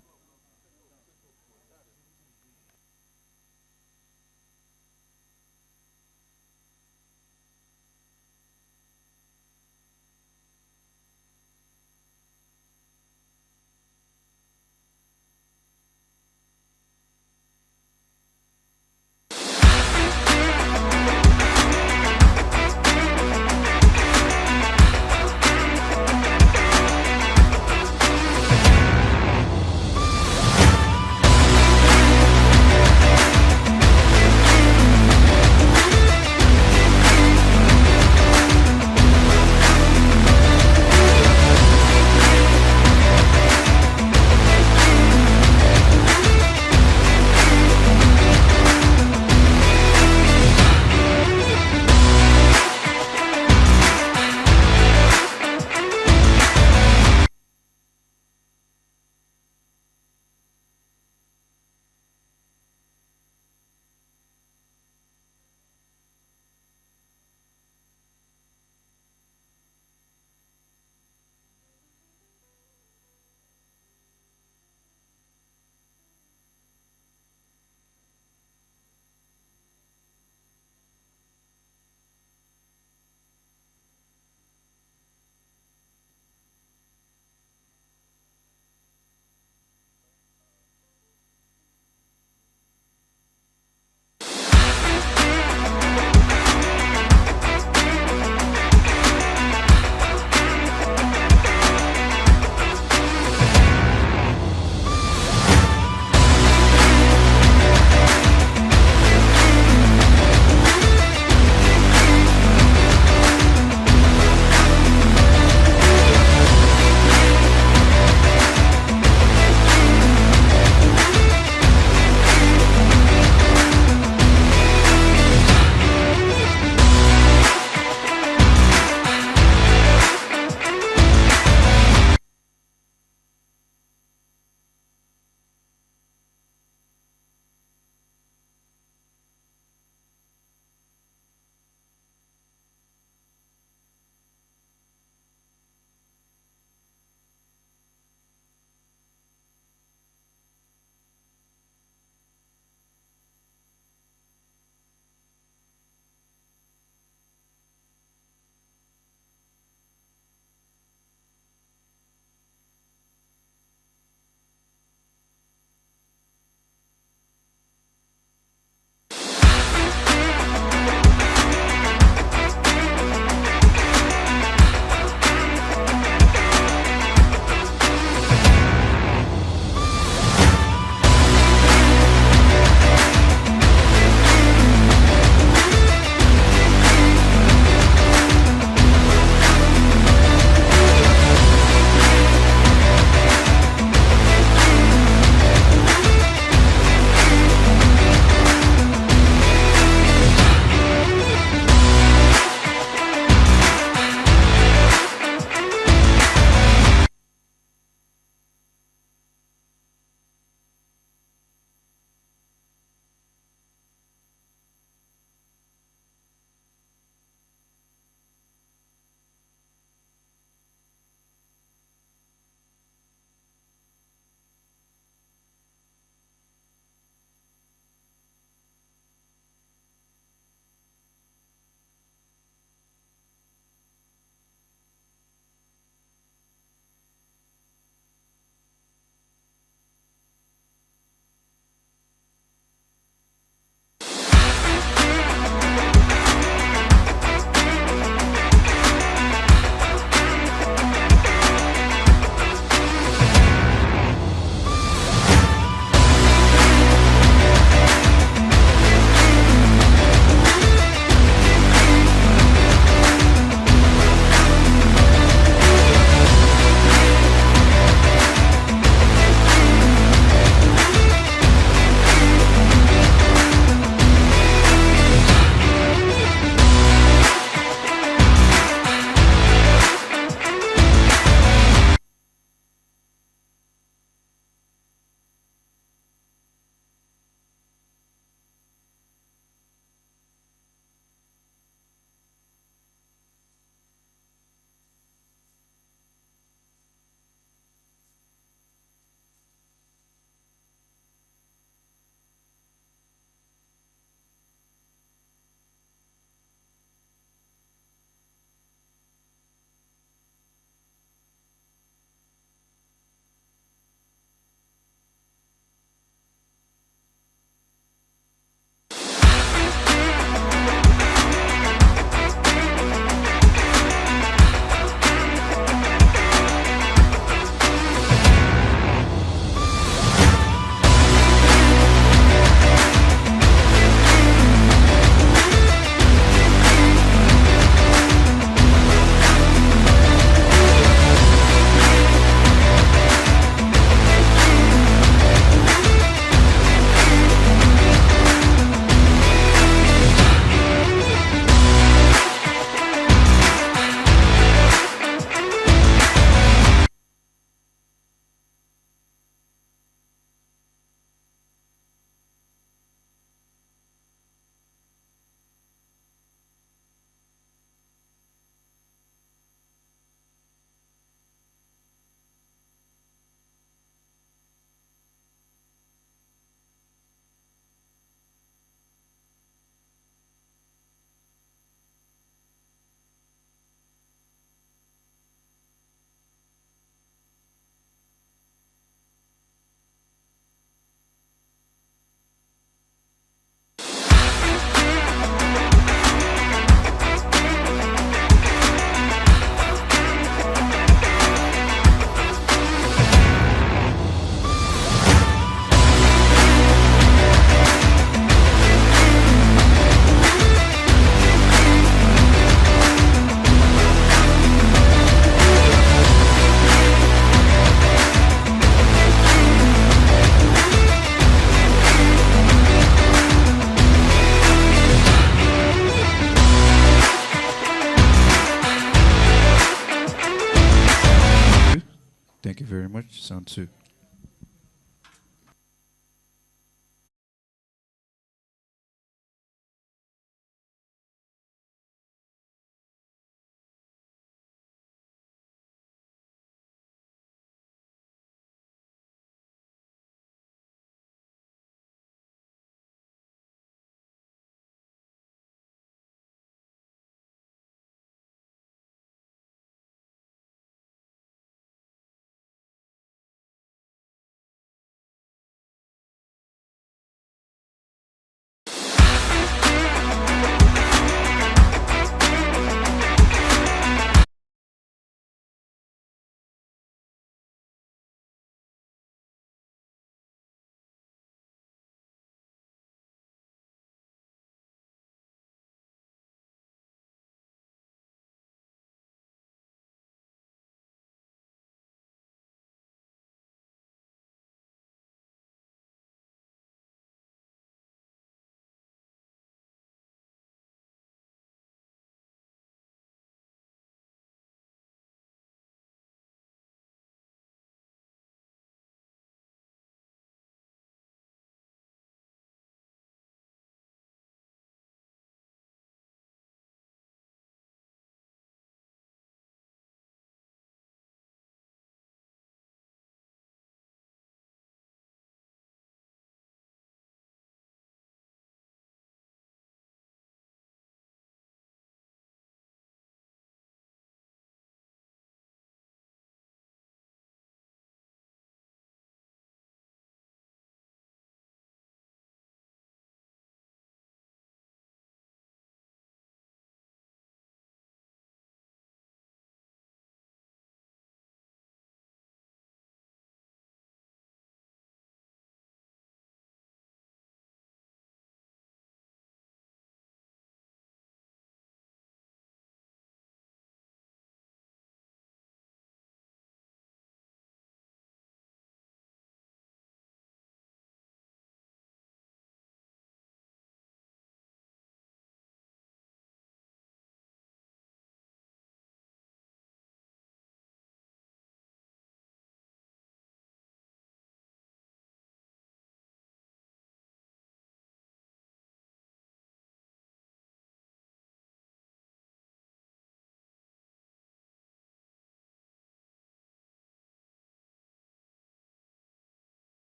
2.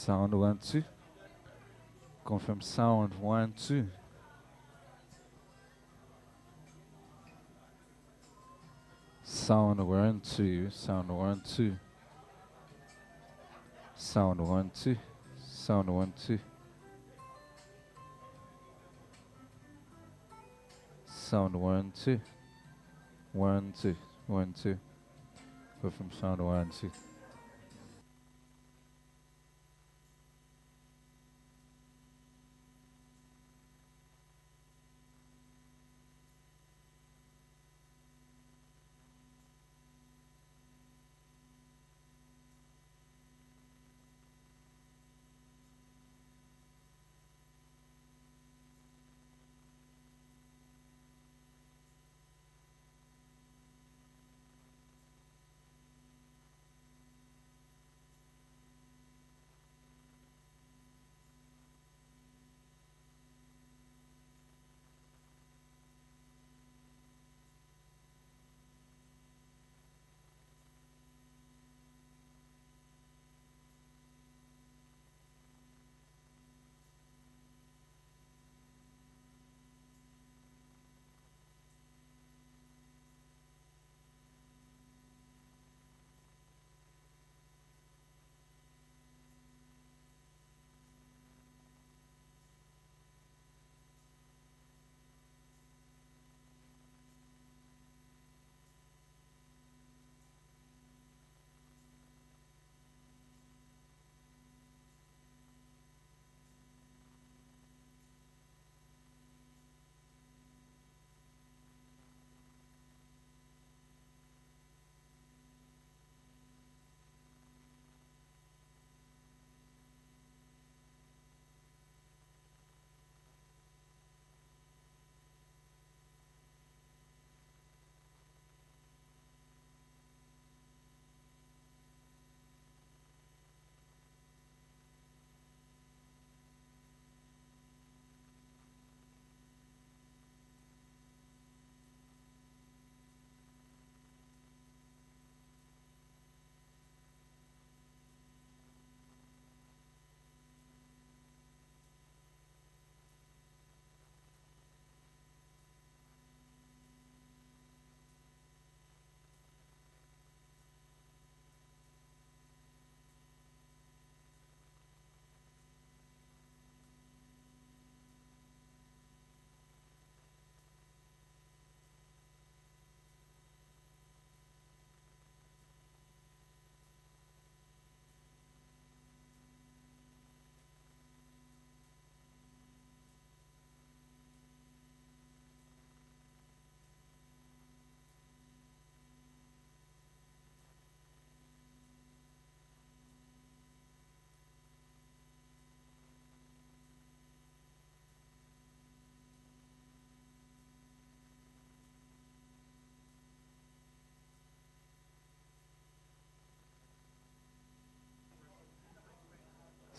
Sound 1, 2. Confirm sound 1, 2. Sound 1, 2. Sound 1, 2. Sound 1, 2. Sound 1, 2. Sound 1, 2. 1, 2. 1, 2. Confirm sound 1, 2.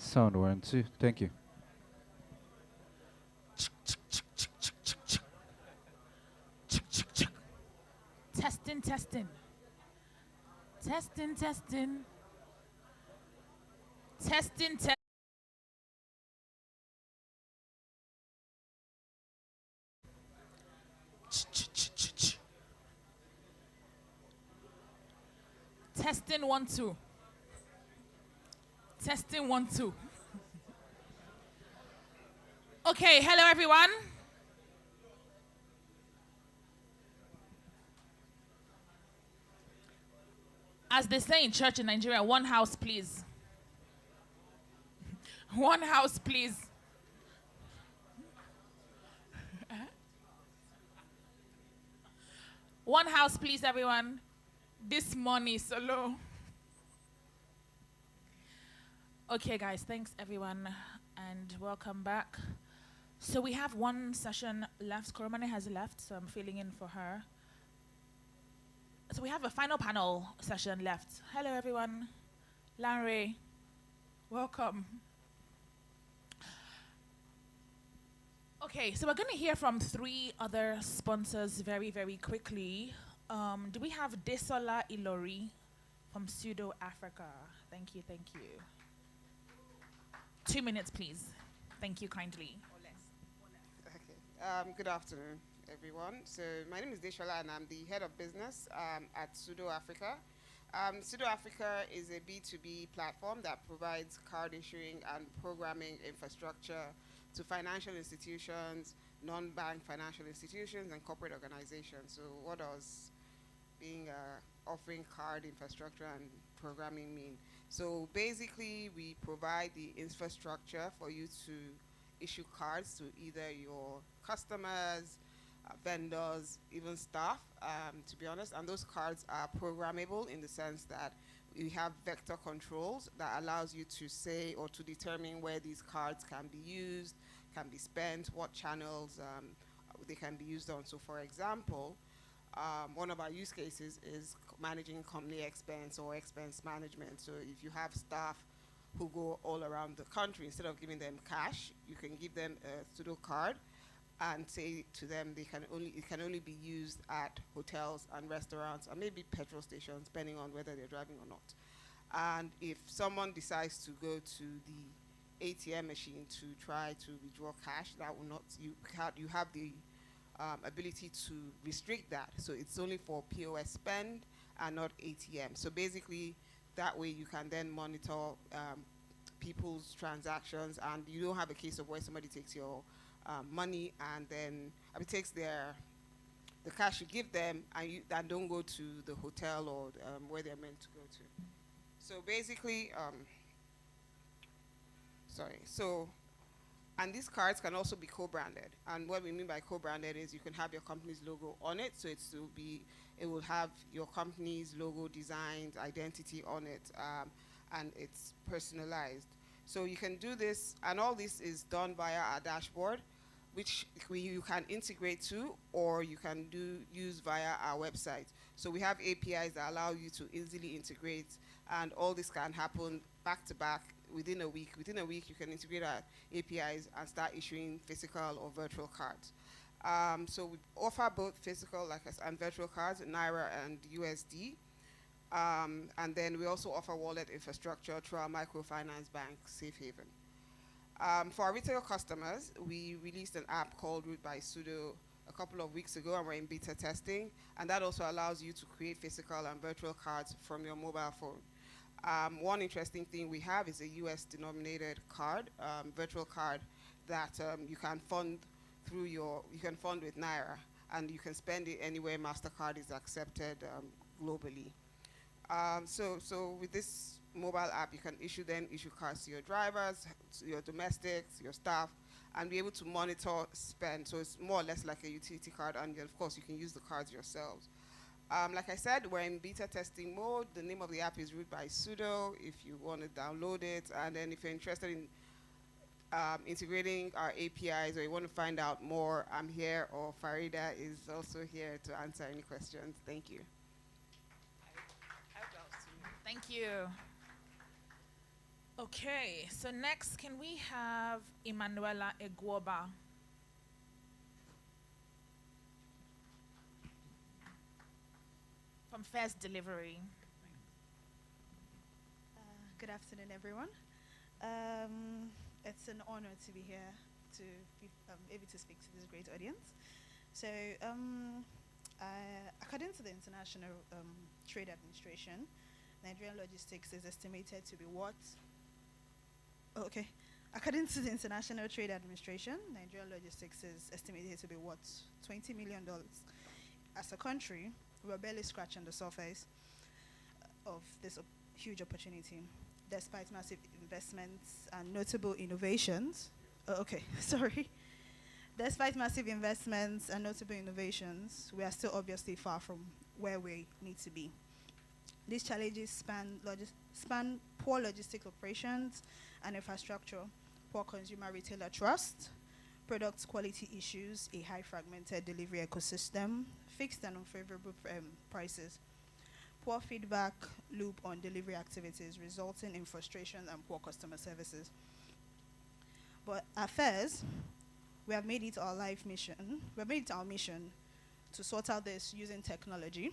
Sound 1, 2. Thank you. Testing, testing. Testing, testing. Testing, testing. Testing 1, 2. Testing 1, 2. Okay, hello everyone. As they say in church in Nigeria, one house, please. One house, please. One house, please, everyone. This money is so low. Okay, guys, thanks, everyone, and welcome back. So we have one session left. Koromane has left, so I'm filling in for her. So we have a final panel session left. Hello, everyone. Lanre, welcome. Okay, so we're going to hear from 3 other sponsors very, very quickly. Do we have Desola Ilori from Pseudo Africa? Thank you, thank you. 2 minutes, please. Thank you kindly. Or less. Okay. Good afternoon, everyone. So my name is Deshola, and I'm the head of business at Sudo Africa. Sudo Africa is a B2B platform that provides card issuing and programming infrastructure to financial institutions, non-bank financial institutions, and corporate organizations. So what does being offering card infrastructure and programming mean? So basically, we provide the infrastructure for you to issue cards to either your customers, vendors, even staff, to be honest. And those cards are programmable in the sense that we have vector controls that allows you to say or to determine where these cards can be used, can be spent, what channels they can be used on. So for example, one of our use cases is managing company expense or expense management. So if you have staff who go all around the country, instead of giving them cash, you can give them a Sudo card and say to them it can only be used at hotels and restaurants and maybe petrol stations, depending on whether they're driving or not. And if someone decides to go to the ATM machine to try to withdraw cash, that will not, you have the ability to restrict that. So it's only for POS spend and not ATM. So basically, that way you can then monitor people's transactions, and you don't have a case of where somebody takes your money and then takes the cash you give them and don't go to the hotel or where they're meant to go to. So basically, and these cards can also be co-branded. And what we mean by co-branded is you can have your company's logo on it, so it will have your company's logo, designs, identity on it, and it's personalized. So you can do this, and all this is done via our dashboard, which you can integrate to, or you can use via our website. So we have APIs that allow you to easily integrate, and all this can happen back to back within a week. Within a week, you can integrate our APIs and start issuing physical or virtual cards. So we offer both physical and virtual cards, Naira and USD. And then we also offer wallet infrastructure through our microfinance bank, Safe Haven. For our retail customers, we released an app called Root by Sudo a couple of weeks ago, and we're in beta testing. And that also allows you to create physical and virtual cards from your mobile phone. One interesting thing we have is a US denominated card, virtual card that you can fund with Naira, and you can spend it anywhere MasterCard is accepted globally. So with this mobile app, you can issue cards to your drivers, to your domestics, your staff, and be able to monitor spend. So it's more or less like a utility card, and of course you can use the cards yourselves. Like I said, we're in beta testing mode. The name of the app is Root by Sudo if you want to download it. And then if you're interested in integrating our APIs, or you want to find out more, I'm here, or Farida is also here to answer any questions. Thank you. Thank you. Okay, so next, can we have Emanuela Eguoba? From First Delivery. Good afternoon, everyone. It's an honor to be here to be able to speak to this great audience. So, according to the International Trade Administration, Nigerian logistics is estimated to be what? Oh, okay. According to the International Trade Administration, Nigerian logistics is estimated to be what? $20 million. As a country, we're barely scratching the surface of this huge opportunity, despite massive investments and notable innovations. Despite massive investments and notable innovations, we are still obviously far from where we need to be. These challenges span poor logistic operations and infrastructure, poor consumer retailer trust, product quality issues, a high fragmented delivery ecosystem, fixed and unfavorable prices, poor feedback loop on delivery activities, resulting in frustration and poor customer services. But at FAIRS, we have made it our mission to sort out this using technology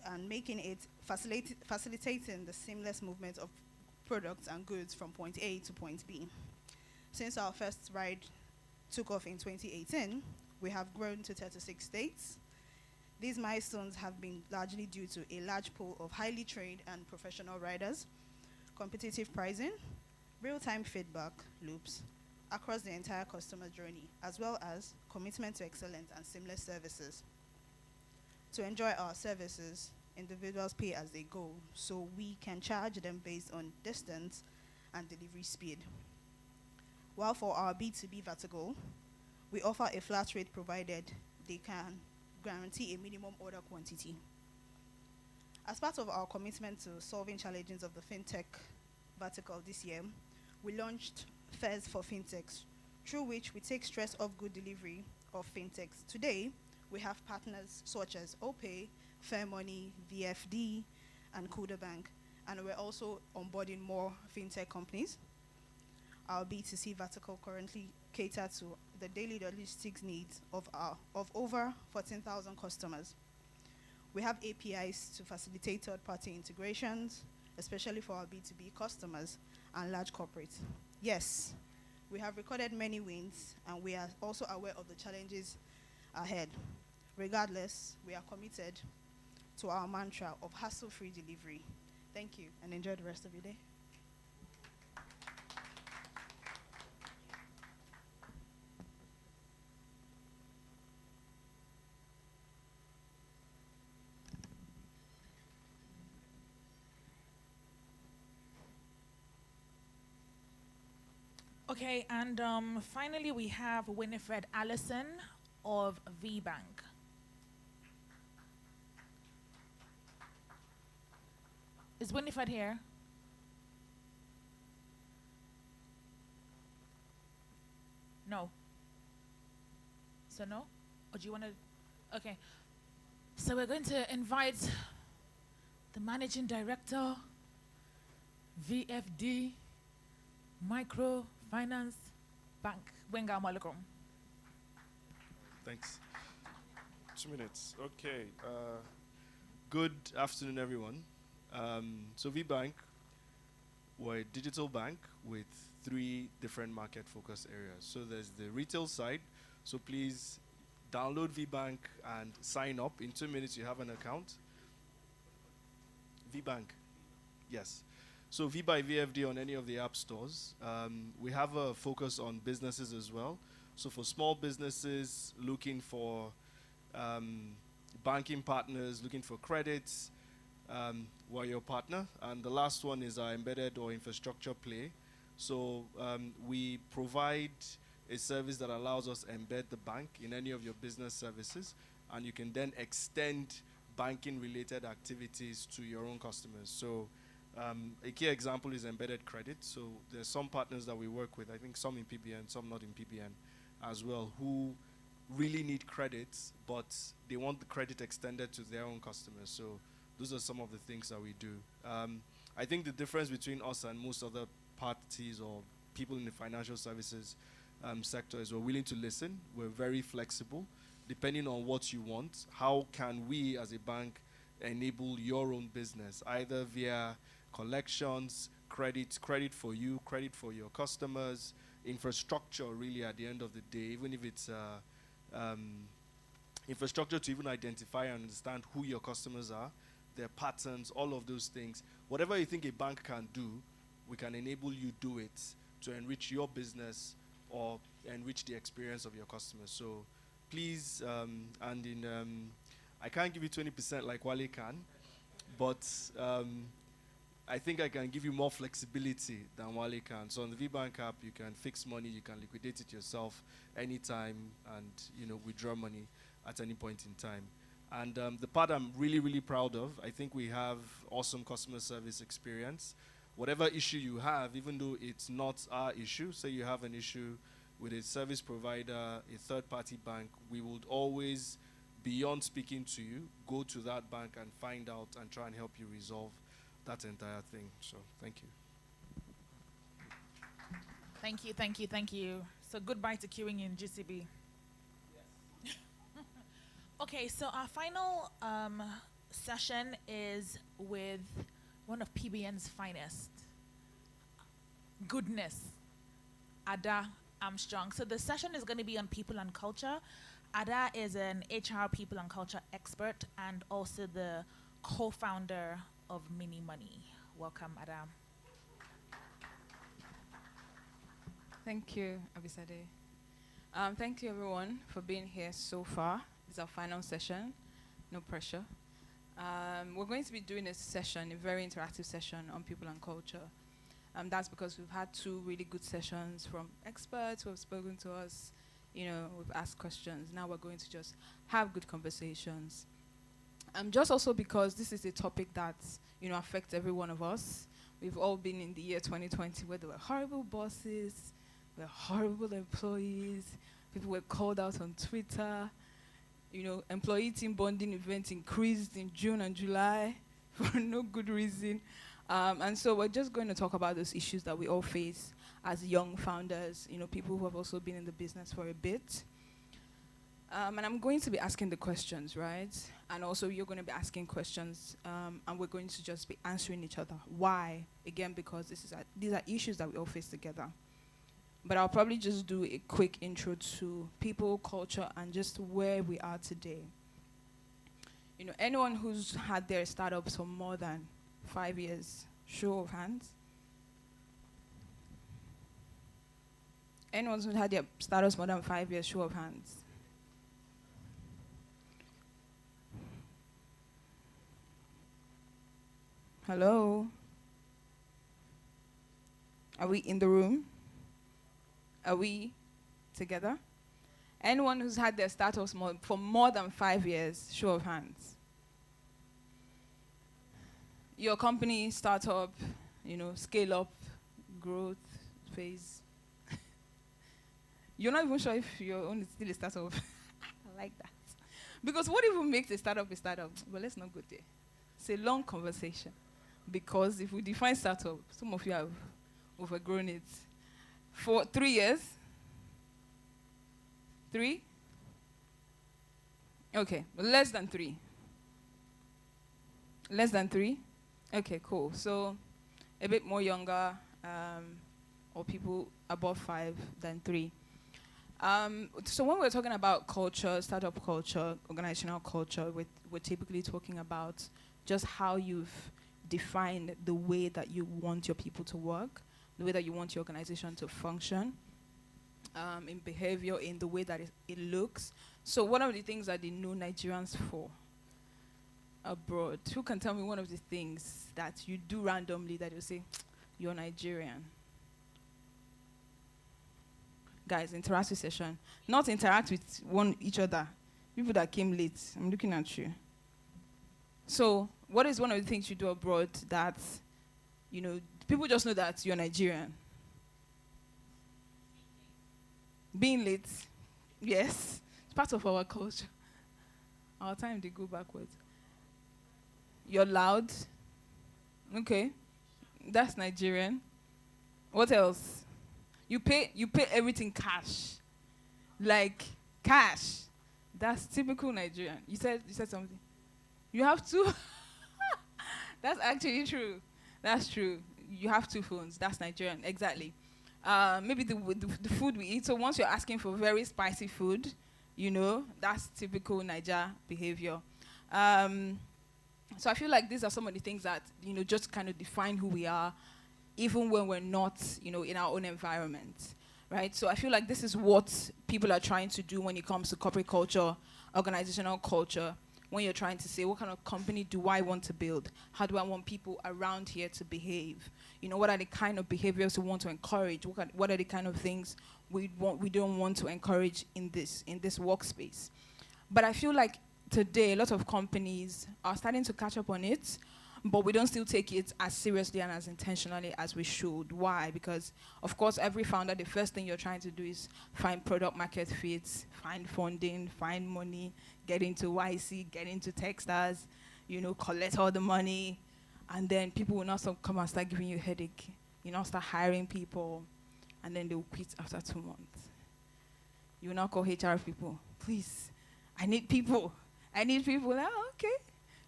and making it facilitating the seamless movement of products and goods from point A to point B. Since our first ride took off in 2018, we have grown to 36 states. These milestones have been largely due to a large pool of highly trained and professional riders, competitive pricing, real-time feedback loops across the entire customer journey, as well as commitment to excellence and seamless services. To enjoy our services, individuals pay as they go, so we can charge them based on distance and delivery speed. While for our B2B vertical, we offer a flat rate provided they can guarantee a minimum order quantity. As part of our commitment to solving challenges of the fintech vertical this year, we launched Fares for Fintechs, through which we take stress off good delivery of fintechs. Today, we have partners such as OPay, Fairmoney, VFD, and Kuda Bank, and we're also onboarding more fintech companies. Our B2C vertical currently caters to the daily logistics needs of over 14,000 customers. We have APIs to facilitate third-party integrations, especially for our B2B customers and large corporates. Yes, we have recorded many wins, and we are also aware of the challenges ahead. Regardless, we are committed to our mantra of hassle-free delivery. Thank you, and enjoy the rest of your day. Okay, and finally we have Winifred Allison of VBank. Is Winifred here? No. So no? Or do you want to? Okay. So we're going to invite the Managing Director, VFD, Microfinance Bank. Wenga Malikom. Thanks. 2 minutes. Okay. Good afternoon, everyone. So VBank, we're a digital bank with 3 different market focus areas. So there's the retail side. So please download VBank and sign up. In 2 minutes, you have an account. VBank. Yes. So V by VFD on any of the app stores. We have a focus on businesses as well. So for small businesses looking for banking partners, looking for credits, we're your partner. And the last one is our embedded or infrastructure play. So we provide a service that allows us to embed the bank in any of your business services, and you can then extend banking related activities to your own customers. So a key example is embedded credit. So there's some partners that we work with, I think some in Pbn, some not in Pbn as well, who really need credits, but they want the credit extended to their own customers. So those are some of the things that we do. I think the difference between us and most other parties or people in the financial services sector is we're willing to listen. We're very flexible, depending on what you want. How can we as a bank enable your own business, either via collections, credit for you, credit for your customers, infrastructure really at the end of the day, even if it's infrastructure to even identify and understand who your customers are, their patterns, all of those things. Whatever you think a bank can do, we can enable you do it to enrich your business or enrich the experience of your customers. So please, I can't give you 20% like Wale can, but I think I can give you more flexibility than Wale can. So on the VBank app, you can fix money, you can liquidate it yourself anytime, and withdraw money at any point in time. And the part I'm really, really proud of, I think we have awesome customer service experience. Whatever issue you have, even though it's not our issue, say you have an issue with a service provider, a third-party bank, we would always, beyond speaking to you, go to that bank and find out and try and help you resolve that entire thing. So thank you. Thank you, thank you, thank you. So goodbye to queuing in GCB. Yes. Okay, so our final session is with one of PBN's finest, goodness, Ada Armstrong. So the session is going to be on people and culture. Ada is an HR people and culture expert and also the co-founder of Mini Money. Welcome, Ada. Thank you, Abisade. Thank you, everyone, for being here so far. This is our final session. No pressure. We're going to be doing a session, a very interactive session on people and culture. That's because we've had 2 really good sessions from experts who have spoken to us. You know, we've asked questions. Now we're going to just have good conversations. Just also because this is a topic that, you know, affects every one of us. We've all been in the year 2020 where there were horrible bosses, there were horrible employees, people were called out on Twitter. You know, employee team bonding events increased in June and July for no good reason. And so we're just going to talk about those issues that we all face as young founders, you know, people who have also been in the business for a bit. And I'm going to be asking the questions, right? And also you're going to be asking questions, and we're going to just be answering each other. Why? Again, because these are issues that we all face together. But I'll probably just do a quick intro to people, culture, and just where we are today. You know, anyone who's had their startups for more than 5 years, show of hands. Anyone who's had their startups more than 5 years, show of hands. Hello? Are we in the room? Are we together? Anyone who's had their startups for more than 5 years, show of hands. Your company, startup, you know, scale up, growth phase. You're not even sure if your own is still a startup. I like that. Because what even makes a startup a startup? Well, let's not go there. It's a long conversation. Because if we define startup, some of you have overgrown it. For 3 years? 3? Okay, less than 3. Less than 3? Okay, cool. So a bit more younger, or people above 5 than 3. So when we're talking about culture, startup culture, organizational culture, we're typically talking about just how you've defined the way that you want your people to work, the way that you want your organization to function, in behavior, in the way that it looks. So one of the things that they know Nigerians for abroad, who can tell me one of the things that you do randomly that you say, you're Nigerian? Guys, interactive session. Not interact with each other. People that came late, I'm looking at you. So what is one of the things you do abroad that, you know, people just know that you're Nigerian? Being late, yes, it's part of our culture. Our time, they go backwards. You're loud. Okay, that's Nigerian. What else? You pay everything cash. Like, cash. That's typical Nigerian. You said something. You have 2. That's actually true. That's true. You have 2 phones. That's Nigerian. Exactly. Maybe the food we eat. So once you're asking for very spicy food, you know, that's typical Niger behavior. So I feel like these are some of the things that, you know, just kind of define who we are, even when we're not, you know, in our own environment, right? So I feel like this is what people are trying to do when it comes to corporate culture, organizational culture, when you're trying to say, what kind of company do I want to build? How do I want people around here to behave? You know, what are the kind of behaviors we want to encourage? What are the kind of things we don't want to encourage in this workspace? But I feel like today, a lot of companies are starting to catch up on it, but we don't still take it as seriously and as intentionally as we should. Why? Because, of course, every founder, the first thing you're trying to do is find product market fits, find funding, find money, get into YC, get into Techstars, you know, collect all the money, and then people will not come and start giving you a headache. You know, start hiring people, and then they will quit after 2 months. You will now call HR people, please, I need people. I need people. Oh, okay.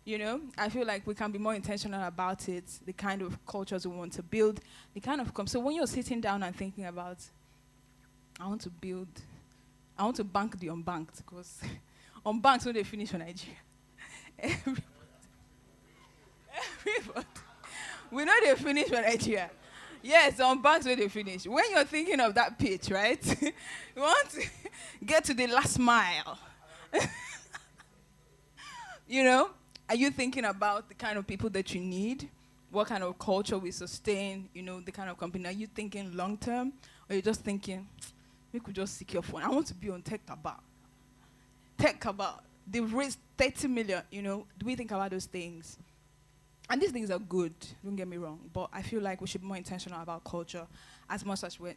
You know, I feel like we can be more intentional about it, the kind of cultures we want to build, the kind of so when you're sitting down and thinking about, I want to bank the unbanked, because unbanked when they finish on Nigeria. Everybody. We know they finish on Nigeria. Yes, unbanked when they finish. When you're thinking of that pitch, right? You want to get to the last mile. You know? Are you thinking about the kind of people that you need? What kind of culture we sustain? You know, the kind of company. Are you thinking long term? Or are you just thinking, we could just secure phone? I want to be on Tech Cabal. Tech Cabal. They've raised 30 million, you know. Do we think about those things? And these things are good, don't get me wrong. But I feel like we should be more intentional about culture as much as we're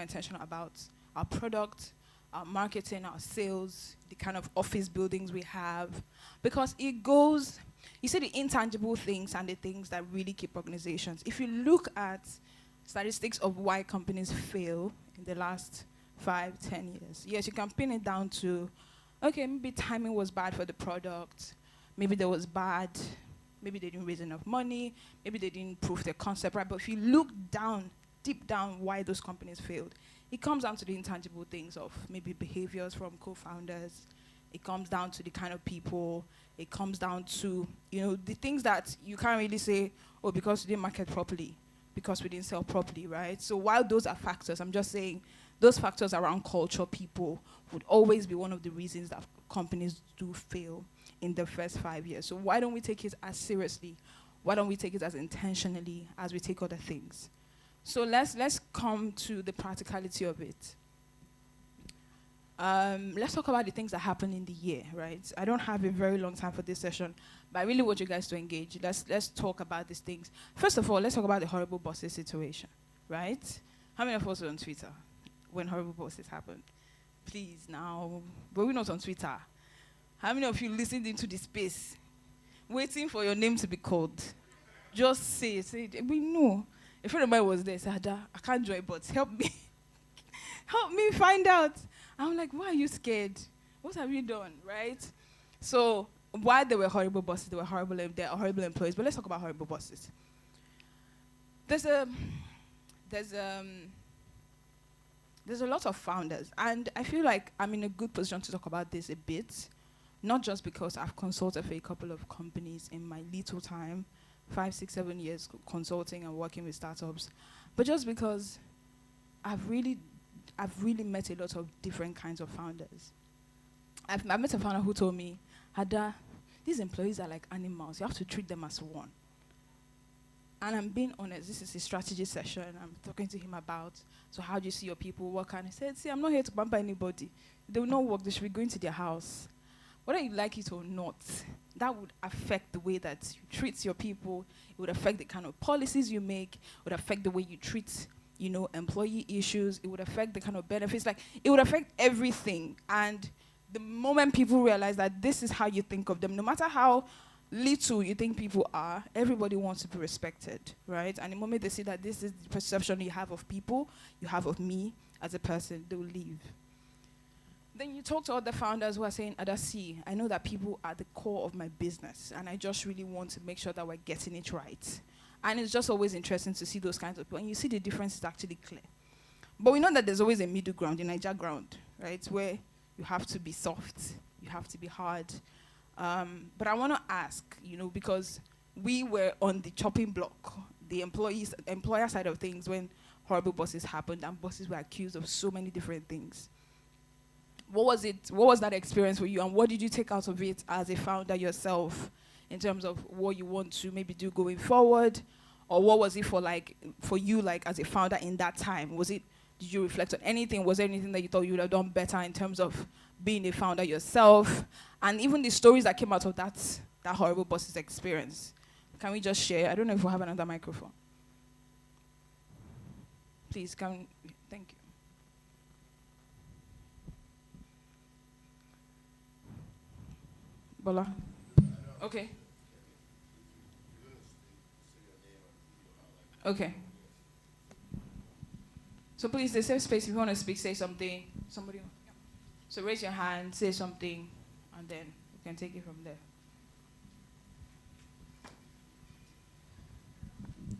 intentional about our product, our marketing, our sales, the kind of office buildings we have. Because it goes, you see the intangible things and the things that really keep organizations. If you look at statistics of why companies fail in the last 5-10 years, yes, you can pin it down to, okay, maybe timing was bad for the product, maybe there was bad, maybe they didn't raise enough money, maybe they didn't prove their concept right. But if you look down, deep down why those companies failed, it comes down to the intangible things of maybe behaviors from co-founders. It comes down to the kind of people. It comes down to, you know, the things that you can't really say, oh, because we didn't market properly, because we didn't sell properly, right? So while those are factors, I'm just saying those factors around culture, people, would always be one of the reasons that companies do fail in the first 5 years. So why don't we take it as seriously? Why don't we take it as intentionally as we take other things? So let's come to the practicality of it. Let's talk about the things that happen in the year, right? I don't have a very long time for this session, but I really want you guys to engage. Let's talk about these things. First of all, let's talk about the horrible bosses situation, right? How many of us were on Twitter when horrible bosses happened? Please, now, but we're not on Twitter. How many of you listened into the space, waiting for your name to be called? Just say it. We know. A friend of mine was there, said, Ada, I can't join, but help me. Help me find out. I'm like, why are you scared? What have you done, right? So while there were horrible bosses, there are horrible employees, but let's talk about horrible bosses. There's a lot of founders, and I feel like I'm in a good position to talk about this a bit, not just because I've consulted for a couple of companies in my little time, 5, 6, 7 years consulting and working with startups, but just because I've really met a lot of different kinds of founders. I met a founder who told me, Ada, these employees are like animals. You have to treat them as one. And I'm being honest, this is a strategy session. I'm talking to him about, so how do you see your people work? And he said, see, I'm not here to pamper anybody. They will not work. They should be going to their house. Whether you like it or not, that would affect the way that you treat your people. It would affect the kind of policies you make. It would affect the way you treat, you know, employee issues. It would affect the kind of benefits. Like, it would affect everything. And the moment people realize that this is how you think of them, no matter how little you think people are, everybody wants to be respected, right? And the moment they see that this is the perception you have of people, you have of me as a person, they will leave. Then you talk to other founders who are saying, Ada, see, I know that people are the core of my business, and I just really want to make sure that we're getting it right. And it's just always interesting to see those kinds of people. And you see the difference is actually clear. But we know that there's always a middle ground, a Niger ground, right? Where you have to be soft, you have to be hard. But I want to ask, you know, because we were on the chopping block, the employer side of things when horrible bosses happened and bosses were accused of so many different things. What was it? What was that experience for you? And what did you take out of it as a founder yourself in terms of what you want to maybe do going forward? Or what was it for you as a founder in that time? Did you reflect on anything? Was there anything that you thought you would have done better in terms of being a founder yourself? And even the stories that came out of that horrible boss's experience. Can we just share? I don't know if we have another microphone. Please, thank you. Bola. Okay. Okay. So please, the safe space, if you want to speak, say something. Somebody. So raise your hand, say something, and then we can take it from there.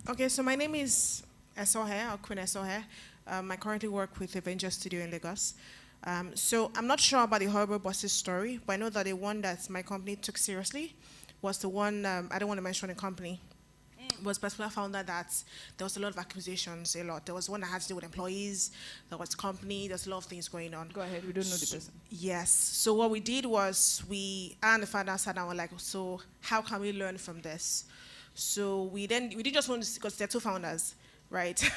Okay, so my name is Esohe, or Queen Esohe. I currently work with Avengers Studio in Lagos. So I'm not sure about the horrible bosses story, but I know that the one that my company took seriously was the one, I don't want to mention the company, was particular founder that there was a lot of accusations, a lot. There was one that had to do with employees, there was company, there's a lot of things going on. Go ahead, we don't know the person. Yes, so what we did was I and the founder sat down and were like, so how can we learn from this? So we didn't just want to, because there are two founders, right?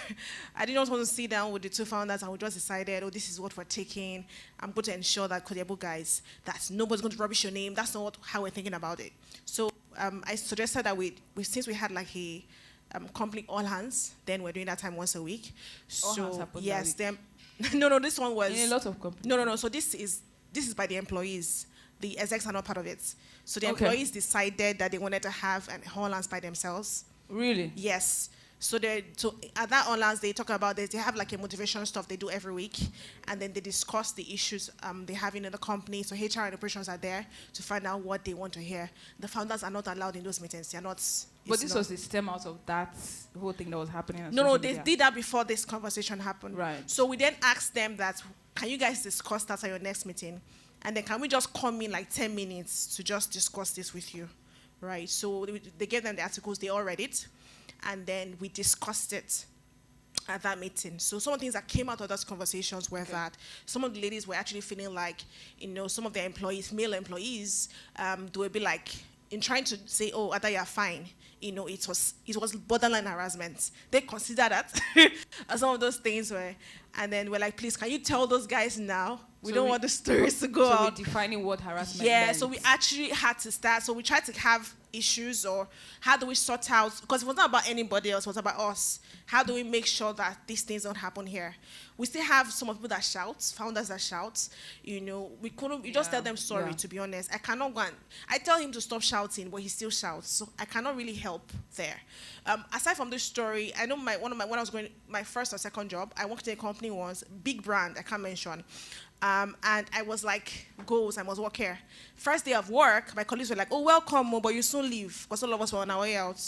I didn't just want to sit down with the two founders and we just decided, oh, this is what we're taking. I'm going to ensure that Kodiabo guys, that nobody's going to rubbish your name. That's not how we're thinking about it. So I suggested that since we had like a company all hands, then we're doing that time once a week. All so hands happened yes, that week. no, this one was In a lot of companies. No. So this is by the employees. The execs are not part of it. So the Okay. employees decided that they wanted to have an all hands by themselves. Really? Yes. So at that all-hands, they talk about this. They have like a motivation stuff they do every week, and then they discuss the issues they have in the company. So HR and operations are there to find out what they want to hear. The founders are not allowed in those meetings. They're not. But this was the stem out of that whole thing that was happening on No, social they media. did that before this conversation happened. Right. So we then asked them that, can you guys discuss that at your next meeting? And then can we just come in like 10 minutes to just discuss this with you? Right. So they gave them the articles. They all read it. And then we discussed it at that meeting. So some of the things that came out of those conversations were that some of the ladies were actually feeling like, some of their employees, male employees, they would be like, in trying to say, oh, Ada, you're fine. It was borderline harassment. They consider that as some of those things were. And then we're like, please, can you tell those guys now? We don't want the stories to go out. So we're defining what harassment Yeah, meant. so we actually had to start. So we tried to have issues, or how do we sort out, because it was not about anybody else, it was about us. How do we make sure that these things don't happen here? We still have some people that shout, founders that shout. We couldn't, you just tell them sorry, to be honest. I cannot go and, I tell him to stop shouting, but he still shouts. So I cannot really help there. Aside from this story, I know when I was going, my first or second job, I worked in a company once, big brand, I can't mention. And I was like, goals, I must work here. First day of work, my colleagues were like, oh, welcome, but you soon leave, because all of us were on our way out.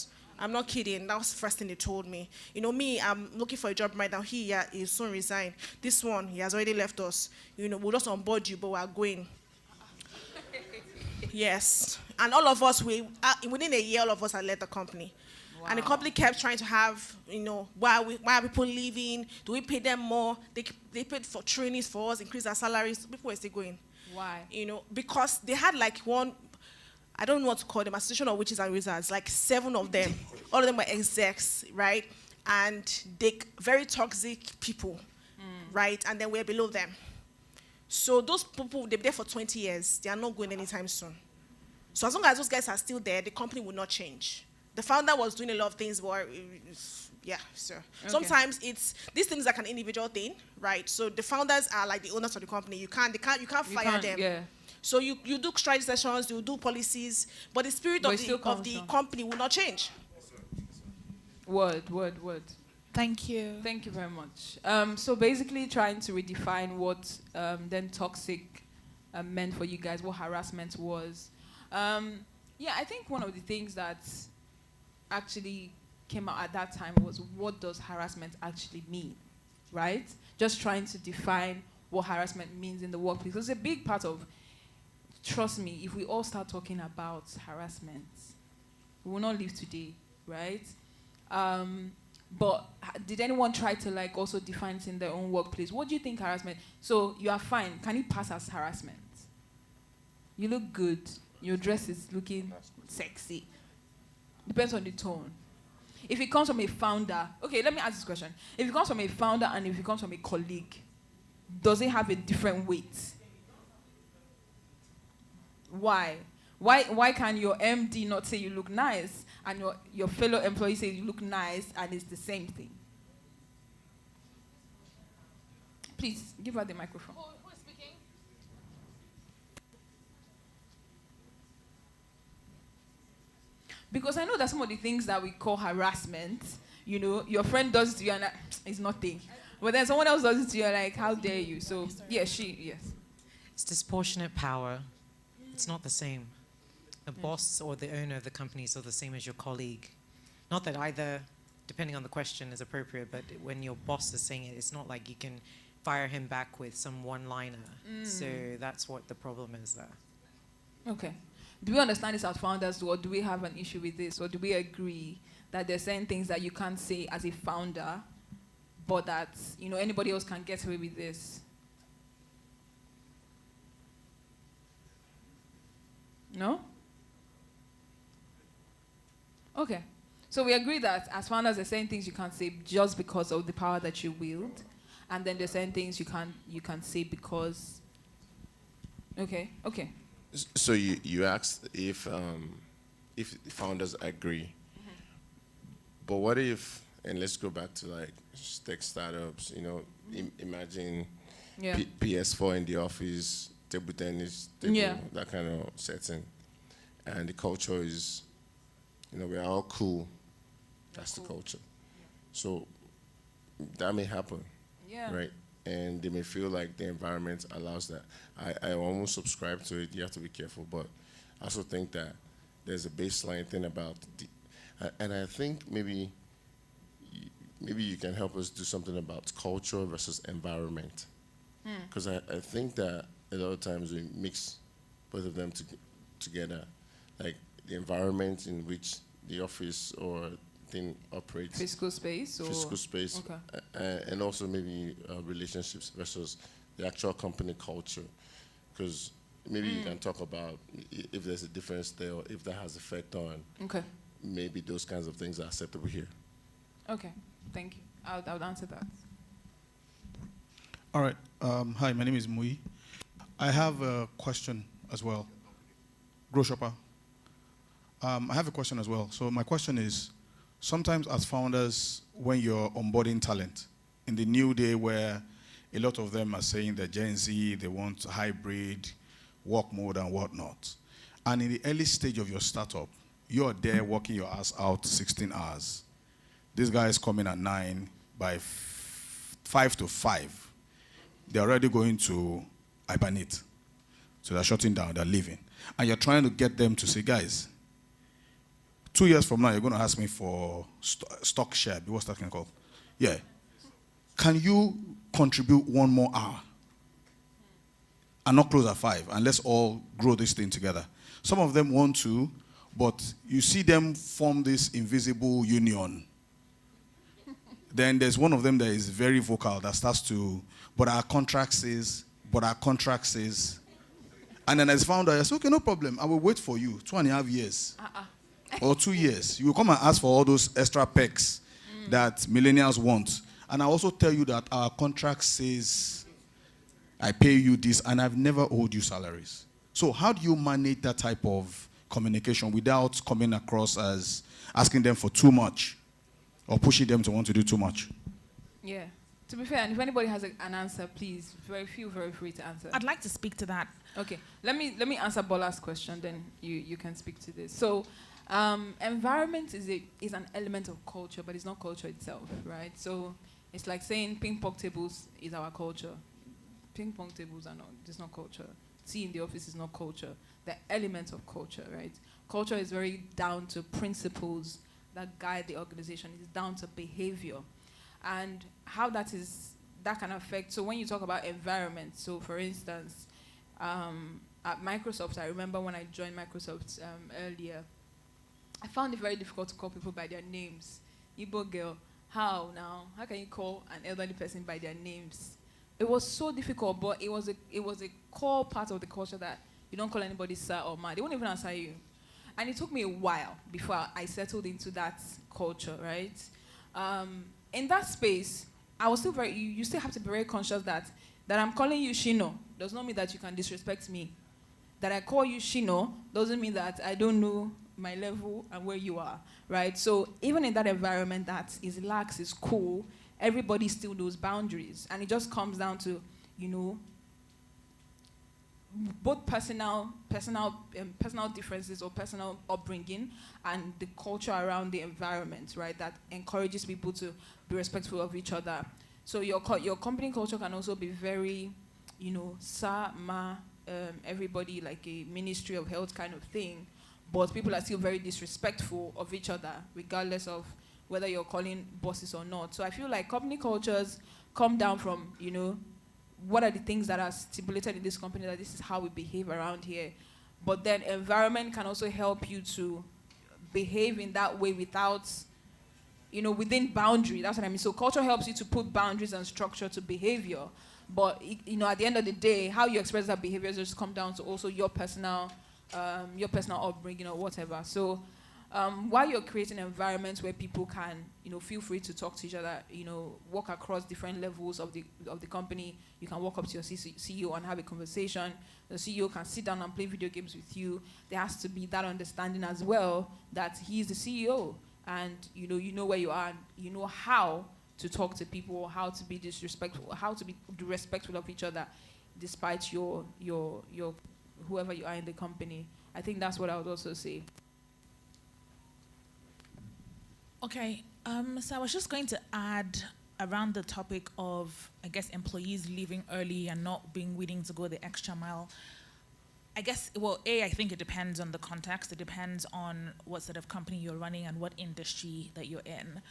I'm not kidding. That was the first thing they told me. Me, I'm looking for a job right now. He'll soon resign. This one, he has already left us. We'll just onboard you, but we're going. Yes. And all of us, within a year, all of us had left the company. Wow. And the company kept trying to have, why are people leaving? Do we pay them more? They paid for trainees for us, increase our salaries. People were still going. Why? Because they had like one, I don't know what to call them, association of witches and wizards, like 7 of them. All of them were execs, right? And they very toxic people, right? And then we're below them. So those people, they've been there for 20 years. They are not going anytime soon. So as long as those guys are still there, the company will not change. The founder was doing a lot of things, but sometimes these things like an individual thing, right? So the founders are like the owners of the company. You can't fire them. Yeah. So you do strategy sessions, you do policies, but the spirit of the company will not change. Word. Thank you. Thank you very much. So basically trying to redefine what then toxic meant for you guys, what harassment was. I think one of the things that actually came out at that time was, what does harassment actually mean, right? Just trying to define what harassment means in the workplace. It's a big part of, trust me, if we all start talking about harassment, we will not live today, right? But did anyone try to also define it in their own workplace? What do you think harassment? So you are fine. Can it pass as harassment? You look good. Your dress is looking sexy. Depends on the tone. If it comes from a founder, okay, let me ask this question. If it comes from a founder and if it comes from a colleague, does it have a different weight? Why? Why can your MD not say you look nice and your fellow employee say you look nice and it's the same thing? Please, give her the microphone. Who is speaking? Because I know that some of the things that we call harassment, your friend does it to you and it's nothing. But then someone else does it to you and like, how dare you? So, yes. It's disproportionate power. It's not the same. The boss or the owner of the company is not the same as your colleague. Not that either depending on the question, is appropriate. But when your boss is saying it, it's not like you can fire him back with some one-liner. So that's what the problem is there. Okay. Do we understand this as founders, or do we have an issue with this, or do we agree that there's certain things that you can't say as a founder, but that anybody else can get away with this? No? Okay. So we agree that as founders, there's certain things you can't say just because of the power that you wield, and then there's certain things you can't say because. Okay. So you asked if founders agree, but what if, and let's go back to like tech startups. Imagine PS4 in the office, table tennis, that kind of setting, and the culture is, we're all cool. That's the culture. So that may happen, right? And they may feel like the environment allows that. I almost subscribe to it. You have to be careful, but I also think that there's a baseline thing about and I think maybe you can help us do something about culture versus environment, because I think that a lot of times we mix both of them together, like the environment in which the office or thing operates. Physical space? Physical space. Okay. And also maybe relationships versus the actual company culture. Because maybe you can talk about if there's a difference there, or if that has effect on maybe those kinds of things are acceptable here. Okay, thank you. I would answer that. All right. Hi, my name is Mui. I have a question as well. Grow Shopper. I have a question as well. So my question is, sometimes as founders, when you're onboarding talent, in the new day where a lot of them are saying that Gen Z, they want hybrid, work mode and whatnot. And in the early stage of your startup, you're there working your ass out 16 hours. This guy is coming at 9, by 5 to 5. They're already going to hibernate. So they're shutting down, they're leaving. And you're trying to get them to say, guys, 2 years from now, you're going to ask me for stock share. What's that called? Yeah. Can you contribute 1 more hour? And not close at 5, and let's all grow this thing together. Some of them want to, but you see them form this invisible union. Then there's one of them that is very vocal that starts to, but our contract says. And then as founder, I say, okay, no problem. I will wait for you 2.5 years. Or 2 years. You will come and ask for all those extra perks that millennials want. And I also tell you that our contract says, I pay you this, and I've never owed you salaries. So how do you manage that type of communication without coming across as asking them for too much or pushing them to want to do too much? Yeah. To be fair, and if anybody has an answer, please, feel very free to answer. I'd like to speak to that. Okay. Let me answer Bola's question, then you can speak to this. So environment is an element of culture, but it's not culture itself, right? So it's like saying ping pong tables is our culture. Ping pong tables it's not culture. Tea in the office is not culture. The elements of culture, right? Culture is very down to principles that guide the organization. It's down to behavior. And how that can affect, so when you talk about environment, so for instance, at Microsoft, I remember when I joined Microsoft earlier, I found it very difficult to call people by their names. Igbo girl, how now? How can you call an elderly person by their names? It was so difficult, but it was a core part of the culture that you don't call anybody sir or ma. They won't even answer you. And it took me a while before I settled into that culture, right? In that space, I was still you still have to be very conscious that I'm calling you Shino does not mean that you can disrespect me. That I call you Shino doesn't mean that I don't know my level and where you are, right? So even in that environment that is lax, is cool, everybody still knows boundaries. And it just comes down to, both personal differences or personal upbringing and the culture around the environment, right, that encourages people to be respectful of each other. So your company culture can also be very, sa, ma, everybody like a Ministry of Health kind of thing, but people are still very disrespectful of each other, regardless of whether you're calling bosses or not. So I feel like company cultures come down from, what are the things that are stipulated in this company, that this is how we behave around here. But then environment can also help you to behave in that way without, within boundary. That's what I mean. So culture helps you to put boundaries and structure to behavior. But, at the end of the day, how you express that behavior just come down to also your personal upbringing or whatever. So while you're creating environments where people can, feel free to talk to each other, walk across different levels of the company. You can walk up to your CEO and have a conversation. The CEO can sit down and play video games with you. There has to be that understanding as well that he's the CEO, and you know where you are, and you know how to talk to people, how to be disrespectful, how to be respectful of each other, despite your whoever you are in the company. I think that's what I would also say. Okay, so I was just going to add around the topic of, I guess, employees leaving early and not being willing to go the extra mile. I guess, I think it depends on the context. It depends on what sort of company you're running and what industry that you're in.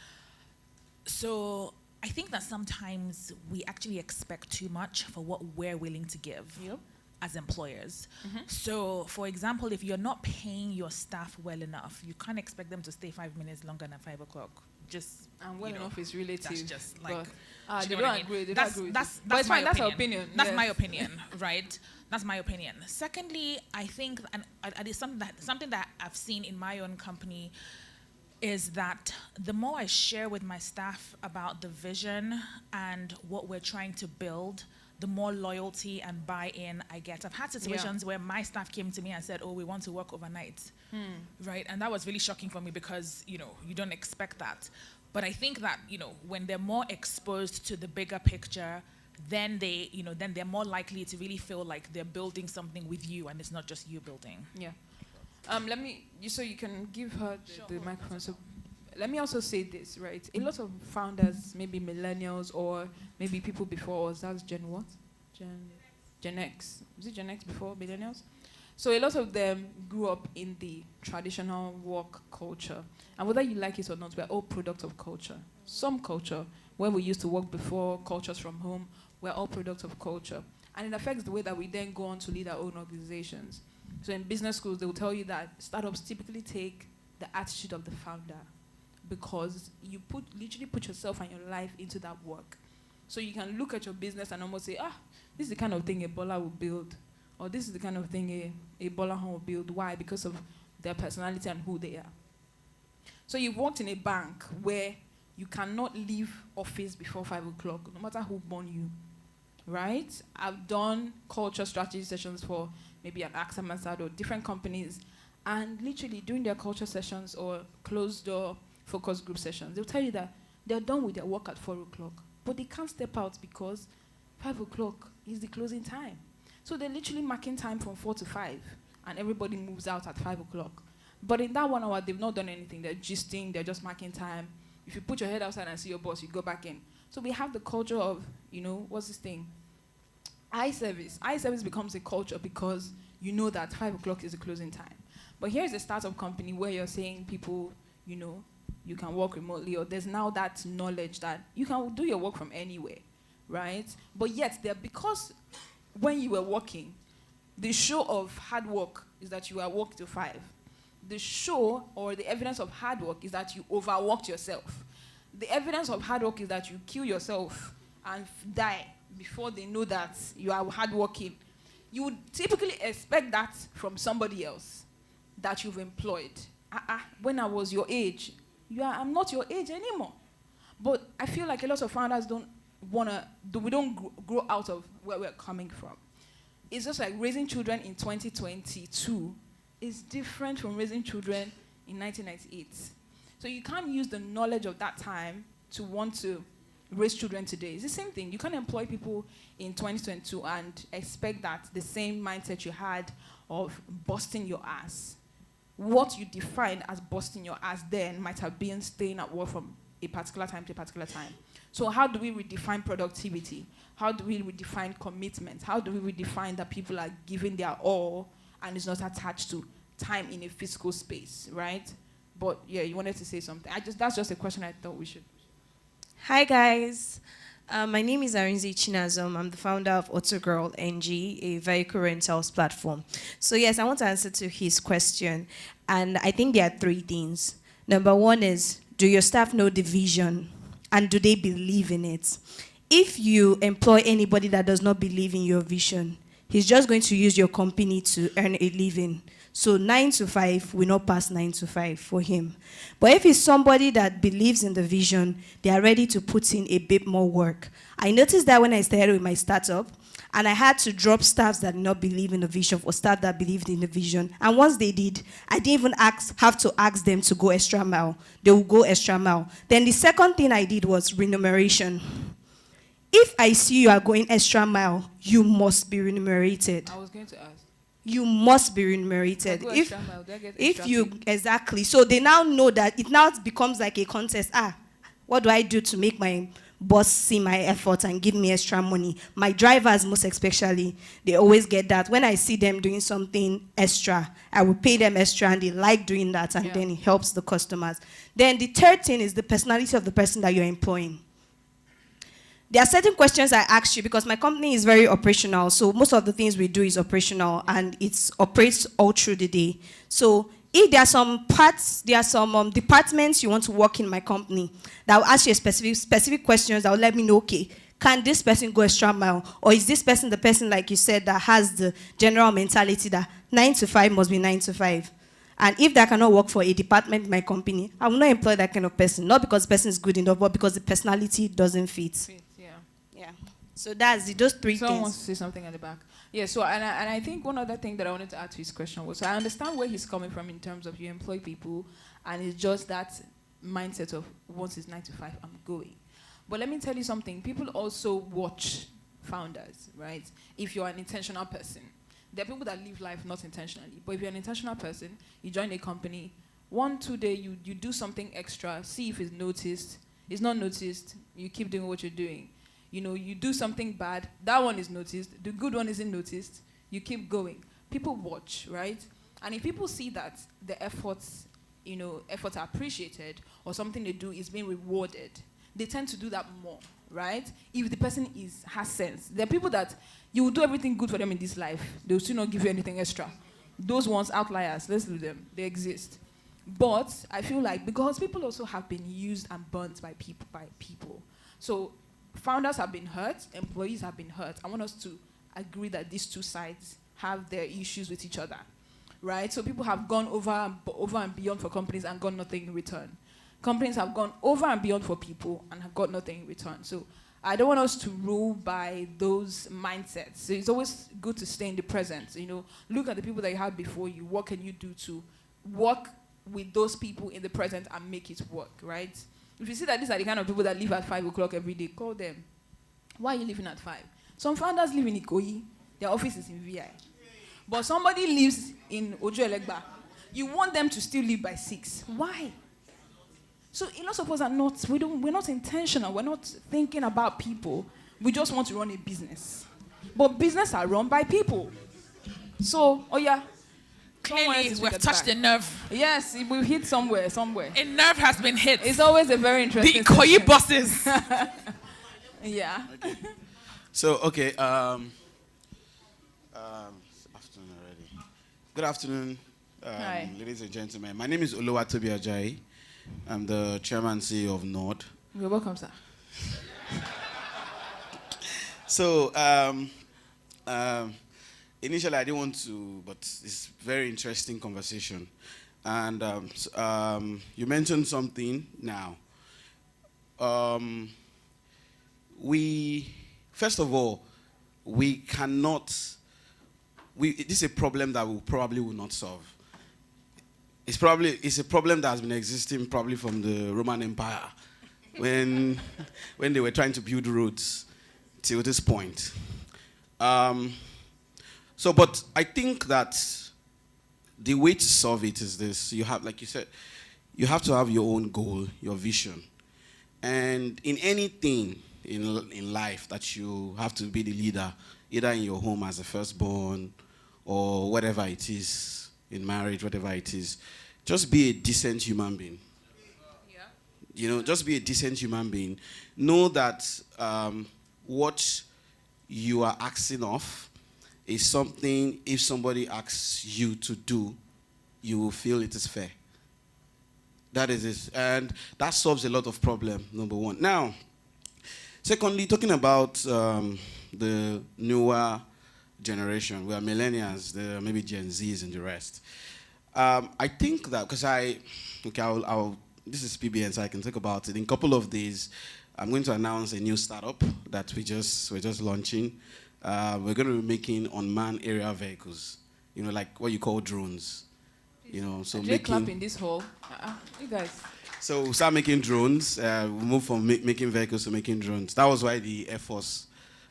So I think that sometimes we actually expect too much for what we're willing to give. Yep. As employers. So, for example, if you're not paying your staff well enough, you can't expect them to stay 5 minutes longer than 5 o'clock. And well enough is relative. That's just like, they don't agree. They don't agree. That's But it's my fine. That's opinion. our opinion. That's Yes. my opinion, right? That's my opinion. Secondly, I think, and it is something that I've seen in my own company, is that the more I share with my staff about the vision and what we're trying to build, the more loyalty and buy-in I get. I've had situations where my staff came to me and said, we want to work overnight, right? And that was really shocking for me because, you don't expect that. But I think that, when they're more exposed to the bigger picture, then they're more likely to really feel like they're building something with you and it's not just you building. Yeah. So you can give her the microphone. So let me also say this, right? A lot of founders, maybe millennials or maybe people before us, that's Gen what? Gen X. Was it Gen X before millennials? So a lot of them grew up in the traditional work culture. And whether you like it or not, we're all products of culture. Some culture, where we used to work before, cultures from home, we're all products of culture. And it affects the way that we then go on to lead our own organizations. So in business schools, they will tell you that startups typically take the attitude of the founder, because you literally put yourself and your life into that work. So you can look at your business and almost say, this is the kind of thing a baller will build, or this is the kind of thing a baller will build. Why? Because of their personality and who they are. So you've worked in a bank where you cannot leave office before 5 o'clock, no matter who born you, right? I've done culture strategy sessions for maybe an AXA Mansard or different companies, and literally during their culture sessions or closed door focus group sessions, they'll tell you that they're done with their work at 4 o'clock, but they can't step out because 5 o'clock is the closing time. So they're literally marking time from 4 to 5, and everybody moves out at 5 o'clock. But in that 1 hour, they've not done anything. They're gisting, they're just marking time. If you put your head outside and see your boss, you go back in. So we have the culture of, what's this thing? Eye service. Eye service becomes a culture because you know that 5 o'clock is the closing time. But here's a startup company where you're saying people, you can work remotely, or there's now that knowledge that you can do your work from anywhere, right? But yet, because when you were working, the show of hard work is that you are worked till 5. The show or the evidence of hard work is that you overworked yourself. The evidence of hard work is that you kill yourself and die before they know that you are hardworking. You would typically expect that from somebody else that you've employed. When I was your age, I'm not your age anymore. But I feel like a lot of founders we don't grow out of where we're coming from. It's just like raising children in 2022 is different from raising children in 1998. So you can't use the knowledge of that time to want to raise children today. It's the same thing. You can't employ people in 2022 and expect that the same mindset you had of busting your ass. What you defined as busting your ass then might have been staying at work from a particular time to a particular time. So how do we redefine productivity? How do we redefine commitment? How do we redefine that people are giving their all and it's not attached to time in a physical space, right? But yeah, you wanted to say something. That's just a question I thought we should. Hi guys, my name is Arinzi Chinazom. I'm the founder of AutoGirl NG, a vehicle rentals platform. So yes, I want to answer to his question, and I think there are three things. Number one is, do your staff know the vision, and do they believe in it? If you employ anybody that does not believe in your vision, he's just going to use your company to earn a living. So 9 to 5 will not pass 9 to 5 for him. But if it's somebody that believes in the vision, they are ready to put in a bit more work. I noticed that when I started with my startup, and I had to drop staffs that did not believe in the vision for staff that believed in the vision. And once they did, I didn't even have to ask them to go extra mile. They will go extra mile. Then the second thing I did was remuneration. If I see you are going extra mile, you must be remunerated. I was going to ask. You must be remunerated. If you exactly, so they now know that it now becomes like a contest. What do I do to make my boss see my effort and give me extra money? My drivers, most especially, they always get that. When I see them doing something extra, I will pay them extra, and they like doing that, and then it helps the customers. Then the third thing is the personality of the person that you're employing. There are certain questions I ask you because my company is very operational. So most of the things we do is operational, and it operates all through the day. So if there are some parts, there are some departments you want to work in my company that will ask you specific questions that will let me know, okay, can this person go extra mile? Or is this person the person, like you said, that has the general mentality that 9 to 5 must be 9 to 5? And if that cannot work for a department in my company, I will not employ that kind of person. Not because the person is good enough, but because the personality doesn't fit. Yeah. So that's those three things. Someone wants to say something at the back. Yeah, so, and I think one other thing that I wanted to add to his question was, so I understand where he's coming from in terms of you employ people, and it's just that mindset of once it's 9 to 5, I'm going. But let me tell you something. People also watch founders, right? If you're an intentional person. There are people that live life not intentionally. But if you're an intentional person, you join a company, 1-2 days, you do something extra, see if it's noticed. It's not noticed, you keep doing what you're doing. You know, you do something bad, that one is noticed, the good one isn't noticed, you keep going. People watch, right? And if people see that the efforts are appreciated, or something they do is being rewarded, they tend to do that more, right? If the person has sense. There are people that you will do everything good for them in this life, they will still not give you anything extra. Those ones, outliers, let's leave them, they exist. But I feel like because people also have been used and burnt by people. So founders have been hurt, employees have been hurt. I want us to agree that these two sides have their issues with each other, right? So people have gone over and beyond for companies and got nothing in return. Companies have gone over and beyond for people and have got nothing in return. So I don't want us to rule by those mindsets. So it's always good to stay in the present. You know, look at the people that you had before you. What can you do to work with those people in the present and make it work, right? If you see that these are the kind of people that live at 5 o'clock every day, call them. Why are you living at 5? Some founders live in Ikoyi. Their office is in VI. But somebody lives in Ojo Elegba. You want them to still live by 6. Why? So a lot of us are not, we're not intentional. We're not thinking about people. We just want to run a business. But business are run by people. So, clearly we've touched the nerve. Yes, we've hit somewhere. A nerve has been hit. It's always a very interesting The Ikoyi bosses. Yeah. Okay. So, afternoon already. Good afternoon, Hi. ladies and gentlemen. My name is Oluwatobi Ajayi. I'm the chairman and CEO of Nord. You're welcome, sir. So, initially I didn't want to, but it's a very interesting conversation. And you mentioned something now. First of all, we cannot, this is a problem that we probably will not solve. It's a problem that has been existing probably from the Roman Empire when they were trying to build roads till this point. But I think that the way to solve it is this. You have, like you said, you have to have your own goal, your vision. And in anything in life that you have to be the leader, either in your home as a firstborn or whatever it is, in marriage, whatever it is, just be a decent human being. Yeah. You know, just be a decent human being. Know that what you are asking of is something, if somebody asks you to do, you will feel it is fair. That is it. And that solves a lot of problem, number one. Now, secondly, talking about the newer generation, we are millennials, the maybe Gen Zs and the rest. I think that, because this is PBN, so I can talk about it. In a couple of days, I'm going to announce a new startup that we're just launching. We're going to be making unmanned aerial vehicles, you know, like what you call drones. You know, so Jay clap in this hole. You guys. So we start making drones. We moved from making vehicles to making drones. That was why the Air Force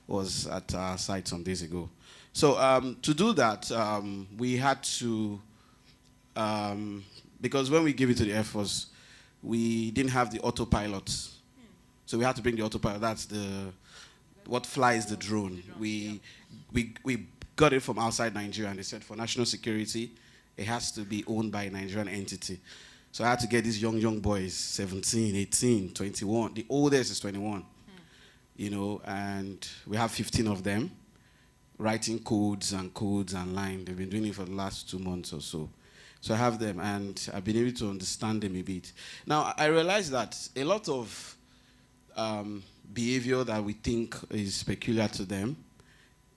was at our site some days ago. So to do that, we had to, because when we gave it to the Air Force, we didn't have the autopilot. So we had to bring the autopilot. That's what flies the drone. We got it from outside Nigeria, and they said for national security, it has to be owned by a Nigerian entity. So I had to get these young boys, 17, 18, 21. The oldest is 21, you know, and we have 15 of them writing codes and line. They've been doing it for the last 2 months or so. So I have them, and I've been able to understand them a bit. Now, I realize that a lot of behavior that we think is peculiar to them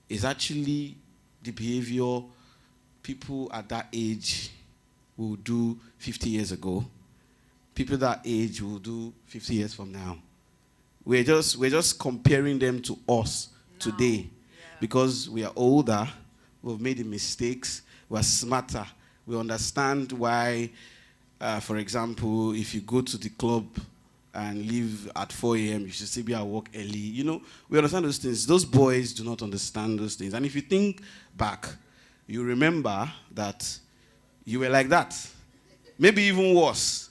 is actually the behavior people at that age will do 50 years ago. People that age will do 50 years from now. We're just comparing them to us today, because we are older, we've made the mistakes, we're smarter, we understand why, for example, if you go to the club and leave at 4 a.m., you should still be at work early. You know, we understand those things. Those boys do not understand those things. And if you think back, you remember that you were like that. Maybe even worse.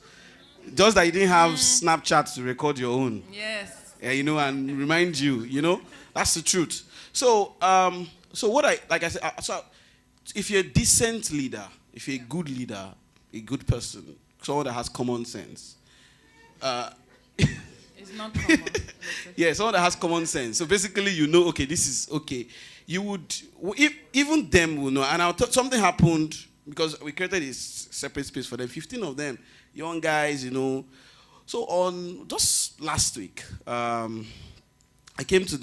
Just that you didn't have Snapchat to record your own. Yes. You know, and remind you, you know. That's the truth. So, so if you're a decent leader, if you're a good leader, a good person, someone that has common sense. It's not common. Yeah, someone that has common sense. So basically, you know, okay, this is okay. You would, even them will know. And something happened because we created this separate space for them. 15 of them, young guys, you know. So on just last week, I came to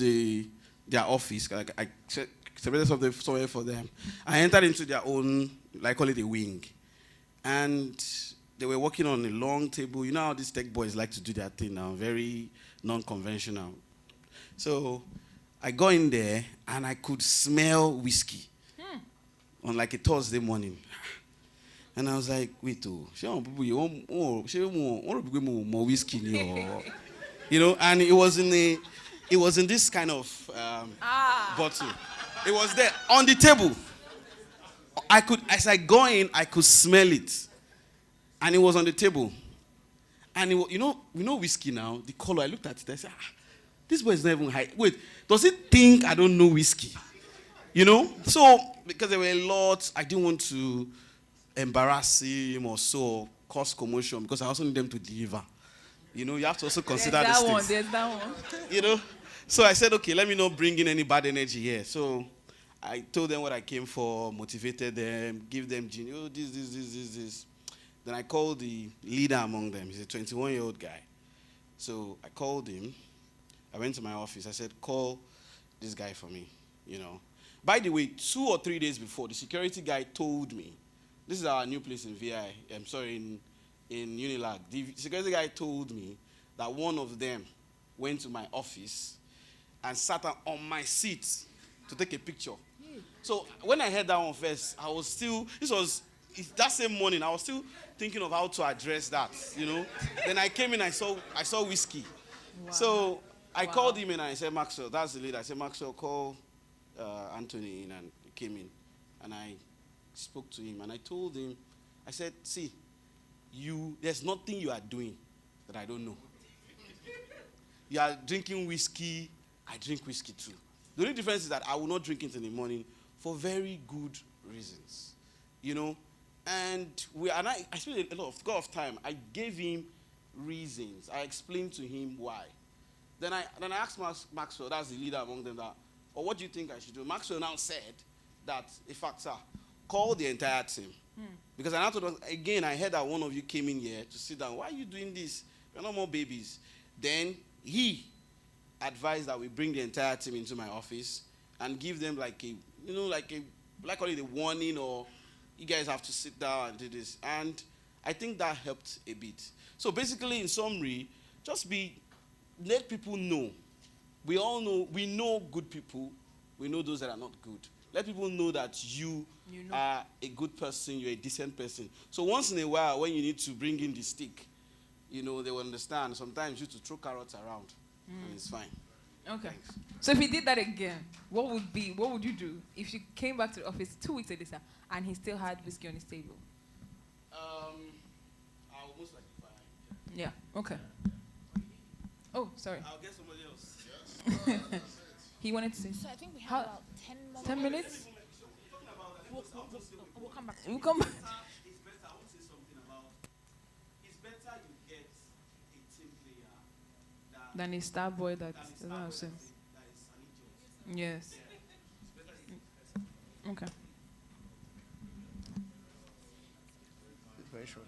their office. I separated something somewhere for them. I entered into their own, like call it a wing, and they were working on a long table. You know how these tech boys like to do their thing now, very non-conventional. So I go in there and I could smell whiskey on like a Thursday morning. And I was like, wait, you want more whiskey in your, you know, and it was in this kind of bottle. It was there on the table. As I go in, I could smell it. And it was on the table. And you know whiskey now, the color, I looked at it, I said, this boy is not even high. Wait, does he think I don't know whiskey? You know? So, because there were a lot, I didn't want to embarrass him or so, cause commotion, because I also need them to deliver. You know, you have to also consider There's these things. There's that one. You know? So I said, okay, let me not bring in any bad energy here. So I told them what I came for, motivated them, give them gin, this. Then I called the leader among them. He's a 21-year-old guy. So I called him. I went to my office. I said, call this guy for me, you know. By the way, 2 or 3 days before, the security guy told me, this is our new place in VI, in Unilag. The security guy told me that one of them went to my office and sat on my seat to take a picture. So when I heard that one first, I was still, that same morning, I was still thinking of how to address that, you know. Then I came in, I saw whiskey. Wow. So I called him in and I said, Maxwell, that's the leader. I said, Maxwell, call Anthony in, and he came in. And I spoke to him and I told him, I said, see, there's nothing you are doing that I don't know. You are drinking whiskey, I drink whiskey too. The only difference is that I will not drink it in the morning for very good reasons, you know. And I spent a lot of time. I gave him reasons. I explained to him why. Then I asked Maxwell, that's the leader among them, that, or what do you think I should do? Maxwell now said that, in fact, sir, call the entire team. Because I now told them, again, I heard that one of you came in here to sit down. Why are you doing this? We're not more babies. Then he advised that we bring the entire team into my office and give them like a call it a warning, or you guys have to sit down and do this. And I think that helped a bit. So basically, in summary, let people know. We all know, we know good people. We know those that are not good. Let people know that you are a good person, you're a decent person. So once in a while, when you need to bring in the stick, they will understand. Sometimes you have to throw carrots around, and it's fine. Okay. Thanks. So if he did that again, what would you do if you came back to the office 2 weeks later and he still had whiskey on his table? I'll most likely fire him. Yeah. Okay. Oh, sorry. I'll get somebody else. Yes. He wanted to say. So I think we have about 10 more 10 minutes? We'll come back. We'll come back. It's better. I want to say something about. It's better you get a team player than a star boy that doesn't have sense. Yes. Okay. Very short.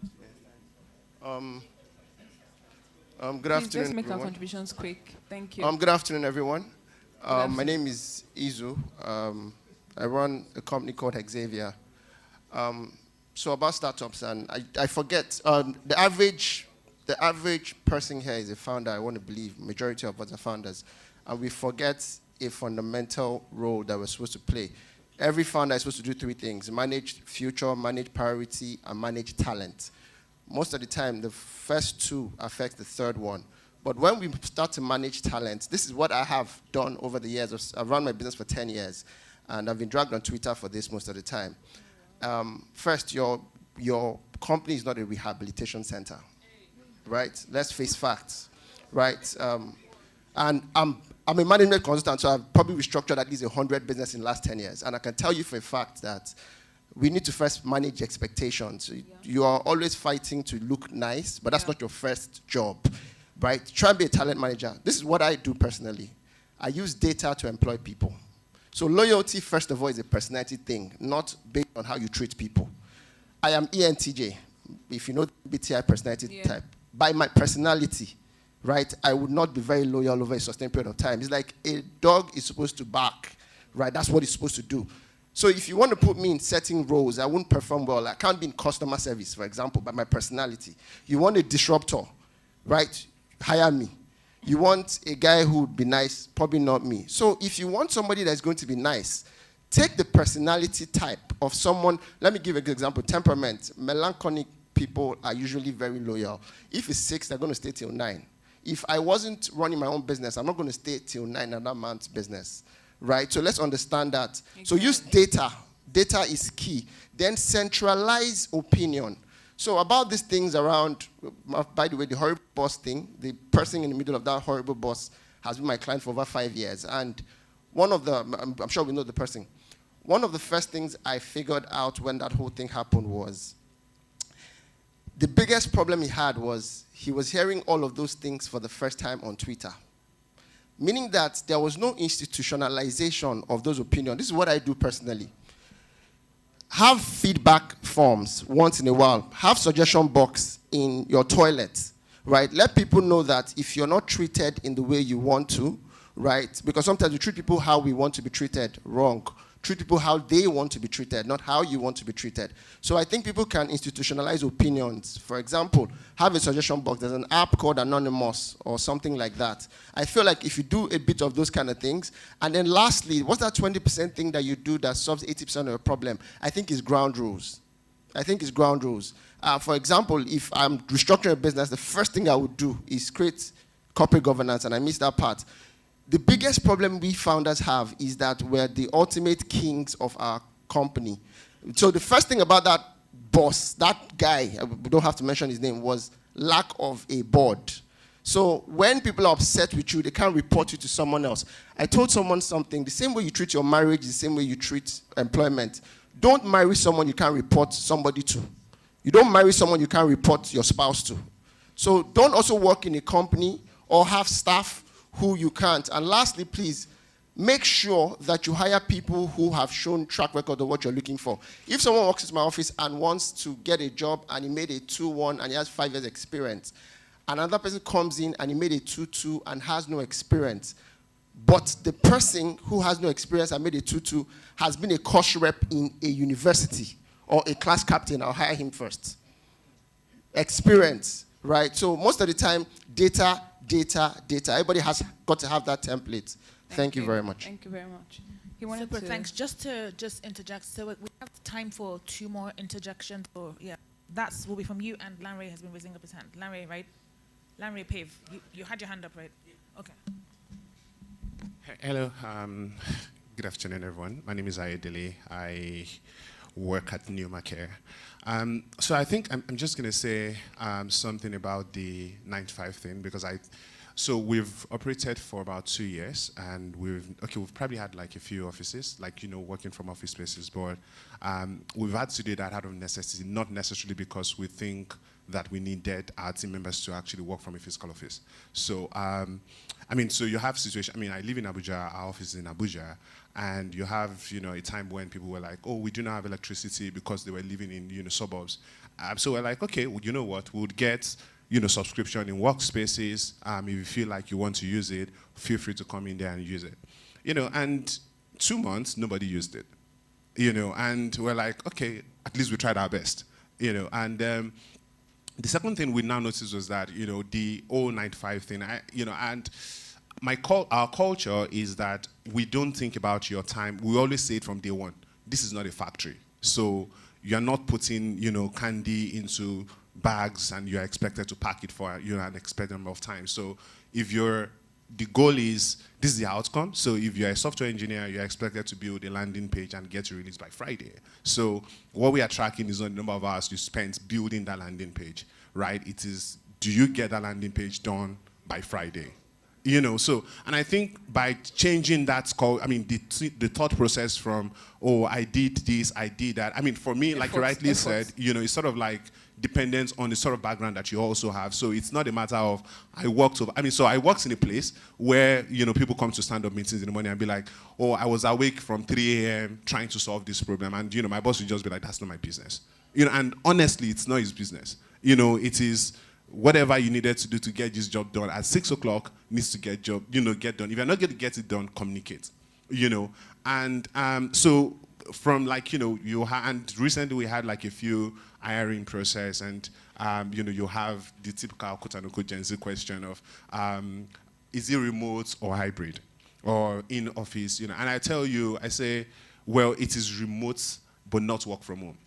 Good Please afternoon, just make everyone. our contributions quick. Thank you. Good afternoon, everyone. My name is Izu. I run a company called Xavier. So about startups, and I forget, the average person here is a founder. I want to believe majority of us are founders. And we forget a fundamental role that we're supposed to play. Every founder is supposed to do 3 things: manage future, manage priority, and manage talent. Most of the time, the first 2 affect the third one. But when we start to manage talent, this is what I have done over the years. I've run my business for 10 years, and I've been dragged on Twitter for this most of the time. First, your company is not a rehabilitation center, right? Let's face facts, right? And I'm a management consultant, so I've probably restructured at least 100 businesses in the last 10 years. And I can tell you for a fact that we need to first manage expectations. You are always fighting to look nice, but that's not your first job, right? Try and be a talent manager. This is what I do personally. I use data to employ people. So loyalty, first of all, is a personality thing, not based on how you treat people. I am ENTJ, if you know the MBTI personality type. By my personality, right, I would not be very loyal over a sustained period of time. It's like a dog is supposed to bark, right? That's what it's supposed to do. So if you want to put me in certain roles, I wouldn't perform well. I can't be in customer service, for example, by my personality. You want a disruptor, right? Hire me. You want a guy who would be nice, probably not me. So if you want somebody that's going to be nice, take the personality type of someone. Let me give a good example. Temperament. Melancholic people are usually very loyal. If it's 6, they're going to stay till 9. If I wasn't running my own business, I'm not going to stay till 9 another man's business, right? So let's understand that. Exactly. So use data. Data is key. Then centralize opinion. So about these things around, by the way, the horrible boss thing, the person in the middle of that horrible boss has been my client for over 5 years. And one of the, I'm sure we know the person, one of the first things I figured out when that whole thing happened was, the biggest problem he had was he was hearing all of those things for the first time on Twitter. Meaning that there was no institutionalization of those opinions. This is what I do personally. Have feedback forms once in a while. Have suggestion box in your toilet, right? Let people know that if you're not treated in the way you want to, right? Because sometimes we treat people how we want to be treated, wrong. Treat people how they want to be treated, not how you want to be treated. So I think people can institutionalize opinions. For example, have a suggestion box. There's an app called Anonymous or something like that. I feel like if you do a bit of those kind of things, and then lastly, what's that 20% thing that you do that solves 80% of your problem? I think it's ground rules. I think it's ground rules. For example, if I'm restructuring a business, the first thing I would do is create corporate governance, and I missed that part. The biggest problem we founders have is that we're the ultimate kings of our company. So the first thing about that boss, that guy, we don't have to mention his name, was lack of a board. So when people are upset with you, they can't report you to someone else. I told someone something, the same way you treat your marriage is the same way you treat employment. don't marry someone you can't report somebody to. You don't marry someone you can't report your spouse to. So don't also work in a company or have staff who you can't. And lastly, please, make sure that you hire people who have shown track record of what you're looking for. If someone walks into my office and wants to get a job and he made a 2-1 and he has 5 years experience, another person comes in and he made a 2-2 and has no experience, but the person who has no experience and made a 2-2 has been a course rep in a university or a class captain, I'll hire him first. Experience, right? So most of the time, data. Everybody has got to have that template. Thank you very much. Thank you very much. Super, thanks. Just to interject, so we have time for 2 more interjections. Or yeah, that's will be from you, and Lanre has been raising up his hand. Lanre, right? Lanre Pave, you had your hand up, right? Okay. Hello. Good afternoon, everyone. My name is Ayodele. I work at Pneumacare. So I think I'm just going to say something about the 9-to-5 thing, because so we've operated for about 2 years, and we've probably had like a few offices, like, working from office spaces, but we've had to do that out of necessity, not necessarily because we think that we needed our team members to actually work from a physical office. So, so you have situations, I live in Abuja, our office is in Abuja, and you have, a time when people were like, oh, we do not have electricity because they were living in, suburbs. So we're like, okay, well, you know what, we'll get, subscription in workspaces. If you feel like you want to use it, feel free to come in there and use it. And 2 months, nobody used it. And we're like, okay, at least we tried our best. And the second thing we now noticed was that, the old 9-to-5 thing, and our culture is that we don't think about your time. We always say it from day one. This is not a factory. So you're not putting, candy into bags and you're expected to pack it for, an expected number of times. So if the goal is, this is the outcome. So if you're a software engineer, you're expected to build a landing page and get it released by Friday. So what we are tracking is not the number of hours you spent building that landing page, right? It is, do you get that landing page done by Friday? So, and I think by changing that the thought process from, oh, I did this, I did that. For me, like you rightly said, it's sort of like dependent on the sort of background that you also have. So it's not a matter of, I worked in a place where, people come to stand-up meetings in the morning and be like, oh, I was awake from 3 a.m. trying to solve this problem. And, my boss would just be like, that's not my business. And honestly, it's not his business. It is whatever you needed to do to get this job done at 6 o'clock needs to get done. If you're not going to get it done, communicate. And so from and recently we had like a few hiring process, and you have the typical quote-unquote Gen Z question of is it remote or hybrid or in office? And I tell you, I say, well, it is remote but not work from home.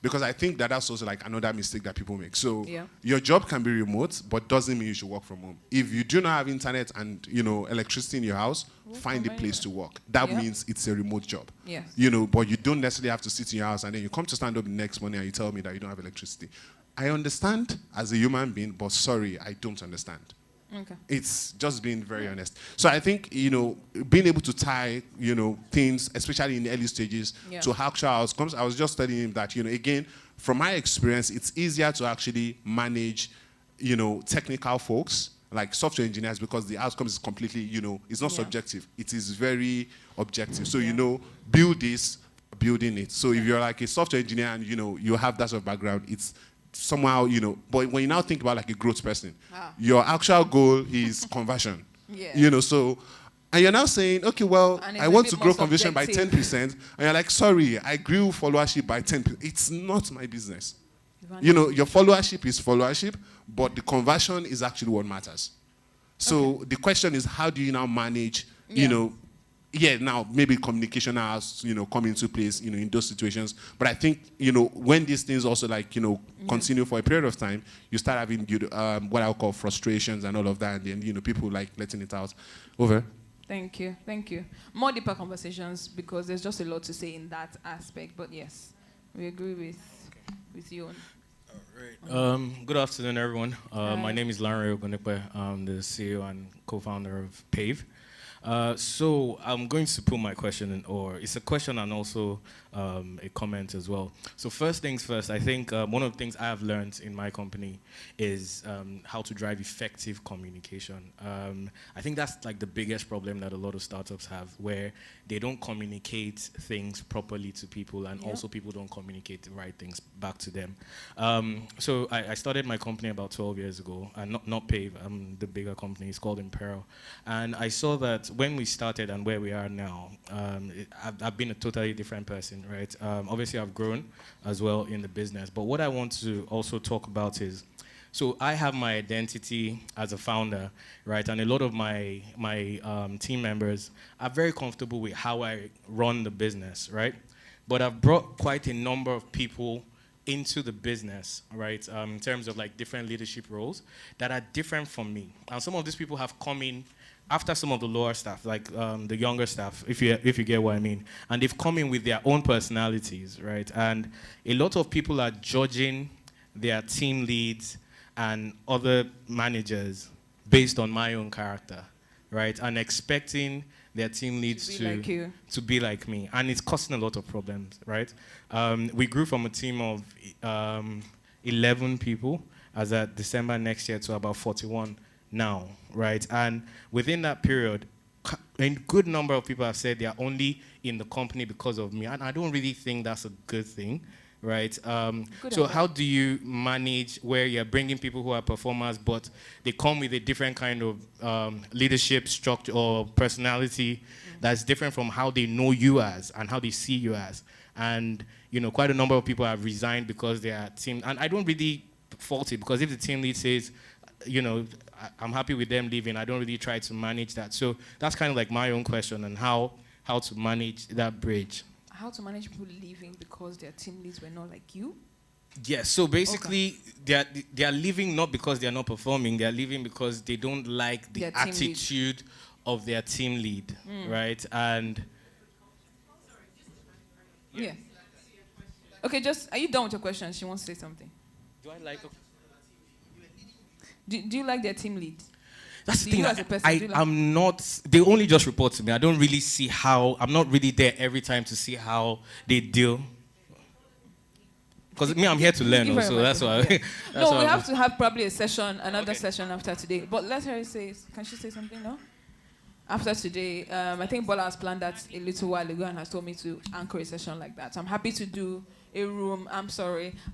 Because I think that's also like another mistake that people make. So your job can be remote, but doesn't mean you should work from home. If you do not have internet and electricity in your house, find a place to work. That means it's a remote job. Yes. But you don't necessarily have to sit in your house and then you come to stand up the next morning and you tell me that you don't have electricity. I understand as a human being, but sorry, I don't understand. Okay. It's just being very honest. So I think, being able to tie, things, especially in the early stages, to actual outcomes. I was just telling him that, again, from my experience, it's easier to actually manage, technical folks, like software engineers, because the outcome is completely, it's not subjective. It is very objective. So, build this, building it. So if you're like a software engineer and, you have that sort of background, it's somehow, but when you now think about like a growth person, your actual goal is conversion. So, and you're now saying, okay, well, I want to grow conversion by 10%, and you're like, sorry, I grew followership by 10%. It's not my business. Your followership is followership, but the conversion is actually what matters. So the question is, how do you now manage, now maybe communication has, come into place, in those situations. But I think, when these things also continue for a period of time, you start having what I would call frustrations and all of that, and then, people like letting it out. Over. Thank you. More deeper conversations, because there's just a lot to say in that aspect. But yes, we agree with you. Good afternoon, everyone. My name is Lanre Ogunekwe. I'm the CEO and co-founder of Pave. So I'm going to put my question in, or it's a question and also a comment as well. So first things first, I think one of the things I have learned in my company is how to drive effective communication. I think that's like the biggest problem that a lot of startups have, where they don't communicate things properly to people, and also people don't communicate the right things back to them. So I started my company about 12 years ago, and not Pave, the bigger company, it's called Imperial. And I saw that when we started and where we are now, I've been a totally different person, right? Obviously, I've grown as well in the business. But what I want to also talk about is, so I have my identity as a founder, right? And a lot of my team members are very comfortable with how I run the business, right? But I've brought quite a number of people into the business, right? In terms of like different leadership roles that are different from me. And some of these people have come in after some of the lower staff, like the younger staff, if you get what I mean. And they've come in with their own personalities, right? And a lot of people are judging their team leads and other managers based on my own character, right? And expecting their team leads to be like me. And it's causing a lot of problems, right? We grew from a team of 11 people as at December next year to about 41 now, right? And within that period, a good number of people have said they are only in the company because of me. And I don't really think that's a good thing, right? So how do you manage where you're bringing people who are performers, but they come with a different kind of leadership structure or personality that's different from how they know you as and how they see you as? And, you know, quite a number of people have resigned because they are team, and I don't really fault it, because if the team lead says, you know, I'm happy with them leaving, I don't really try to manage that. So that's kind of like my own question on how to manage that bridge. How to manage people leaving because their team leads were not like you? Yes, so basically they are leaving not because they are not performing, they are leaving because they don't like the attitude of their team lead, right? And yeah. Okay, just, are you done with your question? She wants to say something. Do I like... Do you like their team lead? That's the thing. I'm not, they only just report to me. I don't really see how, I'm not really there every time to see how they deal. Because me, I'm here to learn also, that's why. Yeah. No, we have to have probably a session, another session after today. But let her say, can she say something now? After today, I think Bola has planned that a little while ago and has told me to anchor a session like that. So I'm happy to do a room, I'm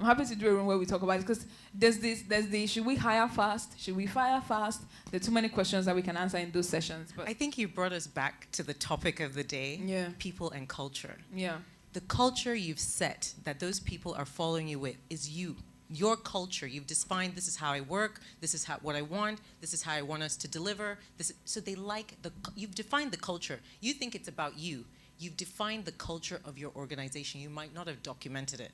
happy to do a room where we talk about it, because there's the, should we hire fast? Should we fire fast? There are too many questions that we can answer in those sessions. But I think you brought us back to the topic of the day, people and culture. Yeah. The culture you've set that those people are following you with is you. Your culture. You've defined, this is how I work, this is what I want, this is how I want us to deliver. So they like, you've defined the culture. You think it's about you. You've defined the culture of your organization. You might not have documented it.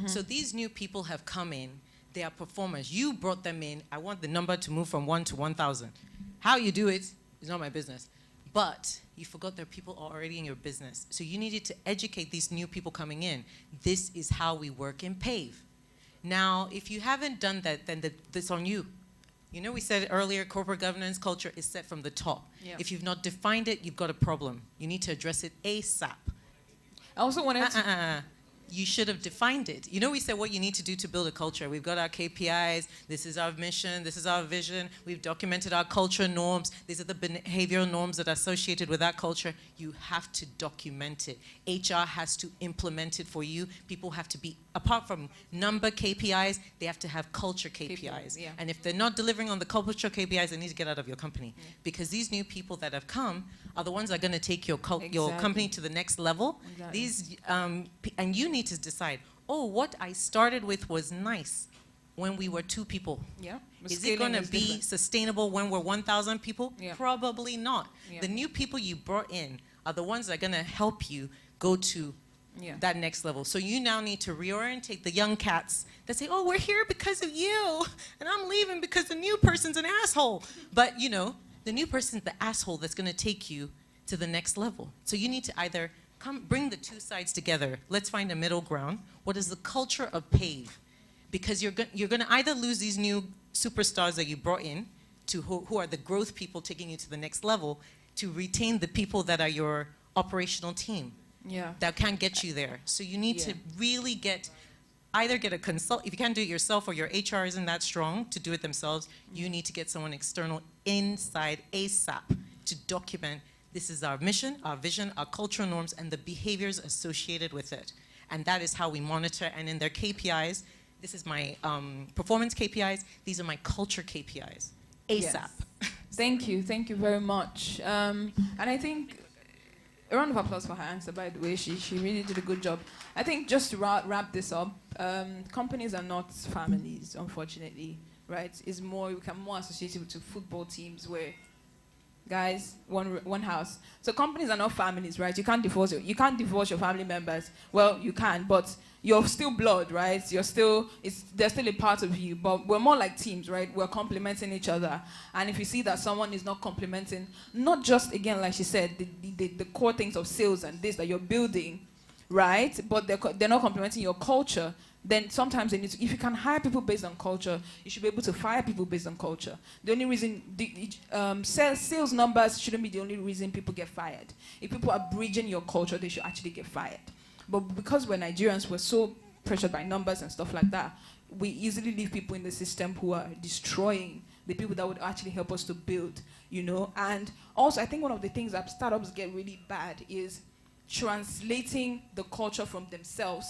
So these new people have come in. They are performers. You brought them in. I want the number to move from 1 to 1,000. How you do it is not my business. But you forgot there are people already in your business. So you needed to educate these new people coming in. This is how we work in PAVE. Now, if you haven't done that, then that's on you. You know, we said earlier, corporate governance culture is set from the top. Yeah. If you've not defined it, you've got a problem. You need to address it ASAP. I also wanted to... You should have defined it. You know, we said what you need to do to build a culture. We've got our KPIs. This is our mission. This is our vision. We've documented our culture norms. These are the behavioral norms that are associated with that culture. You have to document it. HR has to implement it for you. People have to be, apart from number KPIs, they have to have culture KPIs. Yeah. And if they're not delivering on the culture KPIs, they need to get out of your company. Yeah. Because these new people that have come are the ones that are going to take your company to the next level. Exactly. These, and you need to decide, oh, what I started with was nice when we were 2 people. Yeah. Is it going to be sustainable when we're 1,000 people? Yeah. Probably not. Yeah. The new people you brought in are the ones that are going to help you go to that next level. So you now need to reorientate the young cats that say, oh, we're here because of you, and I'm leaving because the new person's an asshole. But, you know, the new person's the asshole that's going to take you to the next level. So you need to either bring the 2 sides together. Let's find a middle ground. What is the culture of PAVE? Because you're going to either lose these new superstars that you brought in, who are the growth people taking you to the next level. to retain the people that are your operational team. Yeah. That can get you there. So you need to really either get a consult. If you can't do it yourself or your HR isn't that strong to do it themselves, you need to get someone external inside ASAP to document this is our mission, our vision, our cultural norms, and the behaviors associated with it. And that is how we monitor. And in their KPIs, this is my performance KPIs, these are my culture KPIs. ASAP. Yes. Thank you very much. And I think, a round of applause for her answer, by the way. She really did a good job. I think just to wrap this up, companies are not families, unfortunately, right? It's more, we can more associate it to football teams where, guys, one house. So companies are not families, right? You can't divorce your family members. Well, you can, but you're still blood, right? They're still a part of you, but we're more like teams, right? We're complementing each other. And if you see that someone is not complementing, not just, again, like she said, the core things of sales and this that you're building, right? But they're not complementing your culture, then sometimes they need to, if you can hire people based on culture, you should be able to fire people based on culture. The only reason, sales numbers shouldn't be the only reason people get fired. If people are bridging your culture, they should actually get fired. But because we're Nigerians, we're so pressured by numbers and stuff like that, we easily leave people in the system who are destroying the people that would actually help us to build, you know? And also, I think one of the things that startups get really bad is translating the culture from themselves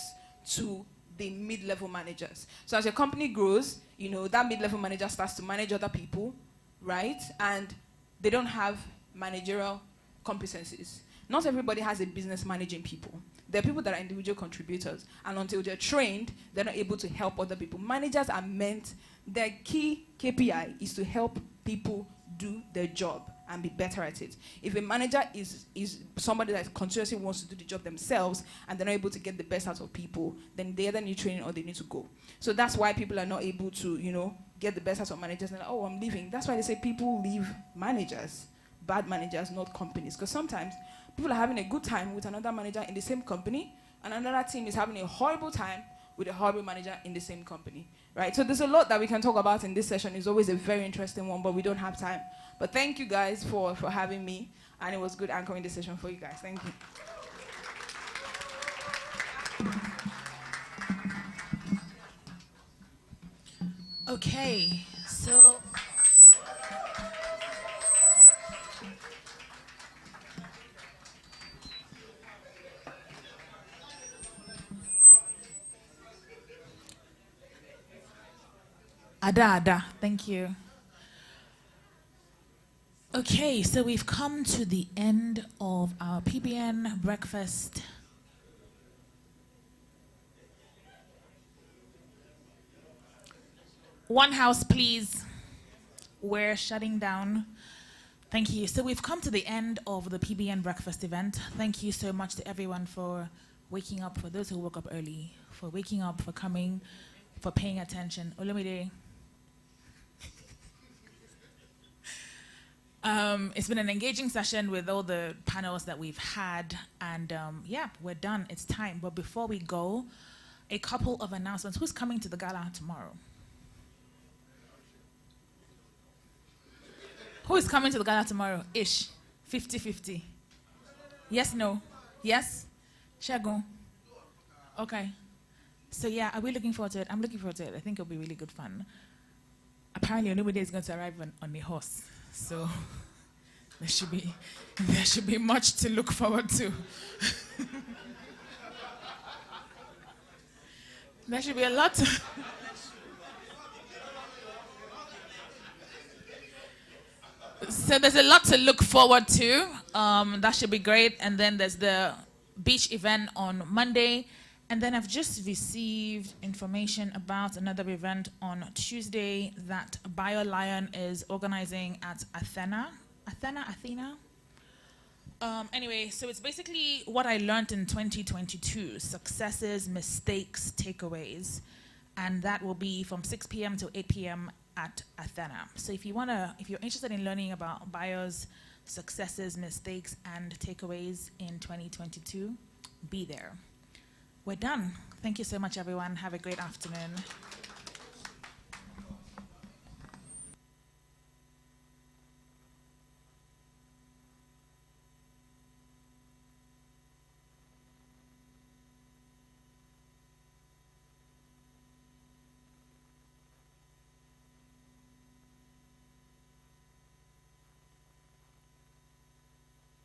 to the mid-level managers. So as your company grows, you know, that mid-level manager starts to manage other people, right? And they don't have managerial competencies. Not everybody has a business managing people. There are people that are individual contributors, and until they're trained, they're not able to help other people. Managers are meant, their key KPI is to help people do their job and be better at it. If a manager is somebody that continuously wants to do the job themselves and they're not able to get the best out of people, then they either need training or they need to go. So that's why people are not able to, you know, get the best out of managers. And like, oh, I'm leaving. That's why they say people leave managers, bad managers, not companies. Because sometimes people are having a good time with another manager in the same company, and another team is having a horrible time with a horrible manager in the same company, right? So there's a lot that we can talk about in this session. It's always a very interesting one, but we don't have time. But thank you guys for having me, and it was good anchoring this session for you guys. Thank you. Okay, so Ada, thank you. Okay, so we've come to the end of our PBN breakfast. One house, please. We're shutting down. Thank you. So we've come to the end of the PBN breakfast event. Thank you so much to everyone for waking up, for those who woke up early, for waking up, for coming, for paying attention. Olumide. It's been an engaging session with all the panels that we've had, and yeah, we're done. It's time. But before we go, a couple of announcements. Who's coming to the gala tomorrow? Who is coming to the gala tomorrow? Ish. 50-50. Yes, no? Yes? Shagun? Okay. So yeah, are we looking forward to it? I'm looking forward to it. I think it'll be really good fun. Apparently, nobody is going to arrive on a horse. So there should be much to look forward to. There should be a lot. So there's a lot to look forward to. That should be great. And then there's the beach event on Monday. And then I've just received information about another event on Tuesday that BioLion is organizing at Athena. Anyway, so it's basically what I learned in 2022, successes, mistakes, takeaways. And that will be from 6 p.m. to 8 p.m. at Athena. So if you're interested in learning about Bio's successes, mistakes, and takeaways in 2022, be there. We're done. Thank you so much, everyone. Have a great afternoon.